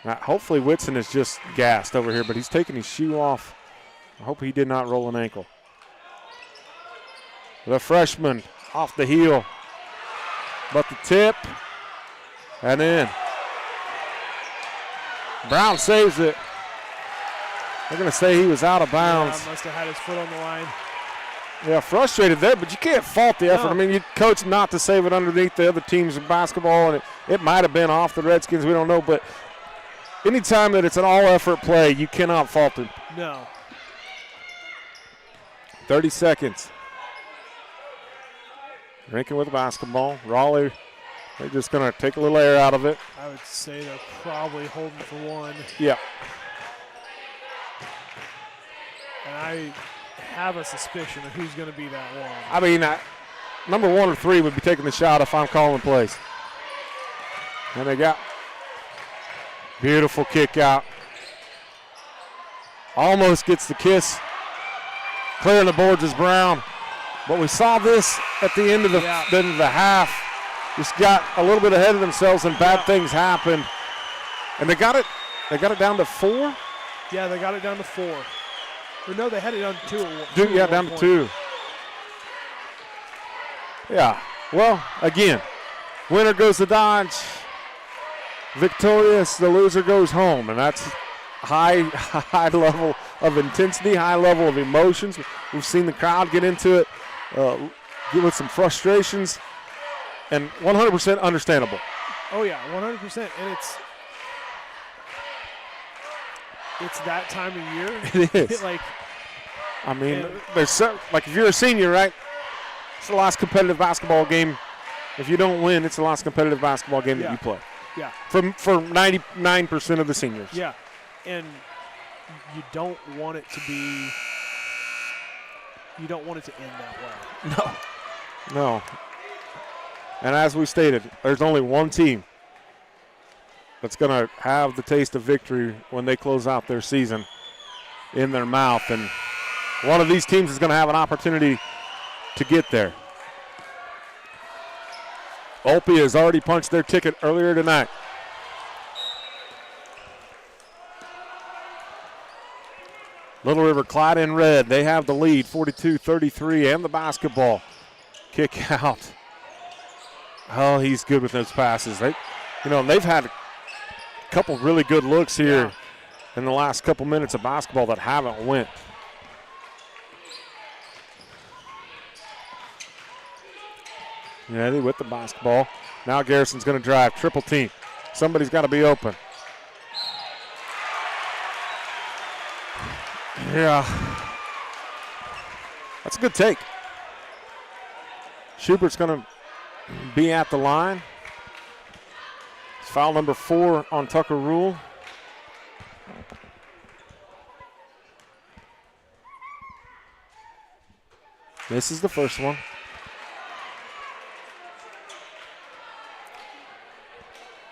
Now, hopefully Whitson is just gassed over here, but he's taking his shoe off. I hope he did not roll an ankle. The freshman off the heel, but the tip, and in. Brown saves it. They're going to say he was out of bounds. Yeah, must have had his foot on the line. Yeah, frustrated there, but you can't fault the effort. No. I mean, you coach not to save it underneath the other teams in basketball, and it might have been off the Redskins. We don't know, but anytime that it's an all-effort play, you cannot fault it. No. 30 seconds. Rankin with the basketball. Raleigh, they're just going to take a little air out of it. I would say they're probably holding for one. Yeah. And I have a suspicion of who's going to be that one. I mean, number 1 or 3 would be taking the shot if I'm calling plays. And they got beautiful kick out. Almost gets the kiss. Clearing the boards is Brown. But we saw this at the end of the half. Just got a little bit ahead of themselves and bad things happened. And they got it down to 4? Yeah, they got it down to 4. Or no, they had it down to 2 at one. Yeah, down to 2. Yeah. Well, again, winner goes to Dodge. Victorious, the loser goes home. And that's high level of intensity, high level of emotions. We've seen the crowd get into it, get with some frustrations, and 100% understandable. Oh, yeah, 100%. And it's that time of year. It is. Like, I mean, there's like if you're a senior, right? It's the last competitive basketball game. If you don't win, it's the last competitive basketball game that you play. Yeah. For 99% of the seniors. Yeah. And you don't want it to be. You don't want it to end that way. No. And as we stated, there's only one team that's going to have the taste of victory when they close out their season in their mouth. And one of these teams is going to have an opportunity to get there. Opie has already punched their ticket earlier tonight. Little River clad in red. They have the lead, 42-33, and the basketball. Kick out. Oh, he's good with those passes. They've had a couple really good looks here in the last couple minutes of basketball that haven't went. Yeah, they with the basketball. Now Garrison's going to drive. Triple team. Somebody's got to be open. Yeah. That's a good take. Schubert's going to be at the line. It's foul number 4 on Tucker Rule. This is the first one.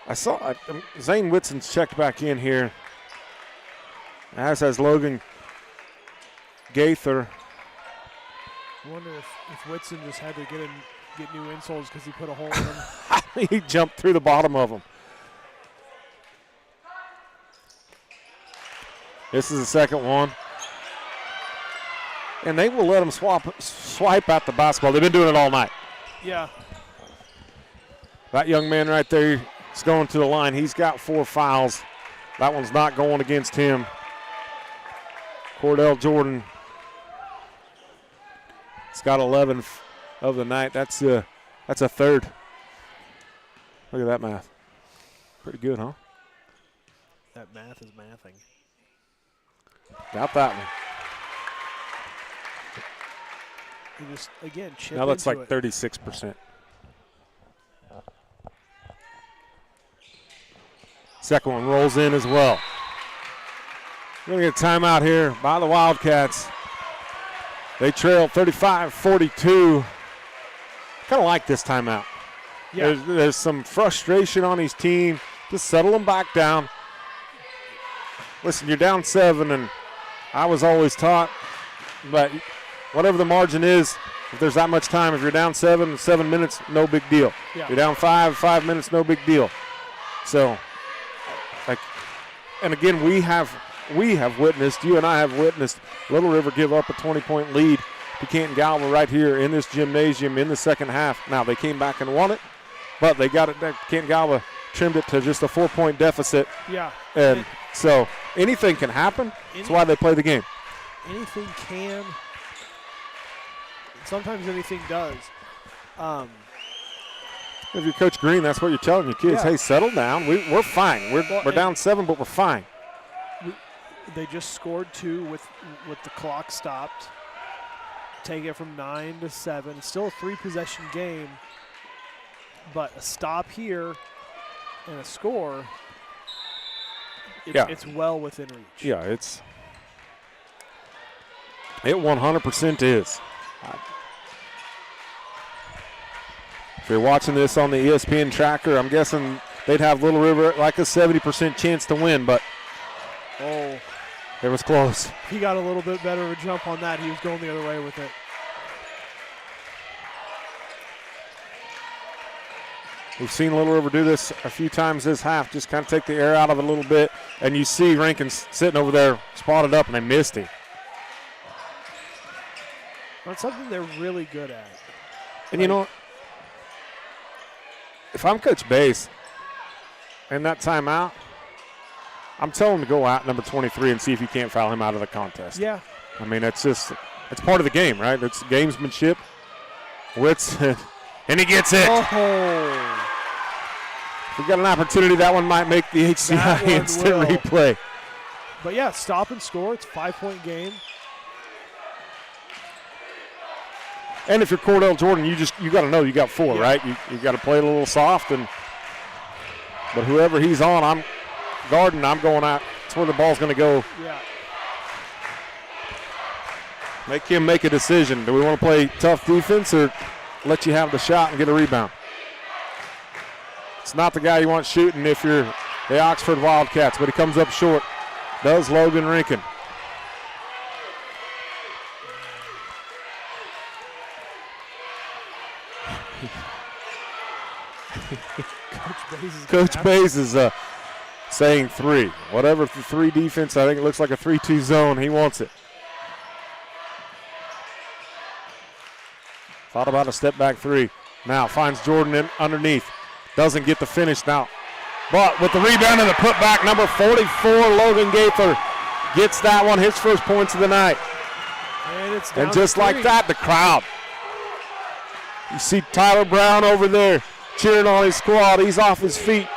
I saw Zane Whitson's checked back in here, as has Logan Gaither. I wonder if Whitson just had to get new insoles because he put a hole in them. He jumped through the bottom of them. This is the second one. And they will let him swipe out the basketball. They've been doing it all night. Yeah. That young man right there is going to the line. He's got 4 fouls. That one's not going against him. Cordell Jordan. He's got 11 of the night. That's a third. Look at that math. Pretty good, huh? That math is mathing. Got that one. You just, again, chip now that's like it. 36%. Second one rolls in as well. We're going to get a timeout here by the Wildcats. They trail 35-42. Kind of like this timeout. Yeah. There's some frustration on his team. Just settle them back down. Listen, you're down 7, and I was always taught, but whatever the margin is, if there's that much time, if you're down 7 minutes, no big deal. Yeah. You're down 5 minutes, no big deal. So, and again, we have witnessed, you and I have witnessed Little River give up a 20-point lead to Canton-Galva right here in this gymnasium in the second half. Now, they came back and won it, but they got it. Canton-Galva trimmed it to just a 4-point deficit. Yeah. And so anything can happen. That's why they play the game. Anything can. Sometimes anything does. If you're Coach Green, that's what you're telling your kids. Yeah. Hey, settle down. We're fine. We're down 7, but we're fine. They just scored 2 with the clock stopped. Take it from 9 to 7. It's still a 3-possession game, but a stop here and a score. It's well within reach. Yeah, it 100% is. If you're watching this on the ESPN tracker, I'm guessing they'd have Little River like a 70% chance to win, but it was close. He got a little bit better of a jump on that. He was going the other way with it. We've seen Little River do this a few times this half, just kind of take the air out of it a little bit, and you see Rankin sitting over there spotted up, and they missed him. That's something they're really good at. And you know, if I'm Coach Bass in that timeout, I'm telling him to go out number 23 and see if you can't foul him out of the contest. Yeah. I mean, it's part of the game, right? It's gamesmanship. Whitson, and he gets it. Oh. If we got an opportunity, that one might make the HCI instant replay. But yeah, stop and score. It's a 5-point game. And if you're Cordell Jordan, you got to know you got 4, Yeah. right? You got to play it a little soft, but whoever he's on, I'm guarding. I'm going out. That's where the ball's going to go. Yeah. Make him make a decision. Do we want to play tough defense or let you have the shot and get a rebound? It's not the guy you want shooting if you're the Oxford Wildcats, but he comes up short. Does Logan Rinkin. Coach Bays is saying 3. Whatever the 3 defense, I think it looks like a 3-2 zone. He wants it. Thought about a step back 3. Now finds Jordan in underneath. Doesn't get the finish now. But with the rebound and the putback, number 44, Logan Gaither gets that one, his first points of the night. And just like that, the crowd. You see Tyler Brown over there cheering on his squad. He's off his feet.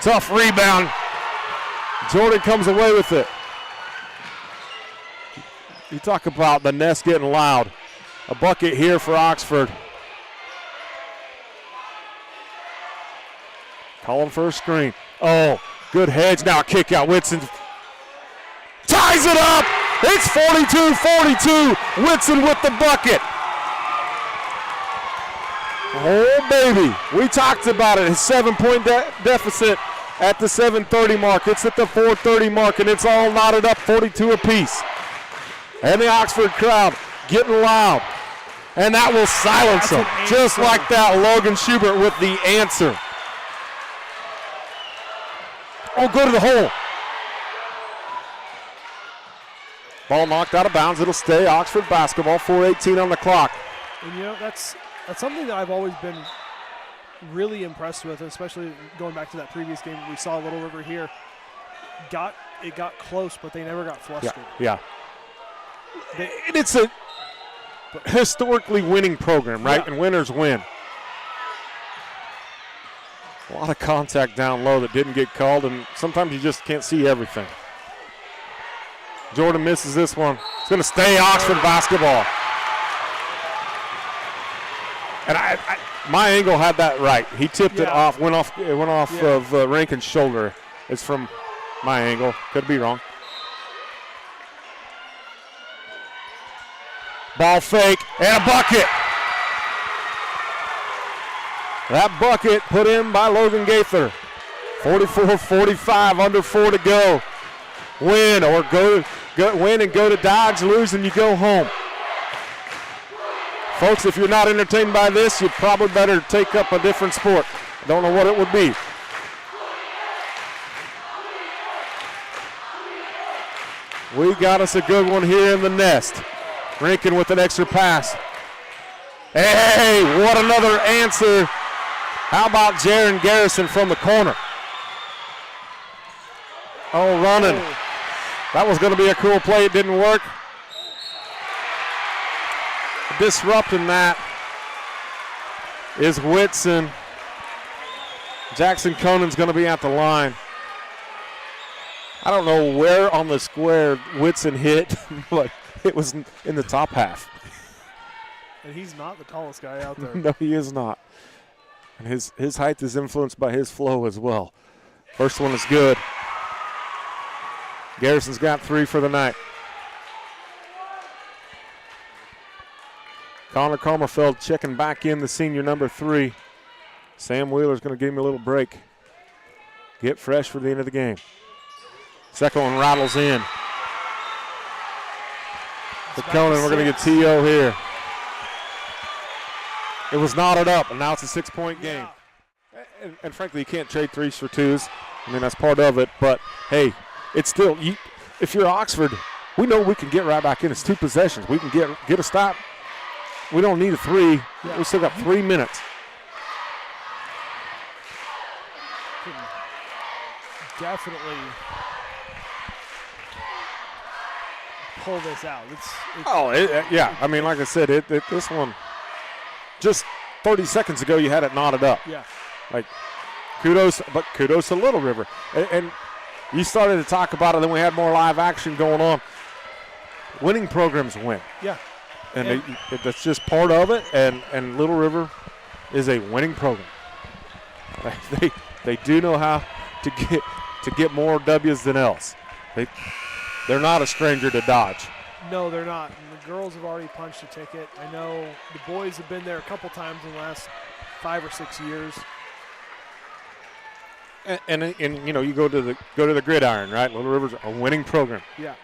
Tough rebound. Jordan comes away with it. You talk about the nest getting loud. A bucket here for Oxford. Calling for a screen. Oh, good hedge. Now a kick out. Whitson ties it up. It's 42-42. Whitson with the bucket. Oh, baby. We talked about it. His 7-point deficit at the 7:30 mark. It's at the 4:30 mark, and it's all knotted up, 42 apiece. And the Oxford crowd getting loud. And that will silence them. Just like that, Logan Schubert with the answer. Oh, go to the hole. Ball knocked out of bounds. It'll stay Oxford basketball, 4:18 on the clock. And you know, that's something that I've always been really impressed with, especially going back to that previous game we saw Little River here. It got close, but they never got flustered. Yeah. It's a historically winning program, right? Yeah. And winners win. A lot of contact down low that didn't get called, and sometimes you just can't see everything. Jordan misses this one. It's going to stay Oxford basketball. And my angle had that right. He tipped it off, went off of Rankin's shoulder. It's from my angle. Could be wrong. Ball fake and a bucket. That bucket put in by Logan Gaither. 44-45, under 4 to go. Win or win and go to Dodge, lose and you go home. Folks, if you're not entertained by this, you probably better take up a different sport. I don't know what it would be. We got us a good one here in the nest. Rankin with an extra pass. Hey, what another answer. How about Jaron Garrison from the corner? Oh, running. That was going to be a cool play. It didn't work. Disrupting that is Whitson. Jackson Conan's going to be at the line. I don't know where on the square Whitson hit, but it was in the top half. And he's not the tallest guy out there. No, he is not. And his height is influenced by his flow as well. First one is good. Garrison's got 3 for the night. Connor Comerfeld checking back in, the senior number 3. Sam Wheeler's going to give him a little break. Get fresh for the end of the game. Second one rattles in. For Conan, we're going to get T.O. here. It was knotted up, and now it's a 6-point game. And frankly, you can't trade 3s for 2s. I mean, that's part of it. But, hey, it's still, if you're Oxford, we know we can get right back in. It's 2 possessions. We can get a stop. We don't need a 3. Yeah. We still got 3 minutes. Definitely pull this out. Yeah. I mean, like I said, this one, just 30 seconds ago, you had it knotted up. Yeah. Like, kudos to Little River. And you started to talk about it, then we had more live action going on. Winning programs win. Yeah. And that's just part of it, and Little River is a winning program. They do know how to get more W's than else. They're not a stranger to Dodge. No, they're not. And the girls have already punched a ticket. I know the boys have been there a couple times in the last 5 or 6 years. And you know, you go to the gridiron, right? Little River's a winning program. Yeah.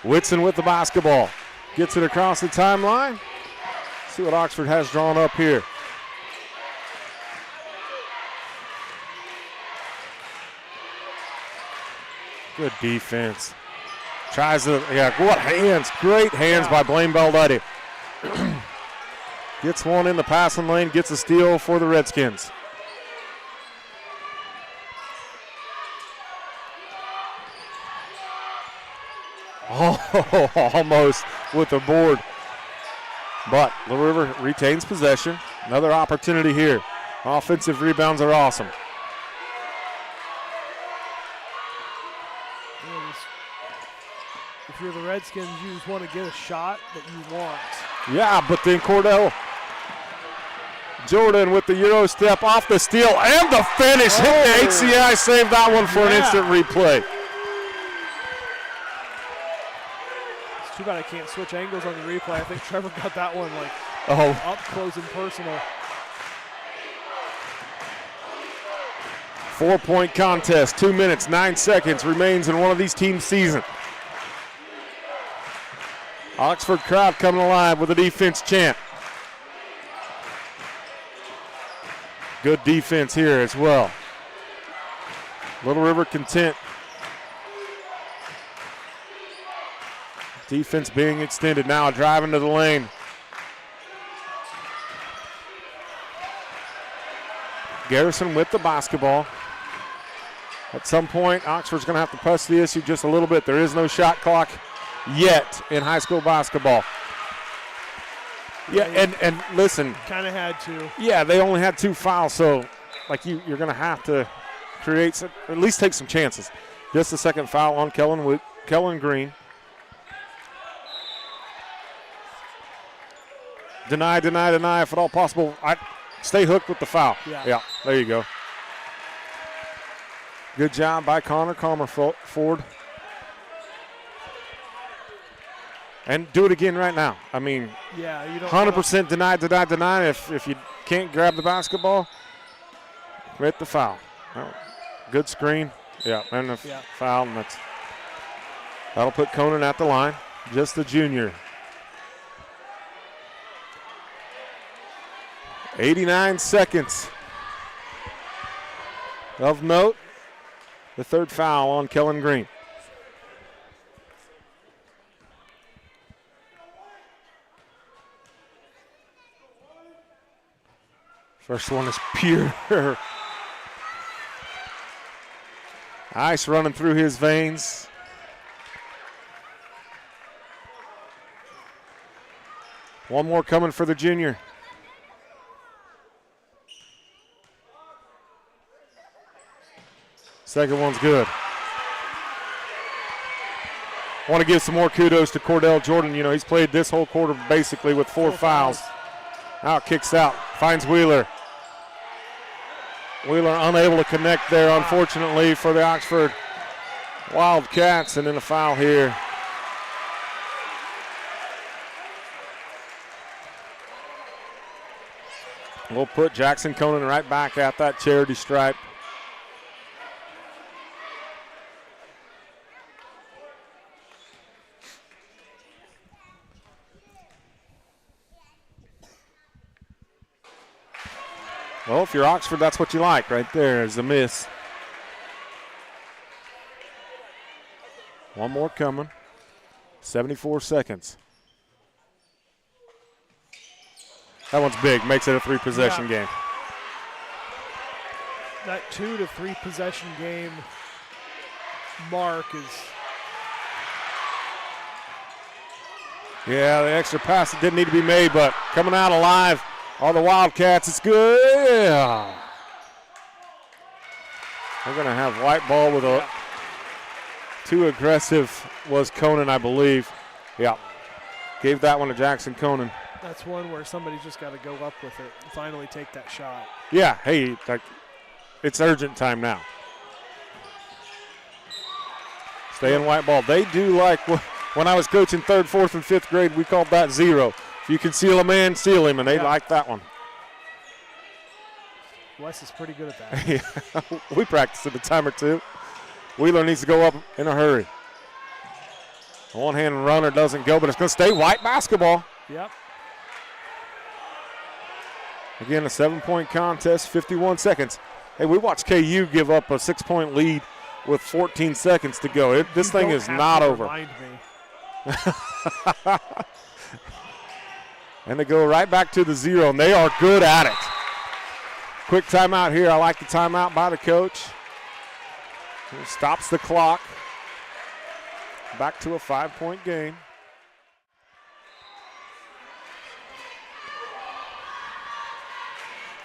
Whitson with the basketball. Gets it across the timeline. See what Oxford has drawn up here. Good defense. Tries to, what hands. Great hands by Blaine Baldetti. Gets one in the passing lane, gets a steal for the Redskins. Oh, almost with the board. But Little River retains possession. Another opportunity here. Offensive rebounds are awesome. If you're the Redskins, you just want to get a shot that you want. Yeah, but then Cordell Jordan with the Euro step off the steal and the finish. Hit the HCI, saved that one for an instant replay. It's too bad I can't switch angles on the replay. I think Trevor got that one like up close and personal. 4-point contest, 2 minutes, 9 seconds remains in one of these teams' season. Oxford crowd coming alive with a defense chant. Good defense here as well. Little River content. Defense being extended now, driving to the lane. Garrison with the basketball. At some point, Oxford's going to have to press the issue just a little bit. There is no shot clock yet in high school basketball. Yeah, and listen. Kind of had to. Yeah, they only had 2 fouls, so like you're going to have to create some, or at least take some chances. Just the second foul on Kellen Green. Deny, deny, deny, if at all possible. Stay hooked with the foul. Yeah, there you go. Good job by Connor Comerford. And do it again right now. I mean, yeah, you don't 100% deny, deny, deny. If you can't grab the basketball, hit the foul. Oh, good screen. Yeah, and the foul. And that'll put Conan at the line. Just the junior. 89 seconds. Of note, the third foul on Kellen Green. First one is pure. Ice running through his veins. One more coming for the junior. Second one's good. I want to give some more kudos to Cordell Jordan. You know, he's played this whole quarter basically with 4 fouls. Now kicks out, finds Wheeler. Wheeler unable to connect there, unfortunately, for the Oxford Wildcats, and then a foul here. We'll put Jackson Conan right back at that charity stripe. Well, if you're Oxford, that's what you like right there is a miss. One more coming. 74 seconds. That one's big, makes it a 3-possession game. That 2 to 3 possession game mark is. Yeah, the extra pass didn't need to be made, but coming out alive are the Wildcats. It's good. Yeah. We're going to have white ball with a too aggressive was Conan, I believe. Yeah. Gave that one to Jackson Conan. That's one where somebody's just got to go up with it and finally take that shot. Yeah, hey, it's urgent time now. Stay in white ball. They do like when I was coaching 3rd, 4th, and 5th grade, we called that zero. If you can seal a man, seal him, and they like that one. Wes is pretty good at that. Yeah, we practiced it a time or two. Wheeler needs to go up in a hurry. A one-hand runner doesn't go, but it's going to stay white basketball. Yep. Again, a 7-point contest, 51 seconds. Hey, we watched KU give up a 6-point lead with 14 seconds to go. This thing is not over. Remind me. And they go right back to the zero, and they are good at it. Quick timeout here. I like the timeout by the coach. He stops the clock. Back to a 5-point game.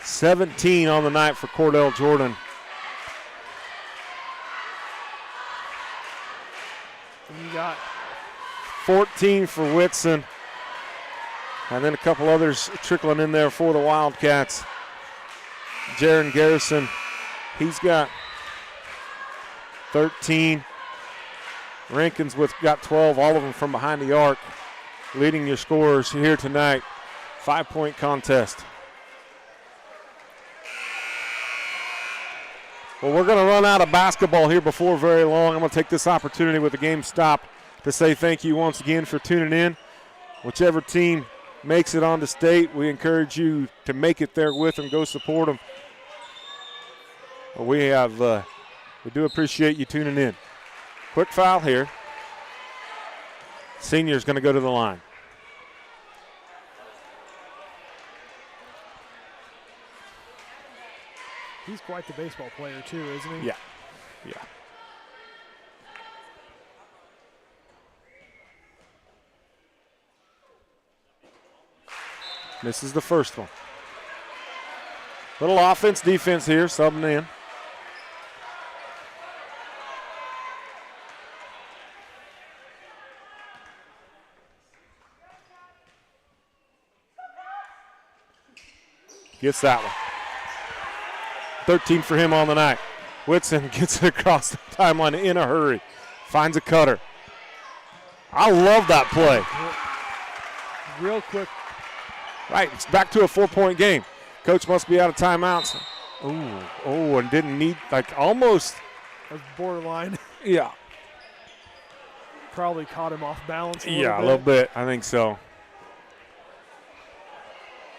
$17 on the night for Cordell Jordan. And you got 14 for Whitson. And then a couple others trickling in there for the Wildcats. Jaron Garrison, he's got 13. Rankins got 12, all of them from behind the arc, leading your scorers here tonight. 5-point contest. Well, we're going to run out of basketball here before very long. I'm going to take this opportunity with the game stopped to say thank you once again for tuning in. Whichever team makes it onto state, we encourage you to make it there with them. Go support them. We do appreciate you tuning in. Quick foul here. Senior's going to go to the line. He's quite the baseball player too, isn't he? Yeah. This is the first one. Little offense, defense here, subbing in. Gets that one. 13 for him on the night. Whitson gets it across the timeline in a hurry. Finds a cutter. I love that play. Real quick. Right, it's back to a 4-point game. Coach must be out of timeouts. Oh, and didn't need, almost. That was borderline. Yeah. Probably caught him off balance a little bit. I think so.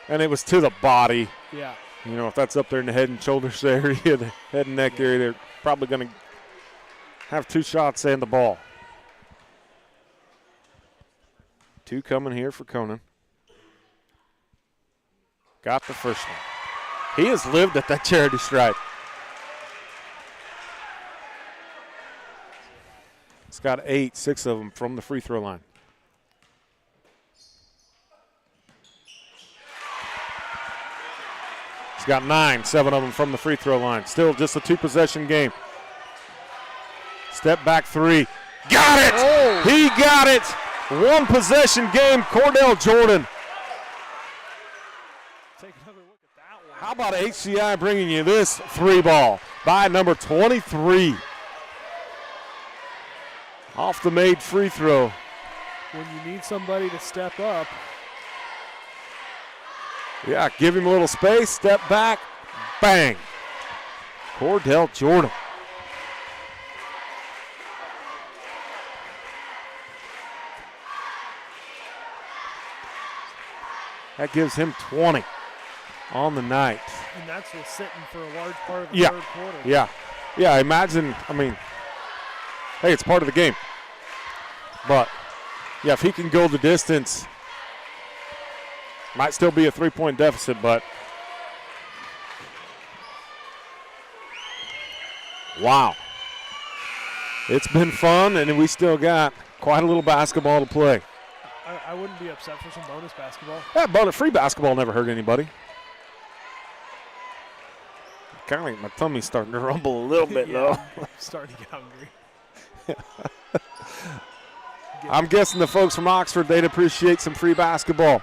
And it was to the body. Yeah. You know, if that's up there in the head and shoulders area, the head and neck area, they're probably going to have 2 shots and the ball. 2 coming here for Conan. Got the first one. He has lived at that charity stripe. He's got 8, 6 of them from the free throw line. He's got 9, 7 of them from the free throw line. Still just a 2-possession game. Step back 3. Got it! Oh. He got it! 1-possession game, Cordell Jordan. Take another look at that one. How about HCI bringing you this 3-ball by number 23. Off the made free throw. When you need somebody to step up. Yeah, give him a little space, step back, bang. Cordell Jordan. That gives him 20 on the night. And that's what's sitting for a large part of the third quarter. Yeah, imagine, hey, it's part of the game. But, yeah, if he can go the distance, might still be a 3-point deficit, but wow. It's been fun, and we still got quite a little basketball to play. I wouldn't be upset for some bonus basketball. Yeah, free basketball never hurt anybody. kind of like my tummy's starting to rumble a little bit, though. I'm starting to get hungry. I'm guessing the folks from Oxford, they'd appreciate some free basketball.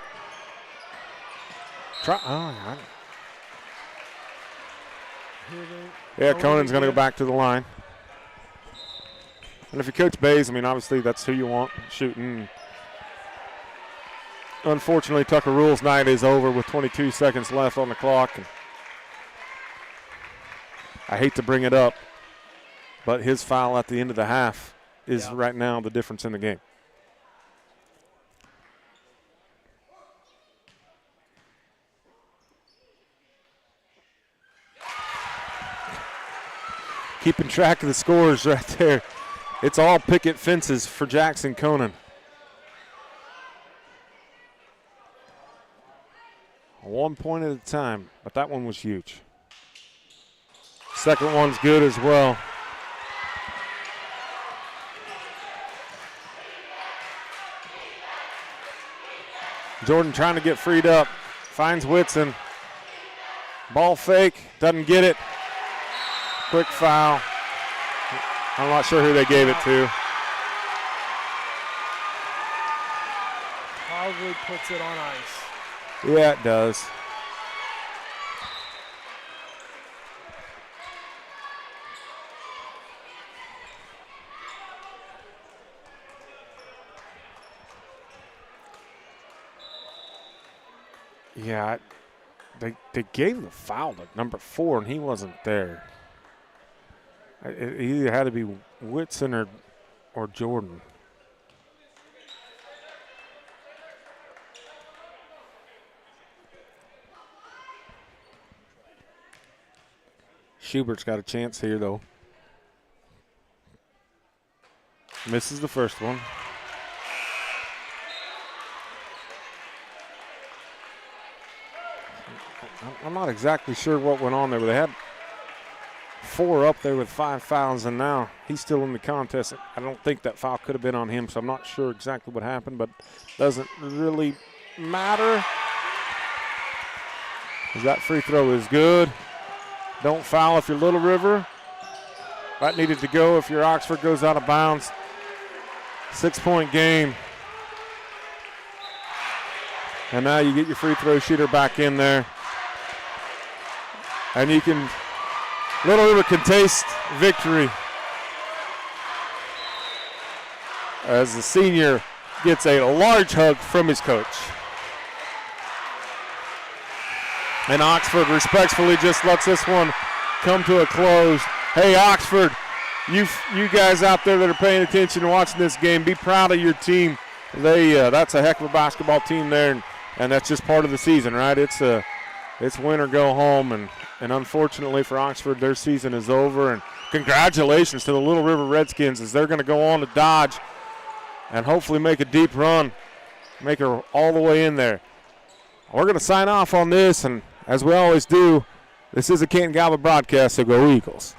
Yeah, Conan's going to go back to the line. And if you coach Bays, I mean, obviously that's who you want shooting. Unfortunately, Tucker Rule's night is over with 22 seconds left on the clock. And I hate to bring it up, but his foul at the end of the half is right now the difference in the game. Keeping track of the scores right there. It's all picket fences for Jackson Conan. One point at a time, but that one was huge. Second one's good as well. Jordan trying to get freed up. Finds Whitson. Ball fake, doesn't get it. Quick foul. I'm not sure who they gave it to. Probably puts it on ice. Yeah, it does. Yeah, they gave the foul to number 4, and he wasn't there. It either had to be Whitson or Jordan. Schubert's got a chance here, though. Misses the first one. I'm not exactly sure what went on there, but they had 4 up there with 5 fouls, and now he's still in the contest. I don't think that foul could have been on him, so I'm not sure exactly what happened, but doesn't really matter. That free throw is good. Don't foul if you're Little River. That needed to go if your Oxford goes out of bounds. 6-point game. And now you get your free throw shooter back in there. And you can, Little River can taste victory as the senior gets a large hug from his coach. And Oxford respectfully just lets this one come to a close. Hey, Oxford, you guys out there that are paying attention and watching this game, be proud of your team. That's a heck of a basketball team there, and that's just part of the season, right? It's win or go home, and unfortunately for Oxford, their season is over. And congratulations to the Little River Redskins as they're going to go on to Dodge and hopefully make a deep run, make her all the way in there. We're going to sign off on this, and as we always do, this is a Canton-Galva broadcast, so go Eagles.